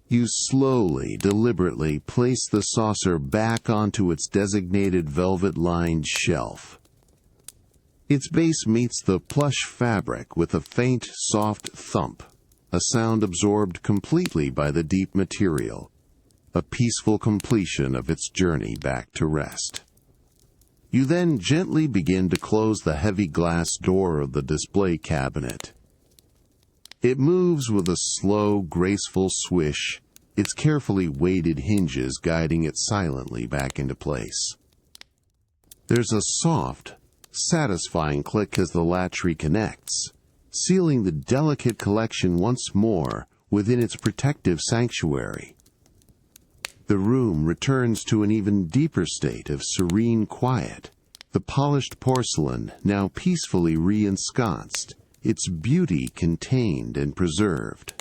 You slowly, deliberately place the saucer back onto its designated velvet-lined shelf. Its base meets the plush fabric with a faint, soft thump, a sound absorbed completely by the deep material, a peaceful completion of its journey back to rest. You then gently begin to close the heavy glass door of the display cabinet. It moves with a slow, graceful swish, its carefully weighted hinges guiding it silently back into place. There's a soft, satisfying click as the latch reconnects, sealing the delicate collection once more within its protective sanctuary. The room returns to an even deeper state of serene quiet, the polished porcelain now peacefully re-ensconced, its beauty contained and preserved.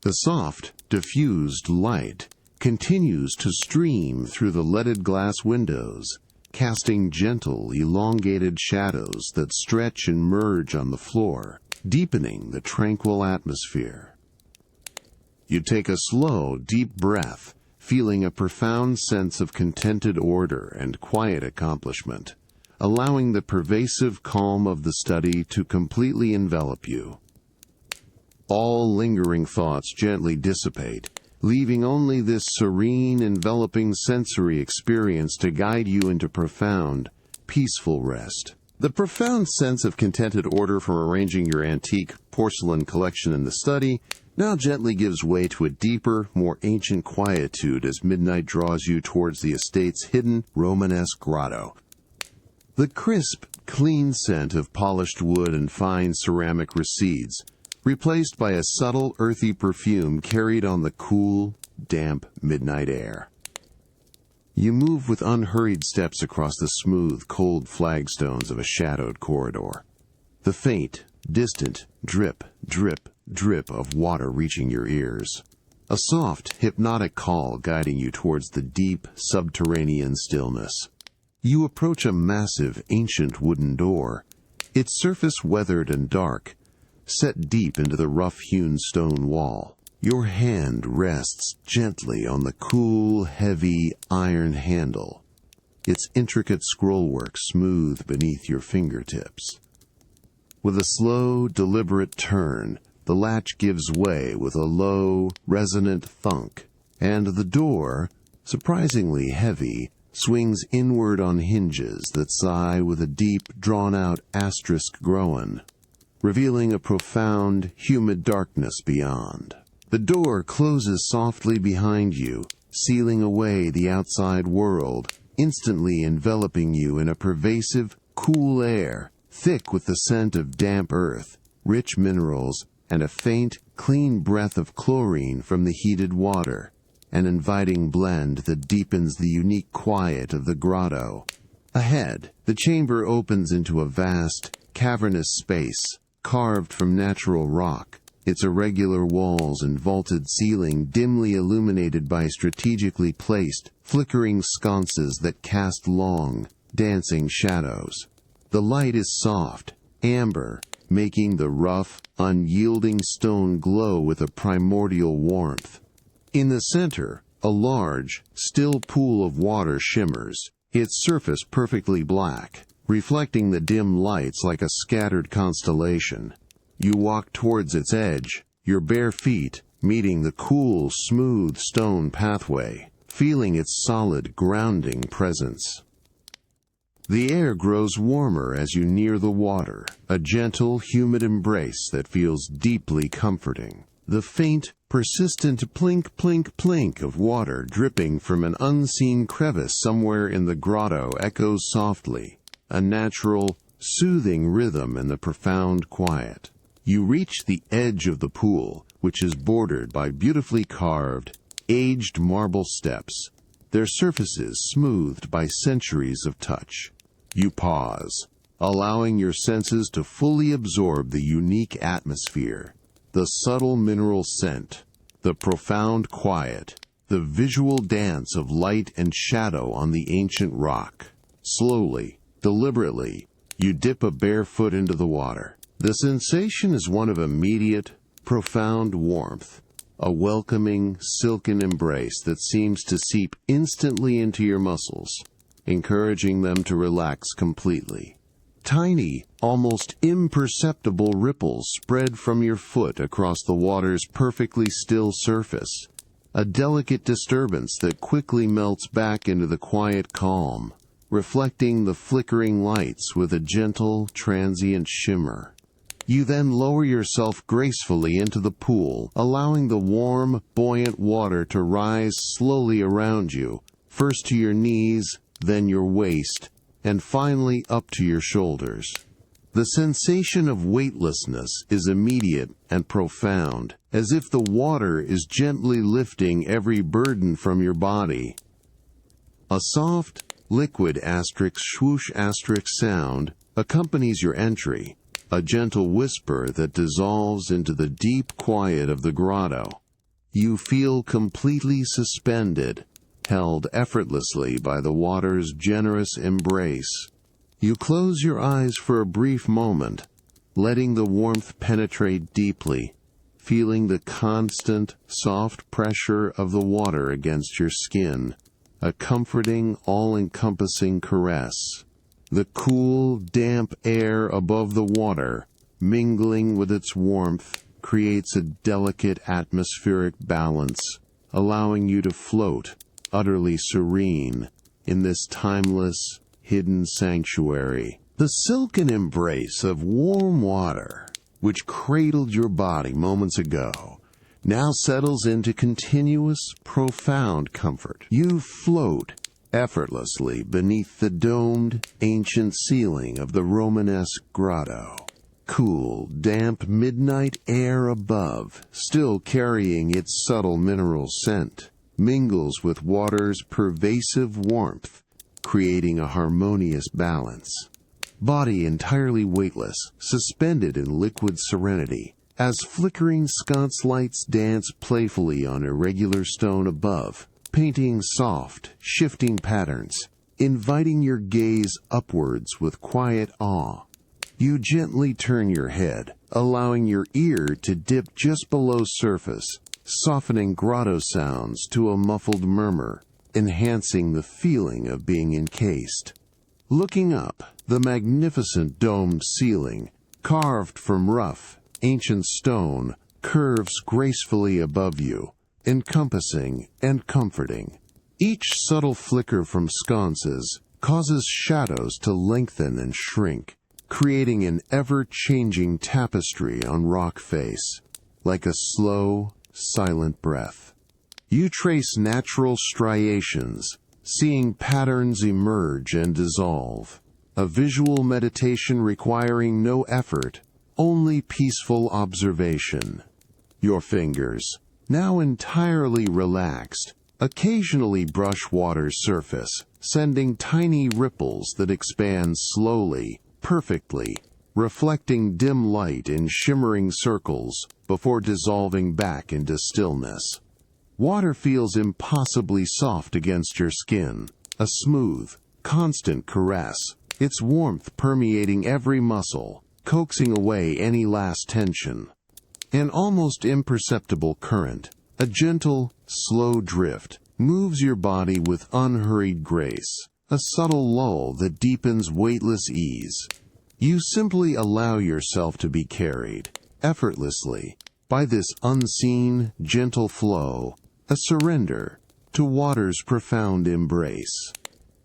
The soft, diffused light continues to stream through the leaded glass windows, casting gentle, elongated shadows that stretch and merge on the floor, deepening the tranquil atmosphere. You take a slow, deep breath, feeling a profound sense of contented order and quiet accomplishment, allowing the pervasive calm of the study to completely envelop you. All lingering thoughts gently dissipate, leaving only this serene, enveloping sensory experience to guide you into profound, peaceful rest. The profound sense of contented order from arranging your antique porcelain collection in the study now gently gives way to a deeper, more ancient quietude as midnight draws you towards the estate's hidden Romanesque grotto. The crisp, clean scent of polished wood and fine ceramic recedes, replaced by a subtle, earthy perfume carried on the cool, damp midnight air. You move with unhurried steps across the smooth, cold flagstones of a shadowed corridor. The faint, distant drip, drip, drip of water reaching your ears. A soft, hypnotic call guiding you towards the deep, subterranean stillness. You approach a massive, ancient wooden door, its surface weathered and dark, set deep into the rough-hewn stone wall. Your hand rests gently on the cool, heavy iron handle, its intricate scrollwork smooth beneath your fingertips. With a slow, deliberate turn, the latch gives way with a low, resonant thunk, and the door, surprisingly heavy, swings inward on hinges that sigh with a deep, drawn-out asterisk groan, revealing a profound, humid darkness beyond. The door closes softly behind you, sealing away the outside world, instantly enveloping you in a pervasive, cool air, thick with the scent of damp earth, rich minerals, and a faint, clean breath of chlorine from the heated water, an inviting blend that deepens the unique quiet of the grotto. Ahead, the chamber opens into a vast, cavernous space, carved from natural rock, its irregular walls and vaulted ceiling dimly illuminated by strategically placed, flickering sconces that cast long, dancing shadows. The light is soft, amber, making the rough, unyielding stone glow with a primordial warmth. In the center, a large, still pool of water shimmers, its surface perfectly black, reflecting the dim lights like a scattered constellation. You walk towards its edge, your bare feet meeting the cool, smooth stone pathway, feeling its solid, grounding presence. The air grows warmer as you near the water, a gentle, humid embrace that feels deeply comforting. The faint, persistent plink, plink, plink of water dripping from an unseen crevice somewhere in the grotto echoes softly, a natural, soothing rhythm in the profound quiet. You reach the edge of the pool, which is bordered by beautifully carved, aged marble steps, their surfaces smoothed by centuries of touch. You pause, allowing your senses to fully absorb the unique atmosphere, the subtle mineral scent, the profound quiet, the visual dance of light and shadow on the ancient rock. Slowly, deliberately, you dip a bare foot into the water. The sensation is one of immediate, profound warmth, a welcoming, silken embrace that seems to seep instantly into your muscles, encouraging them to relax completely. Tiny, almost imperceptible ripples spread from your foot across the water's perfectly still surface, a delicate disturbance that quickly melts back into the quiet calm, reflecting the flickering lights with a gentle, transient shimmer. You then lower yourself gracefully into the pool, allowing the warm, buoyant water to rise slowly around you, first to your knees, then your waist, and finally up to your shoulders. The sensation of weightlessness is immediate and profound, as if the water is gently lifting every burden from your body. A soft, liquid swoosh sound accompanies your entry, a gentle whisper that dissolves into the deep quiet of the grotto. You feel completely suspended, held effortlessly by the water's generous embrace. You close your eyes for a brief moment, letting the warmth penetrate deeply, feeling the constant, soft pressure of the water against your skin, a comforting, all-encompassing caress. The cool, damp air above the water, mingling with its warmth, creates a delicate atmospheric balance, allowing you to float, utterly serene, in this timeless, hidden sanctuary. The silken embrace of warm water, which cradled your body moments ago, now settles into continuous, profound comfort. You float effortlessly beneath the domed, ancient ceiling of the Romanesque grotto. Cool, damp midnight air above, still carrying its subtle mineral scent, mingles with water's pervasive warmth, creating a harmonious balance. Body entirely weightless, suspended in liquid serenity, as flickering sconce lights dance playfully on irregular stone above, painting soft, shifting patterns, inviting your gaze upwards with quiet awe. You gently turn your head, allowing your ear to dip just below surface, softening grotto sounds to a muffled murmur, enhancing the feeling of being encased. Looking up, the magnificent domed ceiling, carved from rough, ancient stone, curves gracefully above you, encompassing and comforting. Each subtle flicker from sconces causes shadows to lengthen and shrink, creating an ever-changing tapestry on rock face, like a slow, silent breath. You trace natural striations, seeing patterns emerge and dissolve, a visual meditation requiring no effort, only peaceful observation. Your fingers, now entirely relaxed, occasionally brush water's surface, sending tiny ripples that expand slowly, perfectly, reflecting dim light in shimmering circles before dissolving back into stillness. Water feels impossibly soft against your skin, a smooth, constant caress, its warmth permeating every muscle, coaxing away any last tension. An almost imperceptible current, a gentle, slow drift, moves your body with unhurried grace, a subtle lull that deepens weightless ease. You simply allow yourself to be carried, effortlessly, by this unseen, gentle flow, a surrender to water's profound embrace.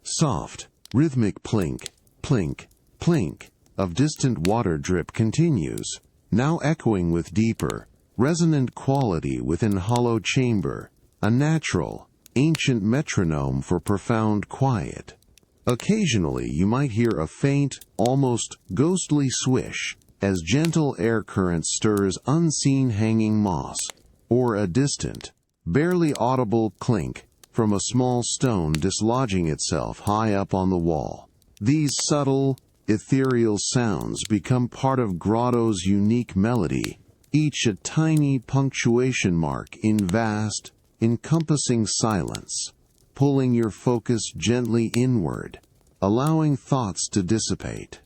Soft, rhythmic plink, plink, plink of distant water drip continues, now echoing with deeper, resonant quality within hollow chamber, a natural, ancient metronome for profound quiet. Occasionally you might hear a faint, almost ghostly swish as gentle air current stirs unseen hanging moss, or a distant, barely audible clink from a small stone dislodging itself high up on the wall. These subtle, ethereal sounds become part of grotto's unique melody, each a tiny punctuation mark in vast, encompassing silence, pulling your focus gently inward, allowing thoughts to dissipate.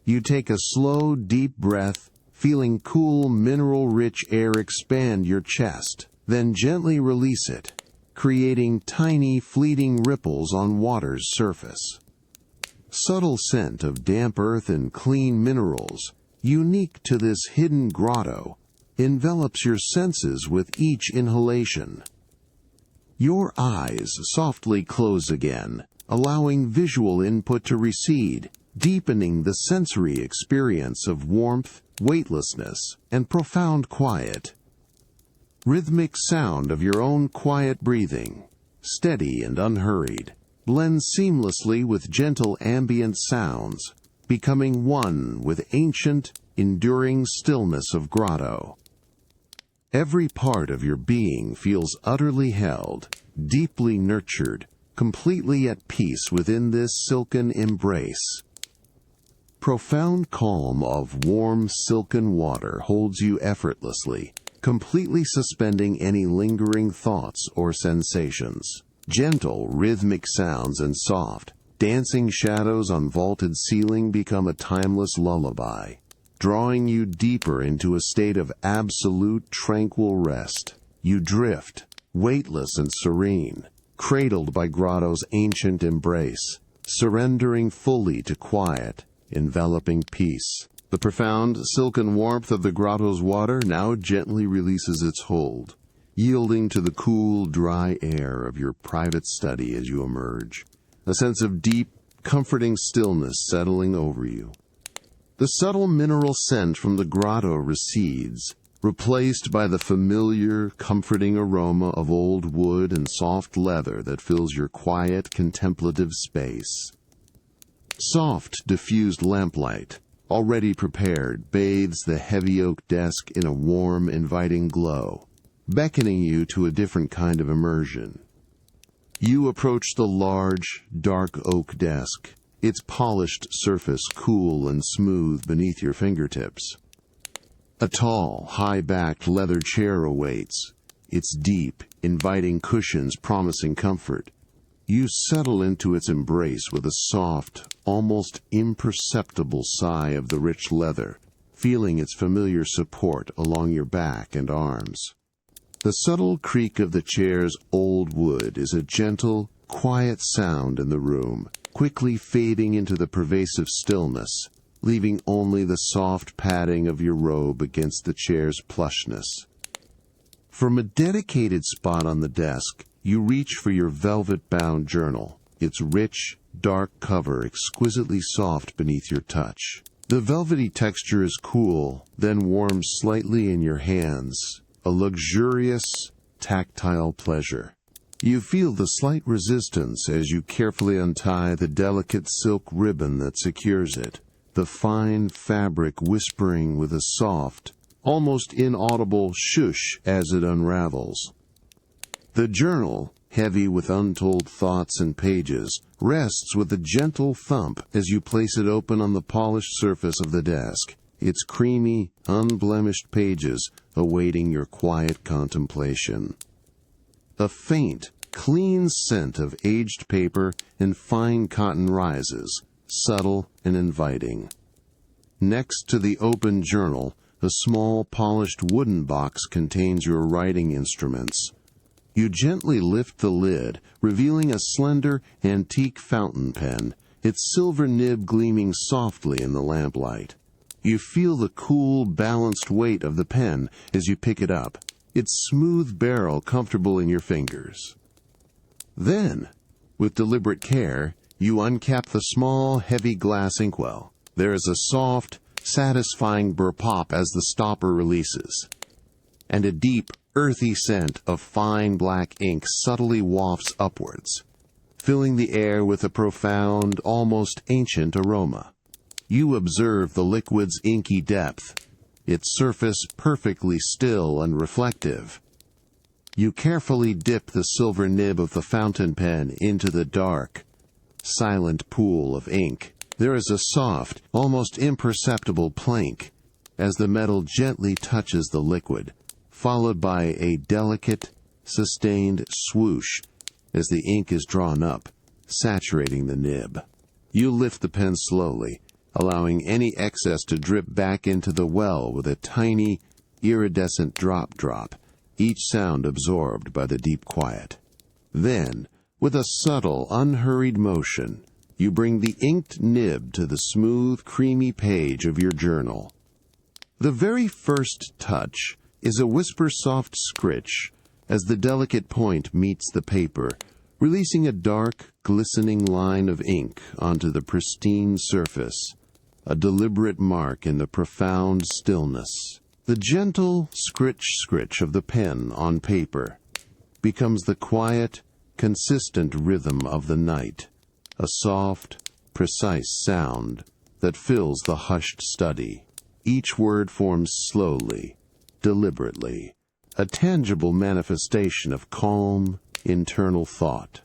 You take a slow, deep breath, feeling cool, mineral-rich air expand your chest, then gently release it, creating tiny, fleeting ripples on water's surface. Subtle scent of damp earth and clean minerals, unique to this hidden grotto, envelops your senses with each inhalation. Your eyes softly close again, allowing visual input to recede, deepening the sensory experience of warmth, weightlessness, and profound quiet. Rhythmic sound of your own quiet breathing, steady and unhurried, blends seamlessly with gentle ambient sounds, becoming one with ancient, enduring stillness of grotto. Every part of your being feels utterly held, deeply nurtured, completely at peace within this silken embrace. Profound calm of warm silken water holds you effortlessly, completely suspending any lingering thoughts or sensations. Gentle, rhythmic sounds and soft, dancing shadows on vaulted ceiling become a timeless lullaby, drawing you deeper into a state of absolute tranquil rest. You drift, weightless and serene, cradled by grotto's ancient embrace, surrendering fully to quiet, enveloping peace. The profound, silken warmth of the grotto's water now gently releases its hold, yielding to the cool, dry air of your private study as you emerge, a sense of deep, comforting stillness settling over you. The subtle mineral scent from the grotto recedes, replaced by the familiar, comforting aroma of old wood and soft leather that fills your quiet, contemplative space. Soft, diffused lamplight, already prepared, bathes the heavy oak desk in a warm, inviting glow, beckoning you to a different kind of immersion. You approach the large, dark oak desk, its polished surface cool and smooth beneath your fingertips. A tall, high-backed leather chair awaits, its deep, inviting cushions promising comfort. You settle into its embrace with a soft, almost imperceptible sigh of the rich leather, feeling its familiar support along your back and arms. The subtle creak of the chair's old wood is a gentle, quiet sound in the room, quickly fading into the pervasive stillness, leaving only the soft padding of your robe against the chair's plushness. From a dedicated spot on the desk, you reach for your velvet-bound journal, its rich, dark cover exquisitely soft beneath your touch. The velvety texture is cool, then warms slightly in your hands, a luxurious, tactile pleasure. You feel the slight resistance as you carefully untie the delicate silk ribbon that secures it, the fine fabric whispering with a soft, almost inaudible shush as it unravels. The journal, heavy with untold thoughts and pages, rests with a gentle thump as you place it open on the polished surface of the desk, its creamy, unblemished pages awaiting your quiet contemplation. A faint, clean scent of aged paper and fine cotton rises, subtle and inviting. Next to the open journal, a small polished wooden box contains your writing instruments. You gently lift the lid, revealing a slender, antique fountain pen, its silver nib gleaming softly in the lamplight. You feel the cool, balanced weight of the pen as you pick it up, its smooth barrel comfortable in your fingers. Then, with deliberate care, you uncap the small, heavy glass inkwell. There is a soft, satisfying burr-pop as the stopper releases, and a deep, earthy scent of fine black ink subtly wafts upwards, filling the air with a profound, almost ancient aroma. You observe the liquid's inky depth, its surface perfectly still and reflective. You carefully dip the silver nib of the fountain pen into the dark, silent pool of ink. There is a soft, almost imperceptible plank as the metal gently touches the liquid, followed by a delicate, sustained swoosh as the ink is drawn up, saturating the nib. You lift the pen slowly, allowing any excess to drip back into the well with a tiny, iridescent drop, each sound absorbed by the deep quiet. Then, with a subtle, unhurried motion, you bring the inked nib to the smooth, creamy page of your journal. The very first touch is a whisper-soft scritch as the delicate point meets the paper, releasing a dark, glistening line of ink onto the pristine surface. a deliberate mark in the profound stillness. The gentle scritch of the pen on paper becomes the quiet, consistent rhythm of the night, a soft, precise sound that fills the hushed study. Each word forms slowly, deliberately, a tangible manifestation of calm, internal thought.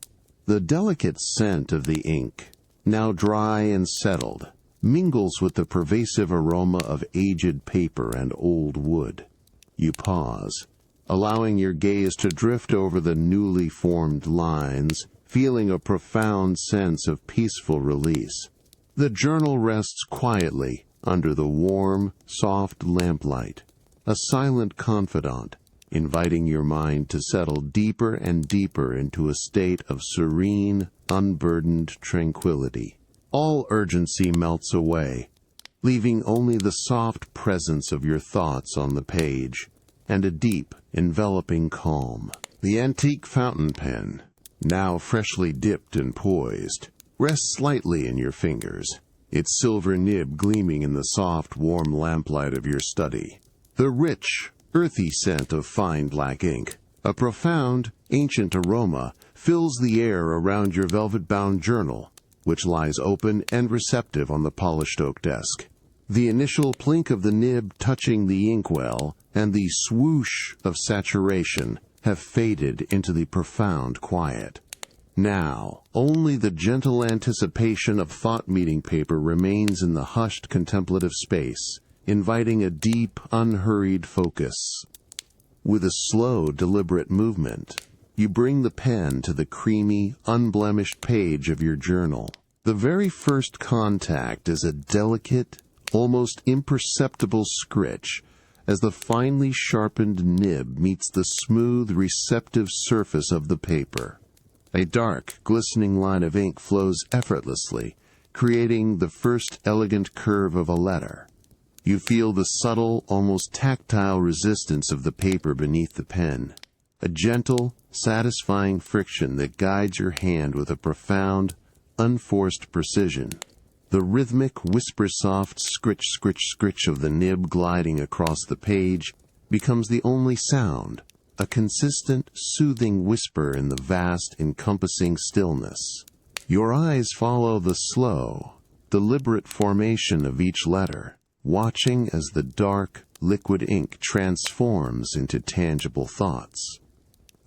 The delicate scent of the ink, now dry and settled, mingles with the pervasive aroma of aged paper and old wood. You pause, allowing your gaze to drift over the newly formed lines, feeling a profound sense of peaceful release. The journal rests quietly under the warm, soft lamplight, a silent confidant, inviting your mind to settle deeper and deeper into a state of serene, unburdened tranquility. All urgency melts away, leaving only the soft presence of your thoughts on the page and a deep, enveloping calm. The antique fountain pen, now freshly dipped and poised, rests slightly in your fingers, its silver nib gleaming in the soft, warm lamplight of your study. The rich, earthy scent of fine black ink, a profound, ancient aroma, fills the air around your velvet-bound journal, which lies open and receptive on the polished oak desk. The initial plink of the nib touching the inkwell and the swoosh of saturation have faded into the profound quiet. Now, only the gentle anticipation of thought-meeting paper remains in the hushed contemplative space, inviting a deep, unhurried focus. With a slow, deliberate movement, you bring the pen to the creamy, unblemished page of your journal. The very first contact is a delicate, almost imperceptible scritch as the finely sharpened nib meets the smooth, receptive surface of the paper. A dark, glistening line of ink flows effortlessly, creating the first elegant curve of a letter. You feel the subtle, almost tactile resistance of the paper beneath the pen, a gentle, satisfying friction that guides your hand with a profound, unforced precision. The rhythmic, whisper-soft scritch of the nib gliding across the page becomes the only sound, a consistent, soothing whisper in the vast, encompassing stillness. Your eyes follow the slow, deliberate formation of each letter, watching as the dark, liquid ink transforms into tangible thoughts.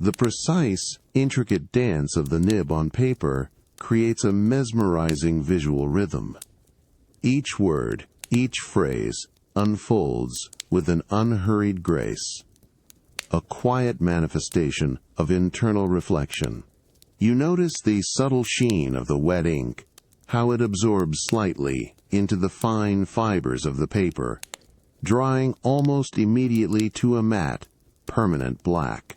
The precise, intricate dance of the nib on paper creates a mesmerizing visual rhythm. Each word, each phrase, unfolds with an unhurried grace, a quiet manifestation of internal reflection. You notice the subtle sheen of the wet ink, how it absorbs slightly into the fine fibers of the paper, drying almost immediately to a matte, permanent black.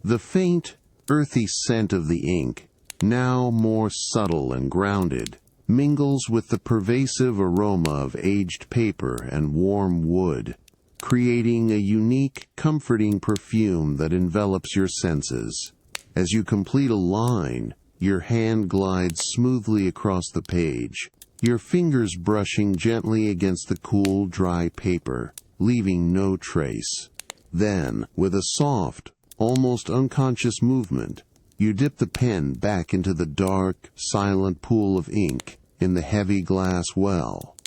The faint, earthy scent of the ink, now more subtle and grounded, mingles with the pervasive aroma of aged paper and warm wood, creating a unique, comforting perfume that envelops your senses. As you complete a line, your hand glides smoothly across the page, your fingers brushing gently against the cool, dry paper, leaving no trace. Then, with a soft, almost unconscious movement, you dip the pen back into the dark, silent pool of ink in the heavy glass well.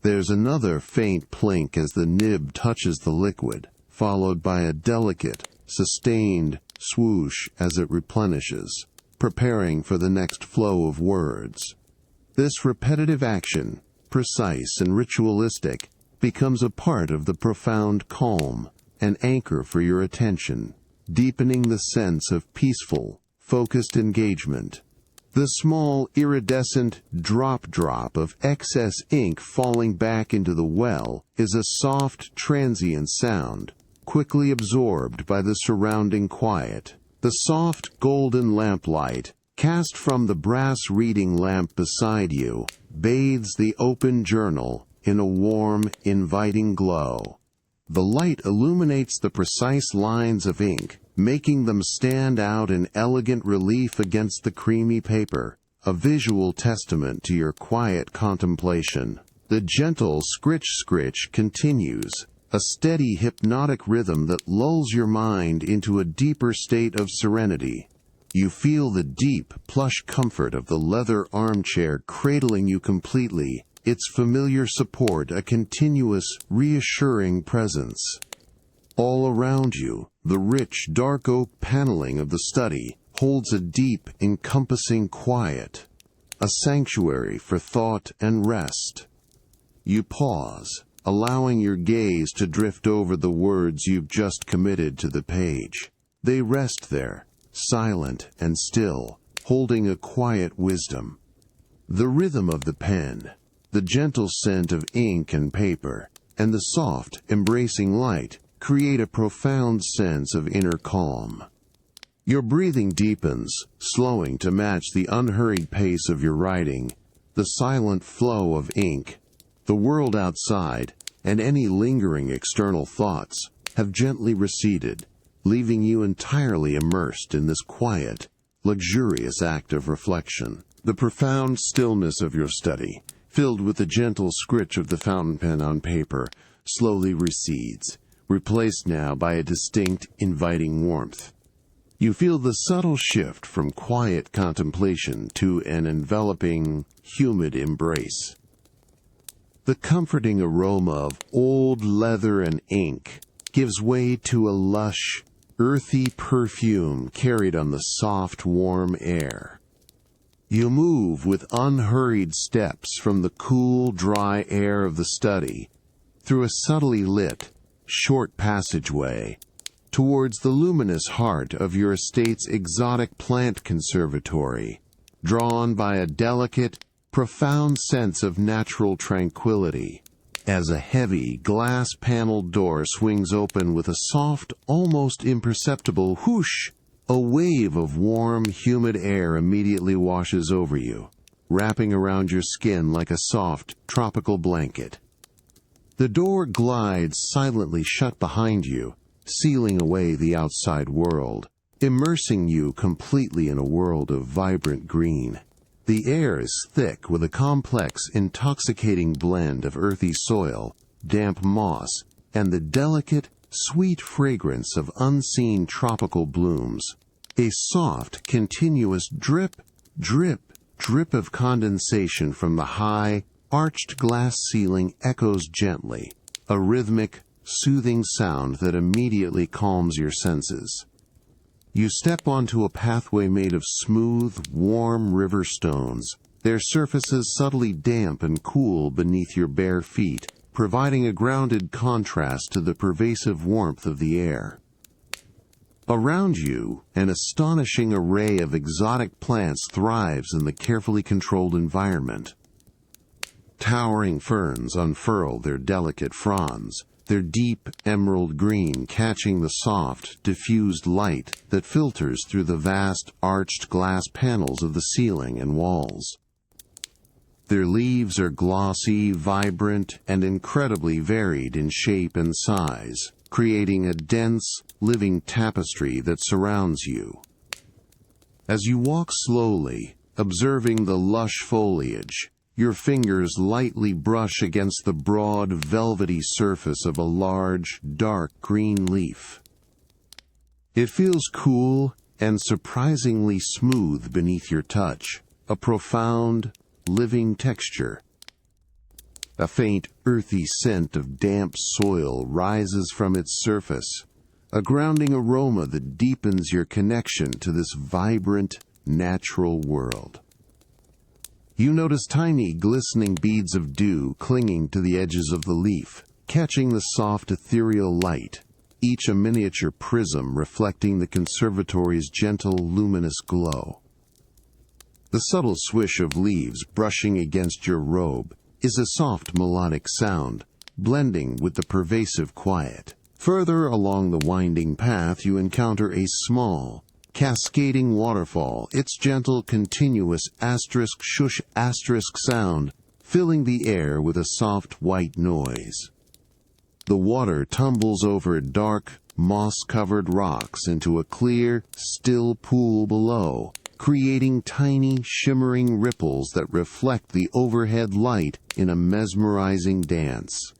There's another faint plink as the nib touches the liquid, followed by a delicate, sustained swoosh as it replenishes, preparing for the next flow of words. This repetitive action, precise and ritualistic, becomes a part of the profound calm, an anchor for your attention, deepening the sense of peaceful, focused engagement. The small, iridescent drop of excess ink falling back into the well is a soft, transient sound, quickly absorbed by the surrounding quiet. The soft, golden lamplight, cast from the brass reading lamp beside you, bathes the open journal in a warm, inviting glow. The light illuminates the precise lines of ink, making them stand out in elegant relief against the creamy paper, a visual testament to your quiet contemplation. The gentle scritch-scritch continues, a steady hypnotic rhythm that lulls your mind into a deeper state of serenity. You feel the deep, plush comfort of the leather armchair cradling you completely, its familiar support a continuous, reassuring presence. All around you, the rich, dark oak paneling of the study holds a deep, encompassing quiet, a sanctuary for thought and rest. You pause, allowing your gaze to drift over the words you've just committed to the page. They rest there, silent and still, holding a quiet wisdom. The rhythm of the pen, the gentle scent of ink and paper, and the soft, embracing light create a profound sense of inner calm. Your breathing deepens, slowing to match the unhurried pace of your writing, the silent flow of ink. The world outside, and any lingering external thoughts, have gently receded, leaving you entirely immersed in this quiet, luxurious act of reflection. The profound stillness of your study, filled with the gentle scritch of the fountain pen on paper, slowly recedes, replaced now by a distinct, inviting warmth. You feel the subtle shift from quiet contemplation to an enveloping, humid embrace. The comforting aroma of old leather and ink gives way to a lush, earthy perfume carried on the soft, warm air. You move with unhurried steps from the cool, dry air of the study, through a subtly lit, short passageway, towards the luminous heart of your estate's exotic plant conservatory, drawn by a delicate, profound sense of natural tranquility. As a heavy, glass-paneled door swings open with a soft, almost imperceptible whoosh, a wave of warm, humid air immediately washes over you, wrapping around your skin like a soft, tropical blanket. The door glides silently shut behind you, sealing away the outside world, immersing you completely in a world of vibrant green. The air is thick with a complex, intoxicating blend of earthy soil, damp moss, and the delicate, sweet fragrance of unseen tropical blooms. A soft, continuous drip, drip, drip of condensation from the high, arched glass ceiling echoes gently, a rhythmic, soothing sound that immediately calms your senses. You step onto a pathway made of smooth, warm river stones, their surfaces subtly damp and cool beneath your bare feet, providing a grounded contrast to the pervasive warmth of the air. Around you, an astonishing array of exotic plants thrives in the carefully controlled environment. Towering ferns unfurl their delicate fronds, their deep emerald green catching the soft, diffused light that filters through the vast, arched glass panels of the ceiling and walls. Their leaves are glossy, vibrant, and incredibly varied in shape and size, creating a dense, living tapestry that surrounds you. As you walk slowly, observing the lush foliage, your fingers lightly brush against the broad, velvety surface of a large, dark green leaf. It feels cool and surprisingly smooth beneath your touch, a profound, living texture. A faint, earthy scent of damp soil rises from its surface, a grounding aroma that deepens your connection to this vibrant, natural world. You notice tiny, glistening beads of dew clinging to the edges of the leaf, catching the soft, ethereal light, each a miniature prism reflecting the conservatory's gentle, luminous glow. The subtle swish of leaves brushing against your robe is a soft, melodic sound, blending with the pervasive quiet. Further along the winding path, you encounter a small, cascading waterfall, its gentle, continuous asterisk shush asterisk sound filling the air with a soft white noise. The water tumbles over dark, moss-covered rocks into a clear, still pool below, creating tiny, shimmering ripples that reflect the overhead light in a mesmerizing dance.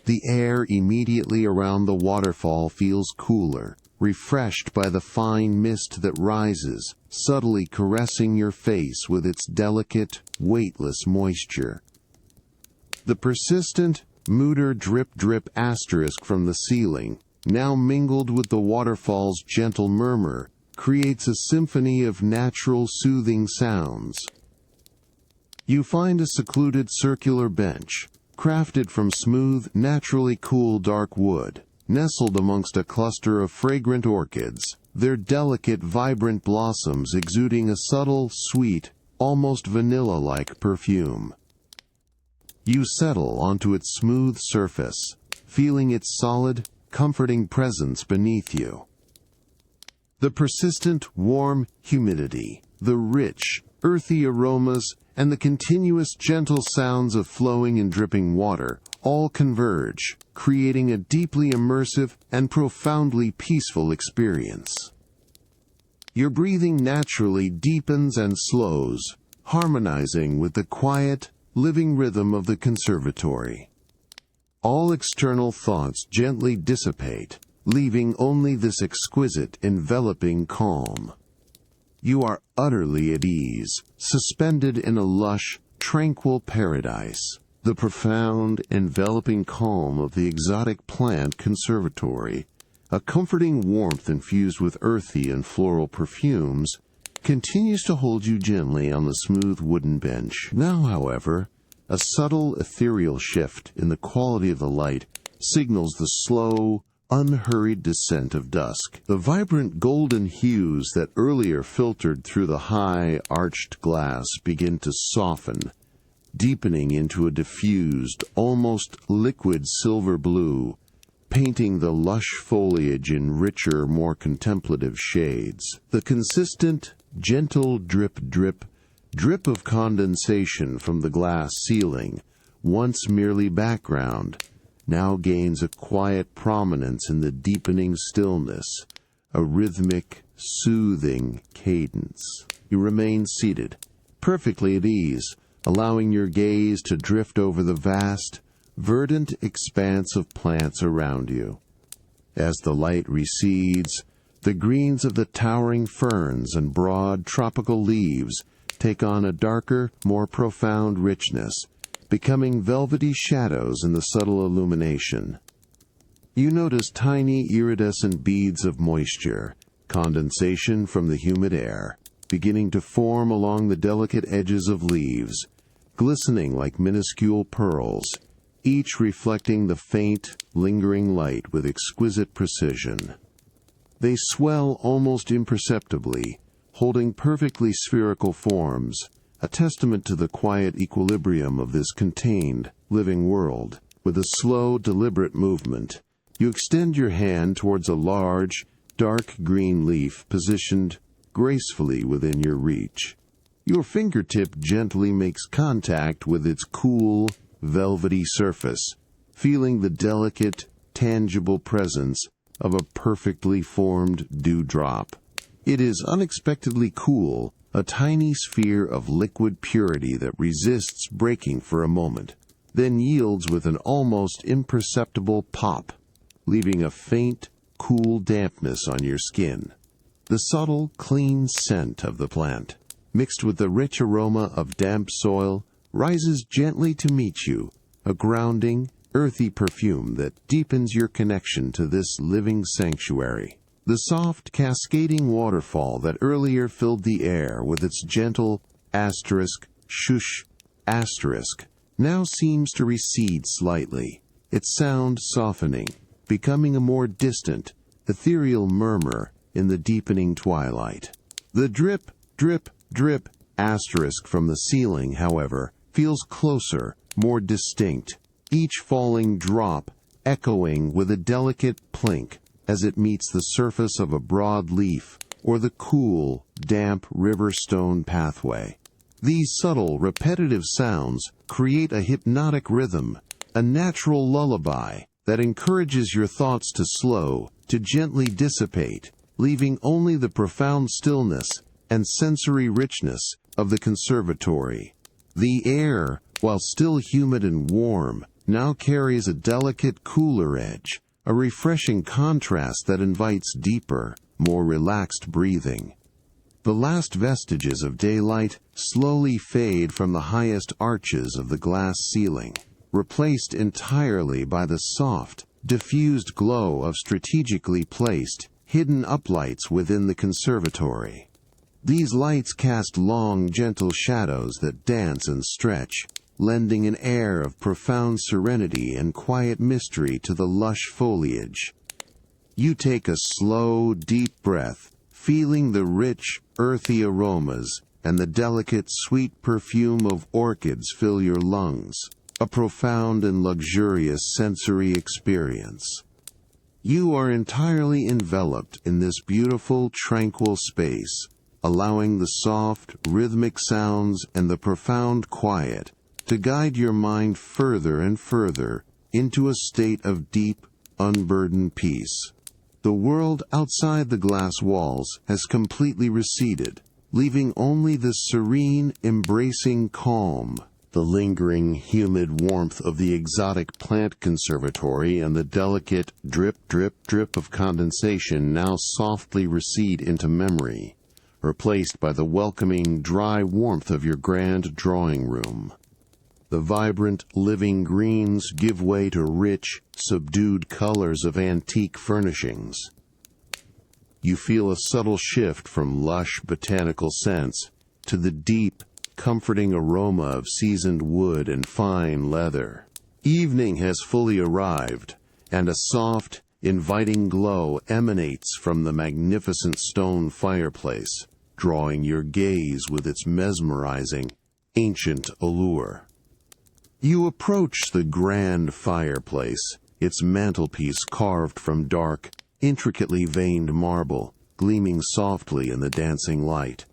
The air immediately around the waterfall feels cooler, refreshed by the fine mist that rises, subtly caressing your face with its delicate, weightless moisture. The persistent, mutter drip-drip asterisk from the ceiling, now mingled with the waterfall's gentle murmur, creates a symphony of natural soothing sounds. You find a secluded circular bench, crafted from smooth, naturally cool dark wood, nestled amongst a cluster of fragrant orchids, their delicate, vibrant blossoms exuding a subtle, sweet, almost vanilla-like perfume. You settle onto its smooth surface, feeling its solid, comforting presence beneath you. The persistent, warm humidity, the rich, earthy aromas, and the continuous gentle sounds of flowing and dripping water all converge, creating a deeply immersive and profoundly peaceful experience. Your breathing naturally deepens and slows, harmonizing with the quiet, living rhythm of the conservatory. All external thoughts gently dissipate, leaving only this exquisite, enveloping calm. You are utterly at ease, suspended in a lush, tranquil paradise. The profound, enveloping calm of the exotic plant conservatory, a comforting warmth infused with earthy and floral perfumes, continues to hold you gently on the smooth wooden bench. Now, however, a subtle ethereal shift in the quality of the light signals the slow, unhurried descent of dusk. The vibrant golden hues that earlier filtered through the high, arched glass begin to soften, deepening into a diffused, almost liquid silver blue, painting the lush foliage in richer, more contemplative shades. The consistent, gentle drip of condensation from the glass ceiling, once merely background, now gains a quiet prominence in the deepening stillness, a rhythmic, soothing cadence. You remain seated, perfectly at ease, allowing your gaze to drift over the vast, verdant expanse of plants around you. As the light recedes, the greens of the towering ferns and broad tropical leaves take on a darker, more profound richness, becoming velvety shadows in the subtle illumination. You notice tiny iridescent beads of moisture, condensation from the humid air, beginning to form along the delicate edges of leaves, glistening like minuscule pearls, each reflecting the faint, lingering light with exquisite precision. They swell almost imperceptibly, holding perfectly spherical forms, a testament to the quiet equilibrium of this contained, living world. With a slow, deliberate movement, you extend your hand towards a large, dark green leaf positioned gracefully within your reach. Your fingertip gently makes contact with its cool, velvety surface, feeling the delicate, tangible presence of a perfectly formed dewdrop. It is unexpectedly cool, a tiny sphere of liquid purity that resists breaking for a moment, then yields with an almost imperceptible pop, leaving a faint, cool dampness on your skin. The subtle, clean scent of the plant, mixed with the rich aroma of damp soil, rises gently to meet you, a grounding, earthy perfume that deepens your connection to this living sanctuary. The soft, cascading waterfall that earlier filled the air with its gentle shush now seems to recede slightly, its sound softening, becoming a more distant, ethereal murmur in the deepening twilight. The drip from the ceiling, however, feels closer, more distinct, each falling drop echoing with a delicate plink as it meets the surface of a broad leaf or the cool, damp river stone pathway. These subtle, repetitive sounds create a hypnotic rhythm, a natural lullaby that encourages your thoughts to slow, to gently dissipate, leaving only the profound stillness and sensory richness of the conservatory. The air, while still humid and warm, now carries a delicate cooler edge, a refreshing contrast that invites deeper, more relaxed breathing. The last vestiges of daylight slowly fade from the highest arches of the glass ceiling, replaced entirely by the soft, diffused glow of strategically placed, hidden uplights within the conservatory. These lights cast long, gentle shadows that dance and stretch, lending an air of profound serenity and quiet mystery to the lush foliage. You take a slow, deep breath, feeling the rich, earthy aromas and the delicate, sweet perfume of orchids fill your lungs, a profound and luxurious sensory experience. You are entirely enveloped in this beautiful, tranquil space, allowing the soft, rhythmic sounds and the profound quiet to guide your mind further and further into a state of deep, unburdened peace. The world outside the glass walls has completely receded, leaving only the serene, embracing calm. The lingering, humid warmth of the exotic plant conservatory and the delicate drip, drip, drip of condensation now softly recede into memory, replaced by the welcoming, dry warmth of your grand drawing room. The vibrant, living greens give way to rich, subdued colors of antique furnishings. You feel a subtle shift from lush botanical scents to the deep, comforting aroma of seasoned wood and fine leather. Evening has fully arrived, and a soft, inviting glow emanates from the magnificent stone fireplace, drawing your gaze with its mesmerizing, ancient allure. You approach the grand fireplace, its mantelpiece carved from dark, intricately veined marble, gleaming softly in the dancing light.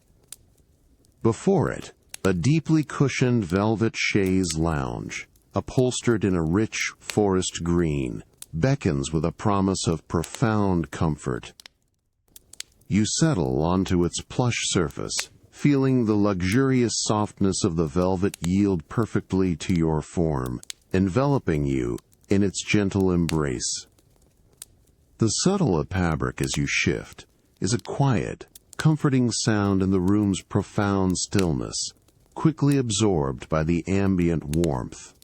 Before it, a deeply cushioned velvet chaise lounge, upholstered in a rich forest green, beckons with a promise of profound comfort. You settle onto its plush surface, feeling the luxurious softness of the velvet yield perfectly to your form, enveloping you in its gentle embrace. The subtle fabric as you shift is a quiet, comforting sound in the room's profound stillness, quickly absorbed by the ambient warmth.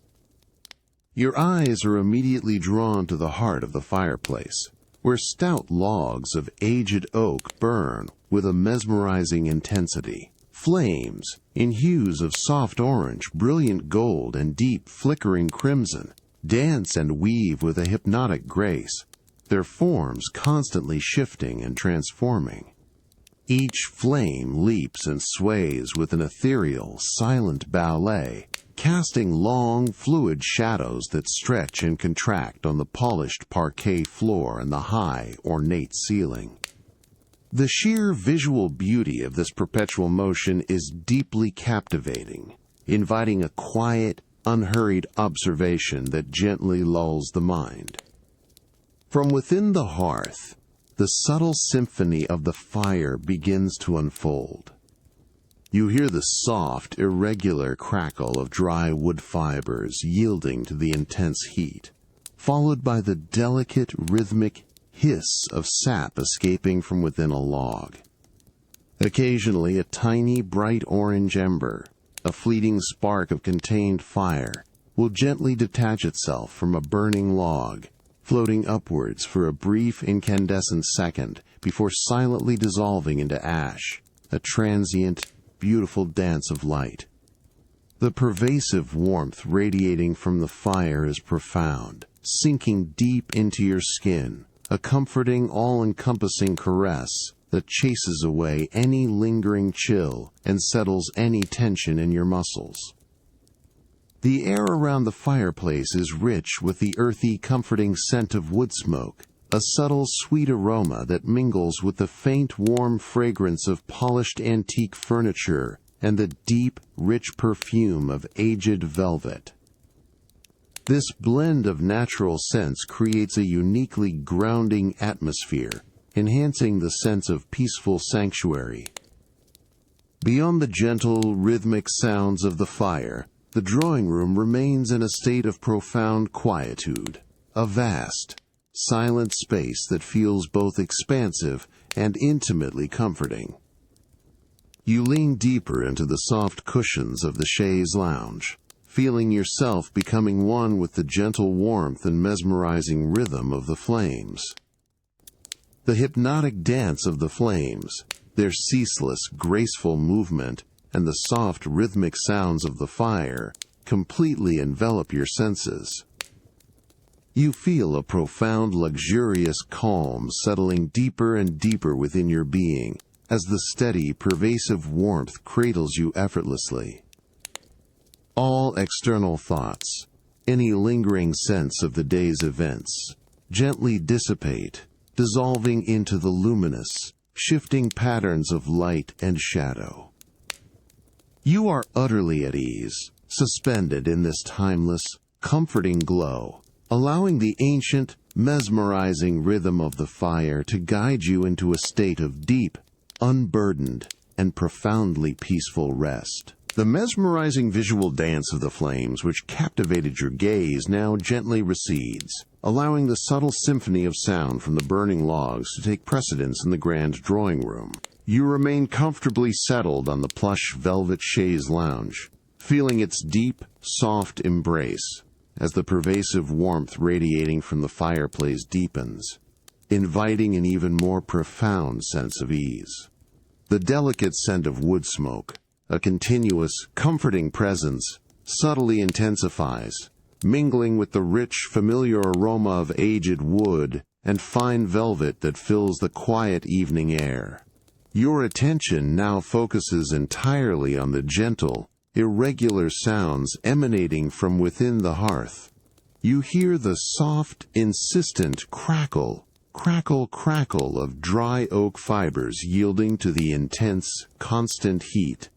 Your eyes are immediately drawn to the heart of the fireplace, where stout logs of aged oak burn with a mesmerizing intensity. Flames, in hues of soft orange, brilliant gold, and deep flickering crimson, dance and weave with a hypnotic grace, their forms constantly shifting and transforming. Each flame leaps and sways with an ethereal, silent ballet, casting long, fluid shadows that stretch and contract on the polished parquet floor and the high, ornate ceiling. The sheer visual beauty of this perpetual motion is deeply captivating, inviting a quiet, unhurried observation that gently lulls the mind. From within the hearth, the subtle symphony of the fire begins to unfold. You hear the soft, irregular crackle of dry wood fibers yielding to the intense heat, followed by the delicate, rhythmic hiss of sap escaping from within a log. Occasionally, a tiny, bright orange ember, a fleeting spark of contained fire, will gently detach itself from a burning log, floating upwards for a brief incandescent second before silently dissolving into ash, a transient, beautiful dance of light. The pervasive warmth radiating from the fire is profound, sinking deep into your skin, a comforting, all-encompassing caress that chases away any lingering chill and settles any tension in your muscles. The air around the fireplace is rich with the earthy, comforting scent of wood smoke, a subtle, sweet aroma that mingles with the faint, warm fragrance of polished antique furniture and the deep, rich perfume of aged velvet. This blend of natural scents creates a uniquely grounding atmosphere, enhancing the sense of peaceful sanctuary. Beyond the gentle, rhythmic sounds of the fire, the drawing room remains in a state of profound quietude, a vast, silent space that feels both expansive and intimately comforting. You lean deeper into the soft cushions of the chaise lounge, feeling yourself becoming one with the gentle warmth and mesmerizing rhythm of the flames. The hypnotic dance of the flames, their ceaseless, graceful movement, and the soft, rhythmic sounds of the fire completely envelop your senses. You feel a profound, luxurious calm settling deeper and deeper within your being as the steady, pervasive warmth cradles you effortlessly. All external thoughts, any lingering sense of the day's events, gently dissipate, dissolving into the luminous, shifting patterns of light and shadow. You are utterly at ease, suspended in this timeless, comforting glow, allowing the ancient, mesmerizing rhythm of the fire to guide you into a state of deep, unburdened, and profoundly peaceful rest. The mesmerizing visual dance of the flames which captivated your gaze now gently recedes, allowing the subtle symphony of sound from the burning logs to take precedence in the grand drawing room. You remain comfortably settled on the plush velvet chaise lounge, feeling its deep, soft embrace as the pervasive warmth radiating from the fireplace deepens, inviting an even more profound sense of ease. The delicate scent of wood smoke, a continuous, comforting presence, subtly intensifies, mingling with the rich, familiar aroma of aged wood and fine velvet that fills the quiet evening air. Your attention now focuses entirely on the gentle, irregular sounds emanating from within the hearth. You hear the soft, insistent crackle of dry oak fibers yielding to the intense, constant heat.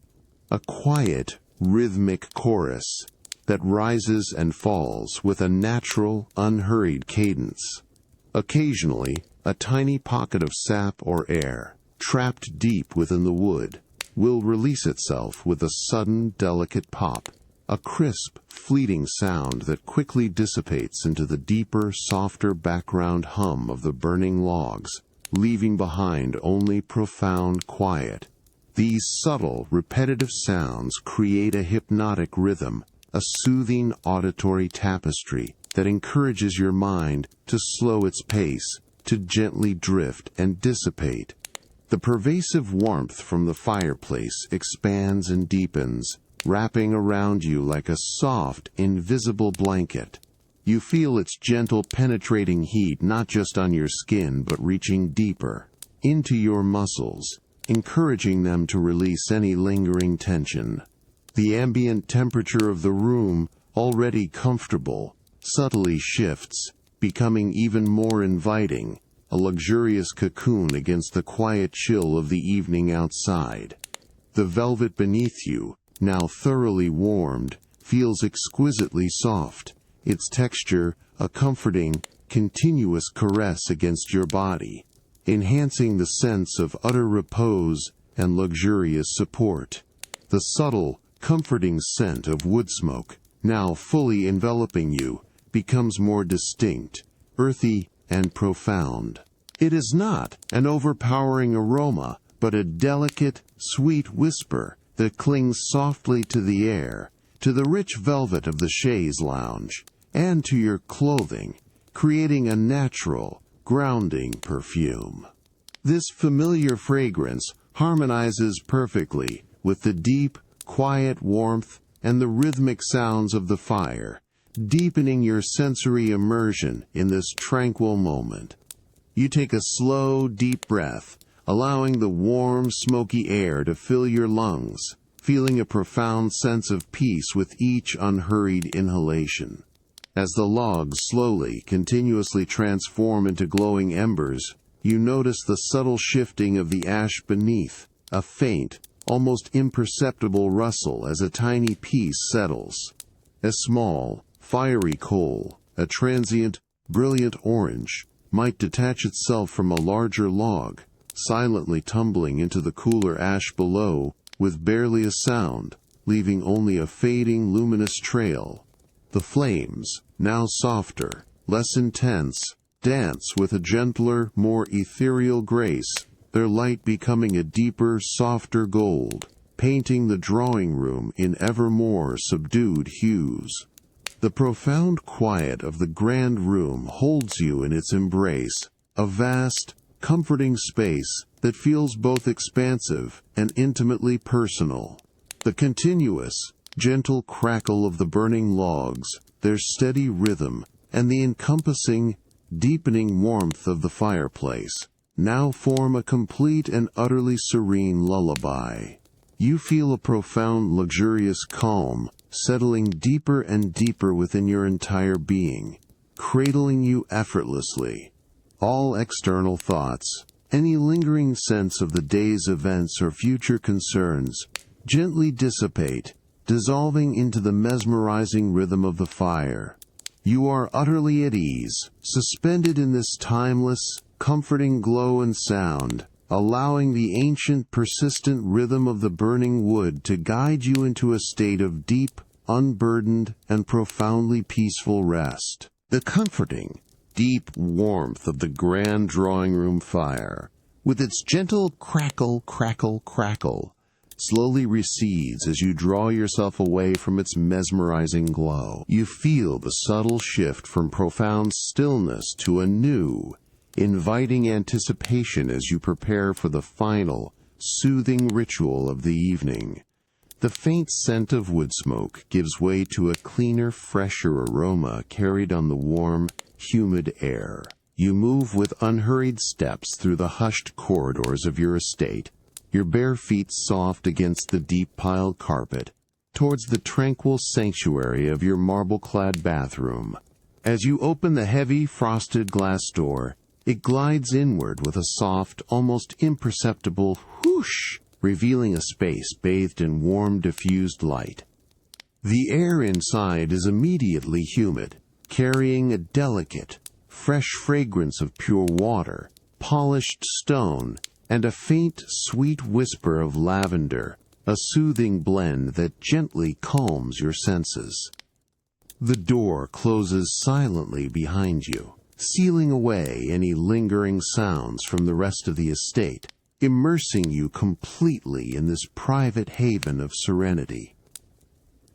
A quiet, rhythmic chorus that rises and falls with a natural, unhurried cadence. Occasionally, a tiny pocket of sap or air, trapped deep within the wood, will release itself with a sudden, delicate pop, a crisp, fleeting sound that quickly dissipates into the deeper, softer background hum of the burning logs, leaving behind only profound quiet. These subtle, repetitive sounds create a hypnotic rhythm, a soothing auditory tapestry that encourages your mind to slow its pace, to gently drift and dissipate. The pervasive warmth from the fireplace expands and deepens, wrapping around you like a soft, invisible blanket. You feel its gentle, penetrating heat not just on your skin but reaching deeper, into your muscles, encouraging them to release any lingering tension. The ambient temperature of the room, already comfortable, subtly shifts, becoming even more inviting, a luxurious cocoon against the quiet chill of the evening outside. The velvet beneath you, now thoroughly warmed, feels exquisitely soft, its texture a comforting, continuous caress against your body, enhancing the sense of utter repose and luxurious support. The subtle, comforting scent of wood smoke, now fully enveloping you, becomes more distinct, earthy, and profound. It is not an overpowering aroma, but a delicate, sweet whisper that clings softly to the air, to the rich velvet of the chaise lounge, and to your clothing, creating a natural, grounding perfume. This familiar fragrance harmonizes perfectly with the deep, quiet warmth and the rhythmic sounds of the fire, deepening your sensory immersion in this tranquil moment. You take a slow, deep breath, allowing the warm, smoky air to fill your lungs, feeling a profound sense of peace with each unhurried inhalation. As the logs slowly, continuously transform into glowing embers, you notice the subtle shifting of the ash beneath, a faint, almost imperceptible rustle as a tiny piece settles. A small, fiery coal, a transient, brilliant orange, might detach itself from a larger log, silently tumbling into the cooler ash below with barely a sound, leaving only a fading luminous trail. The flames, now softer, less intense, dance with a gentler, more ethereal grace, their light becoming a deeper, softer gold, painting the drawing room in ever more subdued hues. The profound quiet of the grand room holds you in its embrace, a vast, comforting space that feels both expansive and intimately personal. The continuous, gentle crackle of the burning logs, their steady rhythm, and the encompassing, deepening warmth of the fireplace now form a complete and utterly serene lullaby. You feel a profound, luxurious calm settling deeper and deeper within your entire being, cradling you effortlessly. All external thoughts, any lingering sense of the day's events or future concerns, gently dissipate, dissolving into the mesmerizing rhythm of the fire. You are utterly at ease, suspended in this timeless, comforting glow and sound, allowing the ancient, persistent rhythm of the burning wood to guide you into a state of deep, unburdened, and profoundly peaceful rest. The comforting, deep warmth of the grand drawing room fire, with its gentle crackle, crackle, crackle, slowly recedes as you draw yourself away from its mesmerizing glow. You feel the subtle shift from profound stillness to a new, inviting anticipation as you prepare for the final, soothing ritual of the evening. The faint scent of wood smoke gives way to a cleaner, fresher aroma carried on the warm, humid air. You move with unhurried steps through the hushed corridors of your estate, your bare feet soft against the deep-piled carpet, towards the tranquil sanctuary of your marble-clad bathroom. As you open the heavy, frosted glass door, it glides inward with a soft, almost imperceptible whoosh, revealing a space bathed in warm, diffused light. The air inside is immediately humid, carrying a delicate, fresh fragrance of pure water, polished stone, and a faint, sweet whisper of lavender, a soothing blend that gently calms your senses. The door closes silently behind you, sealing away any lingering sounds from the rest of the estate, immersing you completely in this private haven of serenity.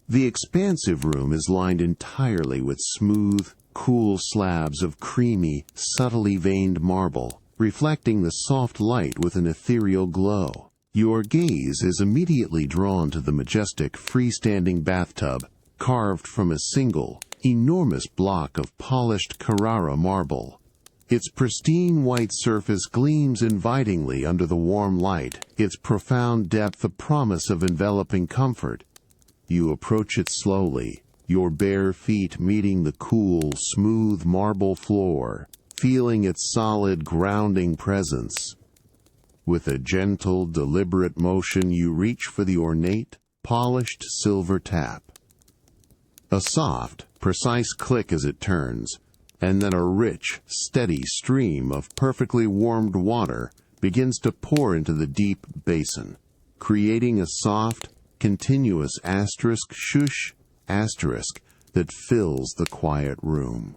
The expansive room is lined entirely with smooth, cool slabs of creamy, subtly veined marble, reflecting the soft light with an ethereal glow. Your gaze is immediately drawn to the majestic freestanding bathtub, carved from a single, enormous block of polished Carrara marble. Its pristine white surface gleams invitingly under the warm light, its profound depth a promise of enveloping comfort. You approach it slowly, your bare feet meeting the cool, smooth marble floor, feeling its solid, grounding presence. With a gentle, deliberate motion, you reach for the ornate, polished silver tap. A soft, precise click as it turns, and then a rich, steady stream of perfectly warmed water begins to pour into the deep basin, creating a soft, continuous asterisk shush asterisk that fills the quiet room.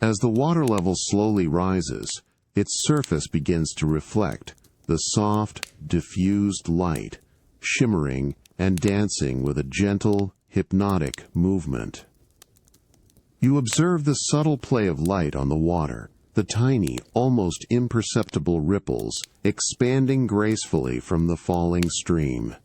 As the water level slowly rises, its surface begins to reflect the soft, diffused light, shimmering and dancing with a gentle, hypnotic movement. You observe the subtle play of light on the water, the tiny, almost imperceptible ripples expanding gracefully from the falling stream.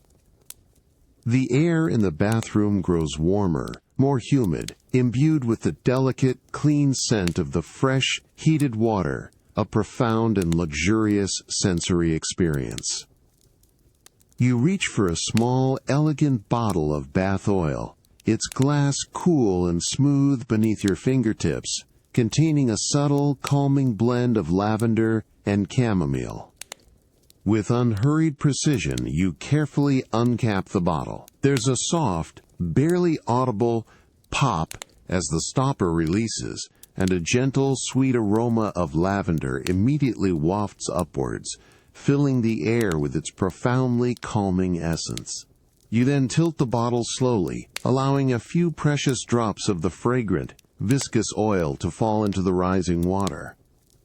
The air in the bathroom grows warmer, more humid, imbued with the delicate, clean scent of the fresh, heated water, a profound and luxurious sensory experience. You reach for a small, elegant bottle of bath oil, its glass cool and smooth beneath your fingertips, containing a subtle, calming blend of lavender and chamomile. With unhurried precision, you carefully uncap the bottle. There's a soft, barely audible pop as the stopper releases, and a gentle, sweet aroma of lavender immediately wafts upwards, filling the air with its profoundly calming essence. You then tilt the bottle slowly, allowing a few precious drops of the fragrant, viscous oil to fall into the rising water.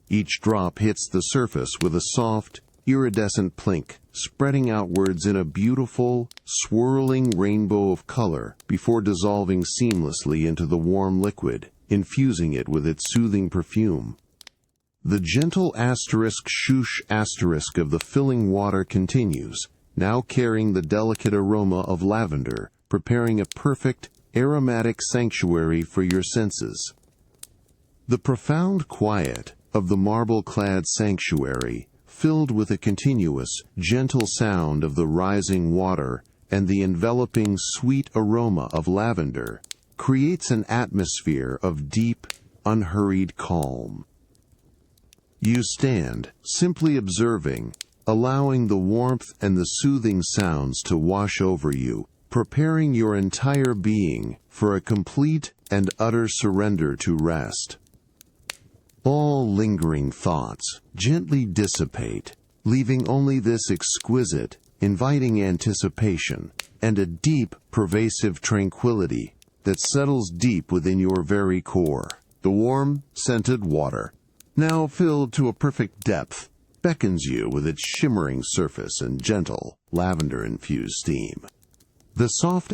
Each drop hits the surface with a soft, iridescent plink, spreading outwards in a beautiful, swirling rainbow of color before dissolving seamlessly into the warm liquid, infusing it with its soothing perfume. The gentle shush of the filling water continues, now carrying the delicate aroma of lavender, preparing a perfect, aromatic sanctuary for your senses. The profound quiet of the marble-clad sanctuary, filled with a continuous, gentle sound of the rising water and the enveloping sweet aroma of lavender, creates an atmosphere of deep, unhurried calm. You stand, simply observing, allowing the warmth and the soothing sounds to wash over you, preparing your entire being for a complete and utter surrender to rest. All lingering thoughts gently dissipate, leaving only this exquisite, inviting anticipation and a deep, pervasive tranquility that settles deep within your very core. The warm, scented water, now filled to a perfect depth, beckons you with its shimmering surface and gentle, lavender-infused steam. The soft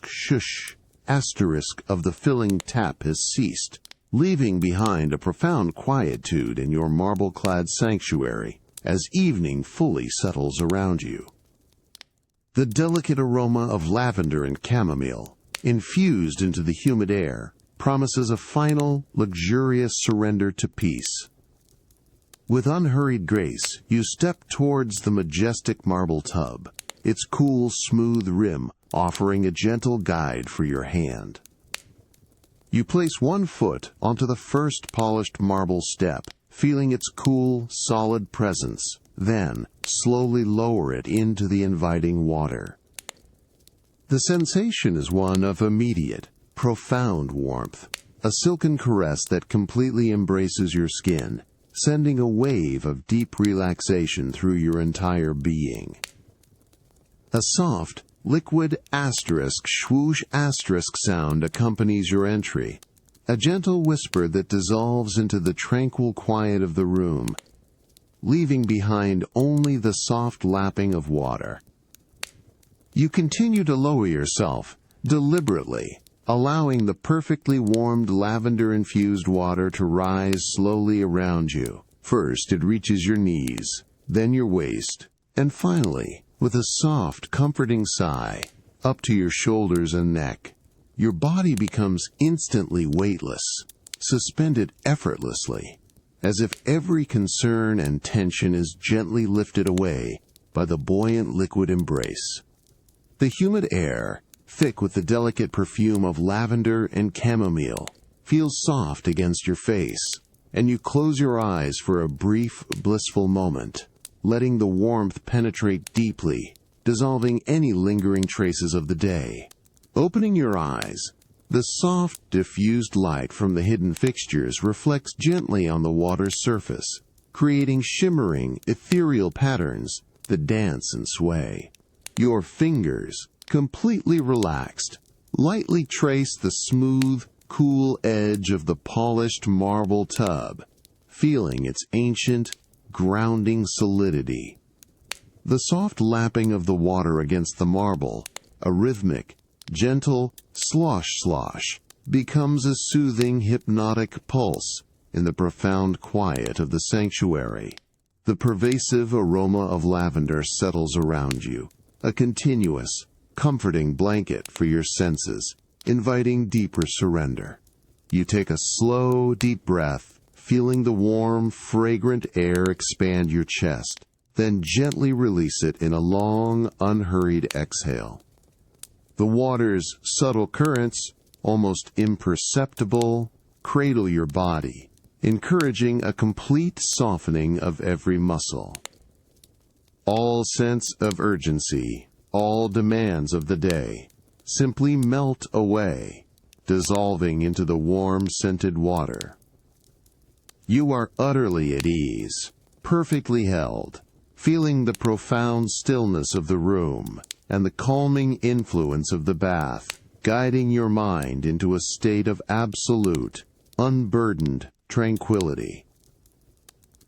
shush of the filling tap has ceased, leaving behind a profound quietude in your marble-clad sanctuary as evening fully settles around you. The delicate aroma of lavender and chamomile, infused into the humid air, promises a final, luxurious surrender to peace. With unhurried grace, you step towards the majestic marble tub, its cool, smooth rim offering a gentle guide for your hand. You place one foot onto the first polished marble step, feeling its cool, solid presence, then slowly lower it into the inviting water. The sensation is one of immediate, profound warmth, a silken caress that completely embraces your skin, sending a wave of deep relaxation through your entire being. A soft, liquid swoosh sound accompanies your entry, a gentle whisper that dissolves into the tranquil quiet of the room, leaving behind only the soft lapping of water. You continue to lower yourself, deliberately, allowing the perfectly warmed lavender-infused water to rise slowly around you. First it reaches your knees, then your waist, and finally, with a soft, comforting sigh, up to your shoulders and neck. Your body becomes instantly weightless, suspended effortlessly, as if every concern and tension is gently lifted away by the buoyant liquid embrace. The humid air, thick with the delicate perfume of lavender and chamomile, feels soft against your face, and you close your eyes for a brief, blissful moment, letting the warmth penetrate deeply, dissolving any lingering traces of the day. Opening your eyes, the soft, diffused light from the hidden fixtures reflects gently on the water's surface, creating shimmering, ethereal patterns that dance and sway. Your fingers, completely relaxed, lightly trace the smooth, cool edge of the polished marble tub, feeling its ancient, grounding solidity. The soft lapping of the water against the marble, a rhythmic, gentle slosh, becomes a soothing, hypnotic pulse in the profound quiet of the sanctuary. The pervasive aroma of lavender settles around you, a continuous, comforting blanket for your senses, inviting deeper surrender. You take a slow, deep breath, feeling the warm, fragrant air expand your chest, then gently release it in a long, unhurried exhale. The water's subtle currents, almost imperceptible, cradle your body, encouraging a complete softening of every muscle. All sense of urgency, all demands of the day, simply melt away, dissolving into the warm, scented water. You are utterly at ease, perfectly held, feeling the profound stillness of the room and the calming influence of the bath, guiding your mind into a state of absolute, unburdened tranquility.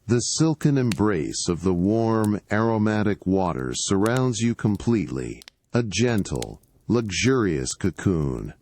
The silken embrace of the warm, aromatic waters surrounds you completely, a gentle, luxurious cocoon.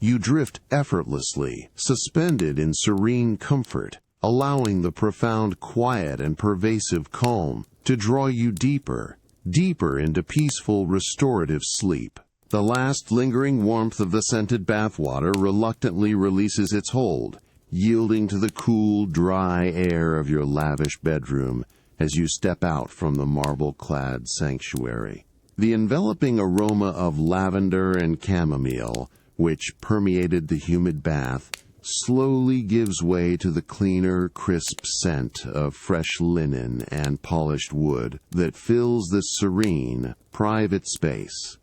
You drift effortlessly, suspended in serene comfort, allowing the profound quiet and pervasive calm to draw you deeper, deeper into peaceful, restorative sleep. The last lingering warmth of the scented bathwater reluctantly releases its hold, yielding to the cool, dry air of your lavish bedroom as you step out from the marble-clad sanctuary. The enveloping aroma of lavender and chamomile, which permeated the humid bath, slowly gives way to the cleaner, crisp scent of fresh linen and polished wood that fills this serene, private space.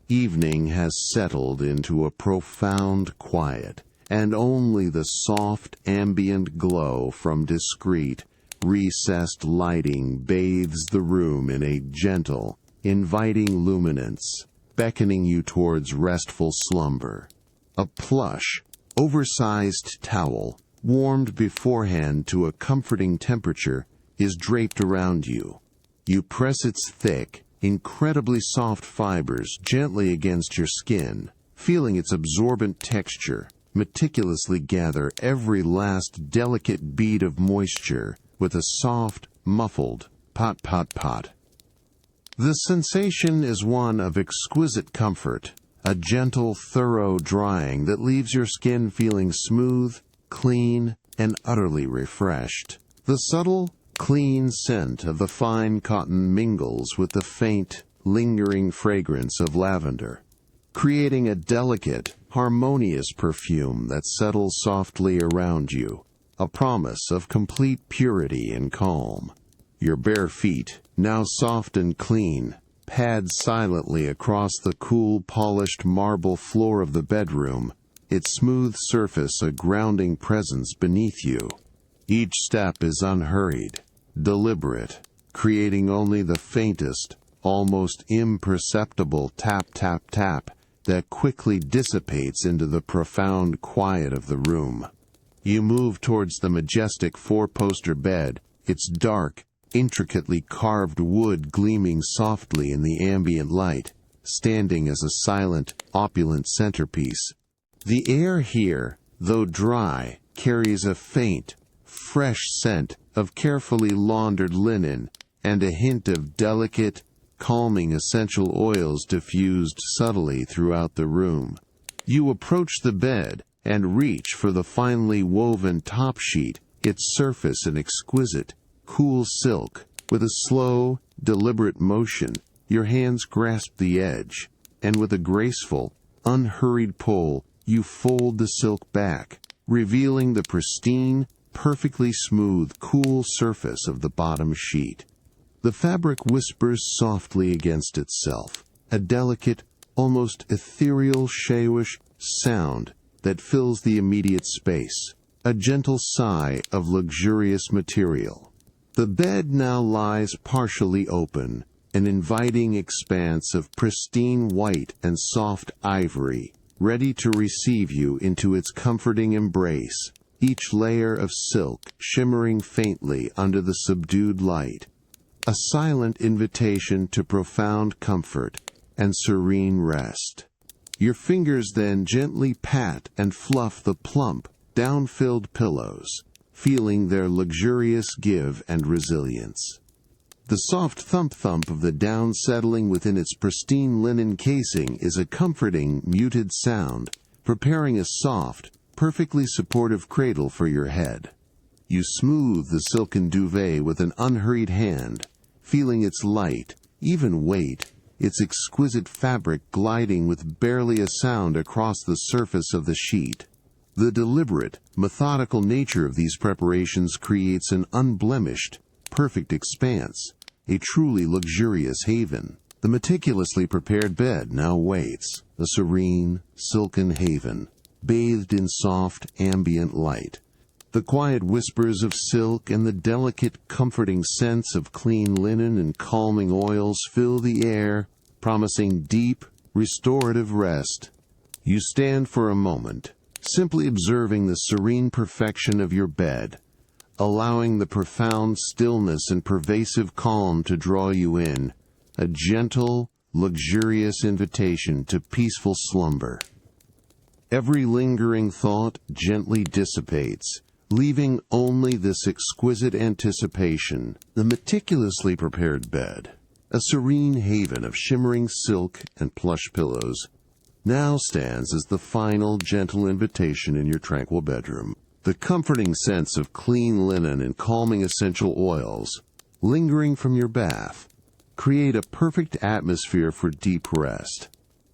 Evening has settled into a profound quiet, and only the soft ambient glow from discreet, recessed lighting bathes the room in a gentle, inviting luminance, beckoning you towards restful slumber. A plush, oversized towel, warmed beforehand to a comforting temperature, is draped around you. You press its thick, incredibly soft fibers gently against your skin, feeling its absorbent texture meticulously gather every last delicate bead of moisture with a soft, muffled pot pot pot. The sensation is one of exquisite comfort, a gentle, thorough drying that leaves your skin feeling smooth, clean, and utterly refreshed. The subtle, clean scent of the fine cotton mingles with the faint, lingering fragrance of lavender, creating a delicate, harmonious perfume that settles softly around you, a promise of complete purity and calm. Your bare feet, now soft and clean, pad silently across the cool, polished marble floor of the bedroom, its smooth surface a grounding presence beneath you. Each step is unhurried, deliberate, creating only the faintest, almost imperceptible tap-tap-tap that quickly dissipates into the profound quiet of the room. You move towards the majestic four-poster bed, its dark, intricately carved wood gleaming softly in the ambient light, standing as a silent, opulent centerpiece. The air here, though dry, carries a faint, fresh scent of carefully laundered linen and a hint of delicate, calming essential oils diffused subtly throughout the room. You approach the bed and reach for the finely woven top sheet, its surface an exquisite, cool silk. With a slow, deliberate motion, your hands grasp the edge, and with a graceful, unhurried pull, you fold the silk back, revealing the pristine, perfectly smooth, cool surface of the bottom sheet. The fabric whispers softly against itself, a delicate, almost ethereal, shayish sound that fills the immediate space, a gentle sigh of luxurious material. The bed now lies partially open, an inviting expanse of pristine white and soft ivory, ready to receive you into its comforting embrace, each layer of silk shimmering faintly under the subdued light. A silent invitation to profound comfort and serene rest. Your fingers then gently pat and fluff the plump, down-filled pillows, feeling their luxurious give and resilience. The soft thump-thump of the down settling within its pristine linen casing is a comforting, muted sound, preparing a soft, perfectly supportive cradle for your head. You smooth the silken duvet with an unhurried hand, feeling its light, even weight, its exquisite fabric gliding with barely a sound across the surface of the sheet. The deliberate, methodical nature of these preparations creates an unblemished, perfect expanse, a truly luxurious haven. The meticulously prepared bed now waits, a serene, silken haven, bathed in soft, ambient light. The quiet whispers of silk and the delicate, comforting scents of clean linen and calming oils fill the air, promising deep, restorative rest. You stand for a moment, simply observing the serene perfection of your bed, allowing the profound stillness and pervasive calm to draw you in, a gentle, luxurious invitation to peaceful slumber. Every lingering thought gently dissipates, leaving only this exquisite anticipation, the meticulously prepared bed, a serene haven of shimmering silk and plush pillows, now stands as the final gentle invitation in your tranquil bedroom. The comforting sense of clean linen and calming essential oils, lingering from your bath, create a perfect atmosphere for deep rest.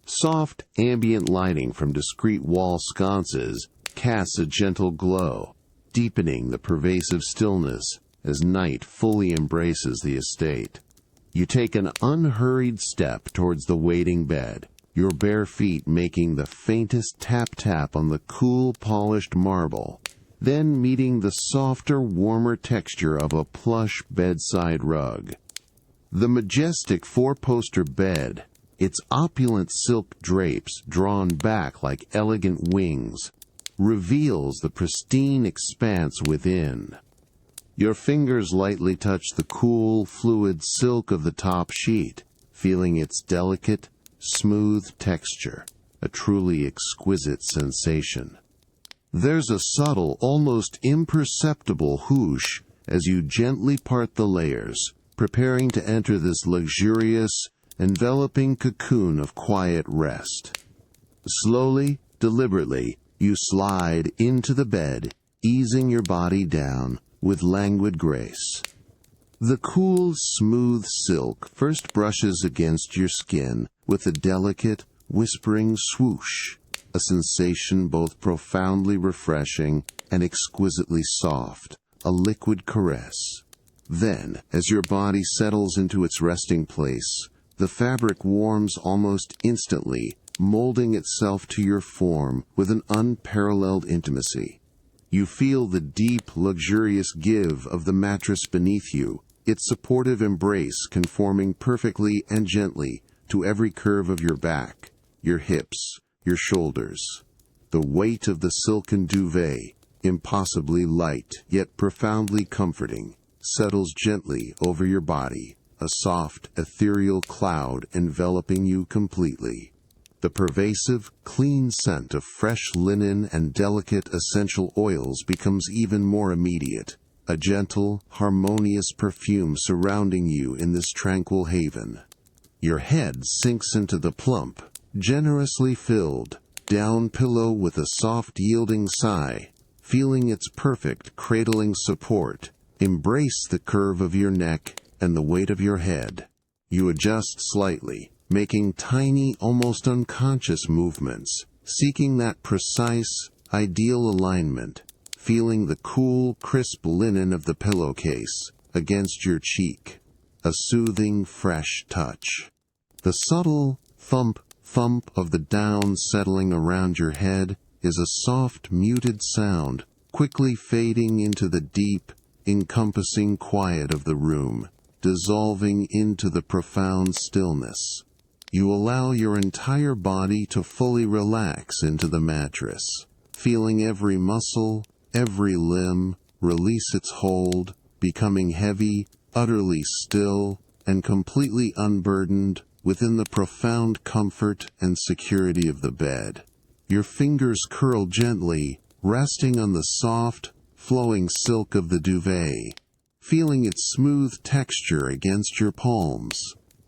Soft, ambient lighting from discreet wall sconces casts a gentle glow, deepening the pervasive stillness as night fully embraces the estate. You take an unhurried step towards the waiting bed, your bare feet making the faintest tap-tap on the cool, polished marble, then meeting the softer, warmer texture of a plush bedside rug. The majestic four-poster bed, its opulent silk drapes drawn back like elegant wings, reveals the pristine expanse within. Your fingers lightly touch the cool, fluid silk of the top sheet, feeling its delicate, smooth texture, a truly exquisite sensation. There's a subtle, almost imperceptible whoosh as you gently part the layers, preparing to enter this luxurious, enveloping cocoon of quiet rest. Slowly, deliberately, you slide into the bed, easing your body down with languid grace. The cool, smooth silk first brushes against your skin with a delicate, whispering swoosh, a sensation both profoundly refreshing and exquisitely soft, a liquid caress. Then, as your body settles into its resting place, the fabric warms almost instantly, molding itself to your form with an unparalleled intimacy. You feel the deep, luxurious give of the mattress beneath you, its supportive embrace conforming perfectly and gently to every curve of your back, your hips, your shoulders. The weight of the silken duvet, impossibly light yet profoundly comforting, settles gently over your body, a soft, ethereal cloud enveloping you completely. The pervasive, clean scent of fresh linen and delicate essential oils becomes even more immediate, a gentle, harmonious perfume surrounding you in this tranquil haven. Your head sinks into the plump, generously filled, down pillow with a soft yielding sigh, feeling its perfect cradling support. Embrace the curve of your neck and the weight of your head. You adjust slightly, making tiny, almost unconscious movements, seeking that precise, ideal alignment, feeling the cool, crisp linen of the pillowcase against your cheek, a soothing, fresh touch. The subtle thump of the down settling around your head is a soft, muted sound, quickly fading into the deep, encompassing quiet of the room, dissolving into the profound stillness. You allow your entire body to fully relax into the mattress, feeling every muscle, every limb release its hold, becoming heavy, utterly still, and completely unburdened within the profound comfort and security of the bed. Your fingers curl gently, resting on the soft, flowing silk of the duvet, feeling its smooth texture against your palms,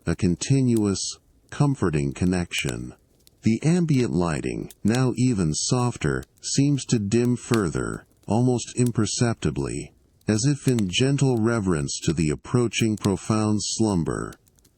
a continuous, comforting connection. The ambient lighting, now even softer, seems to dim further, almost imperceptibly, as if in gentle reverence to the approaching profound slumber.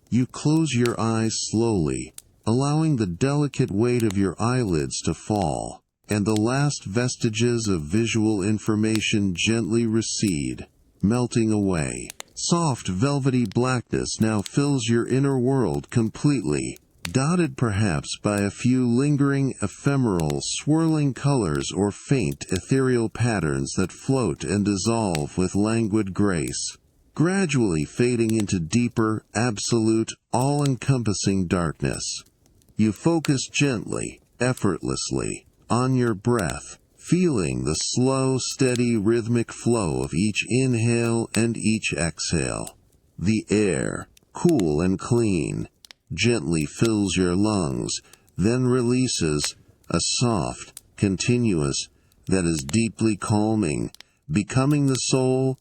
You close your eyes slowly, allowing the delicate weight of your eyelids to fall, and the last vestiges of visual information gently recede, melting away. Soft velvety blackness now fills your inner world completely, dotted perhaps by a few lingering, ephemeral, swirling colors or faint, ethereal patterns that float and dissolve with languid grace, gradually fading into deeper, absolute, all-encompassing darkness. You focus gently, effortlessly, on your breath, feeling the slow, steady, rhythmic flow of each inhale and each exhale. The air, cool and clean, gently fills your lungs, then releases, a soft, continuous, that is deeply calming, becoming the sole,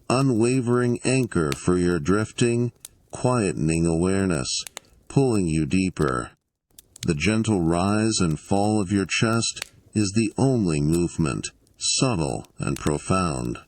unwavering anchor for your drifting, quietening awareness, pulling you deeper. The gentle rise and fall of your chest is the only movement, subtle and profound.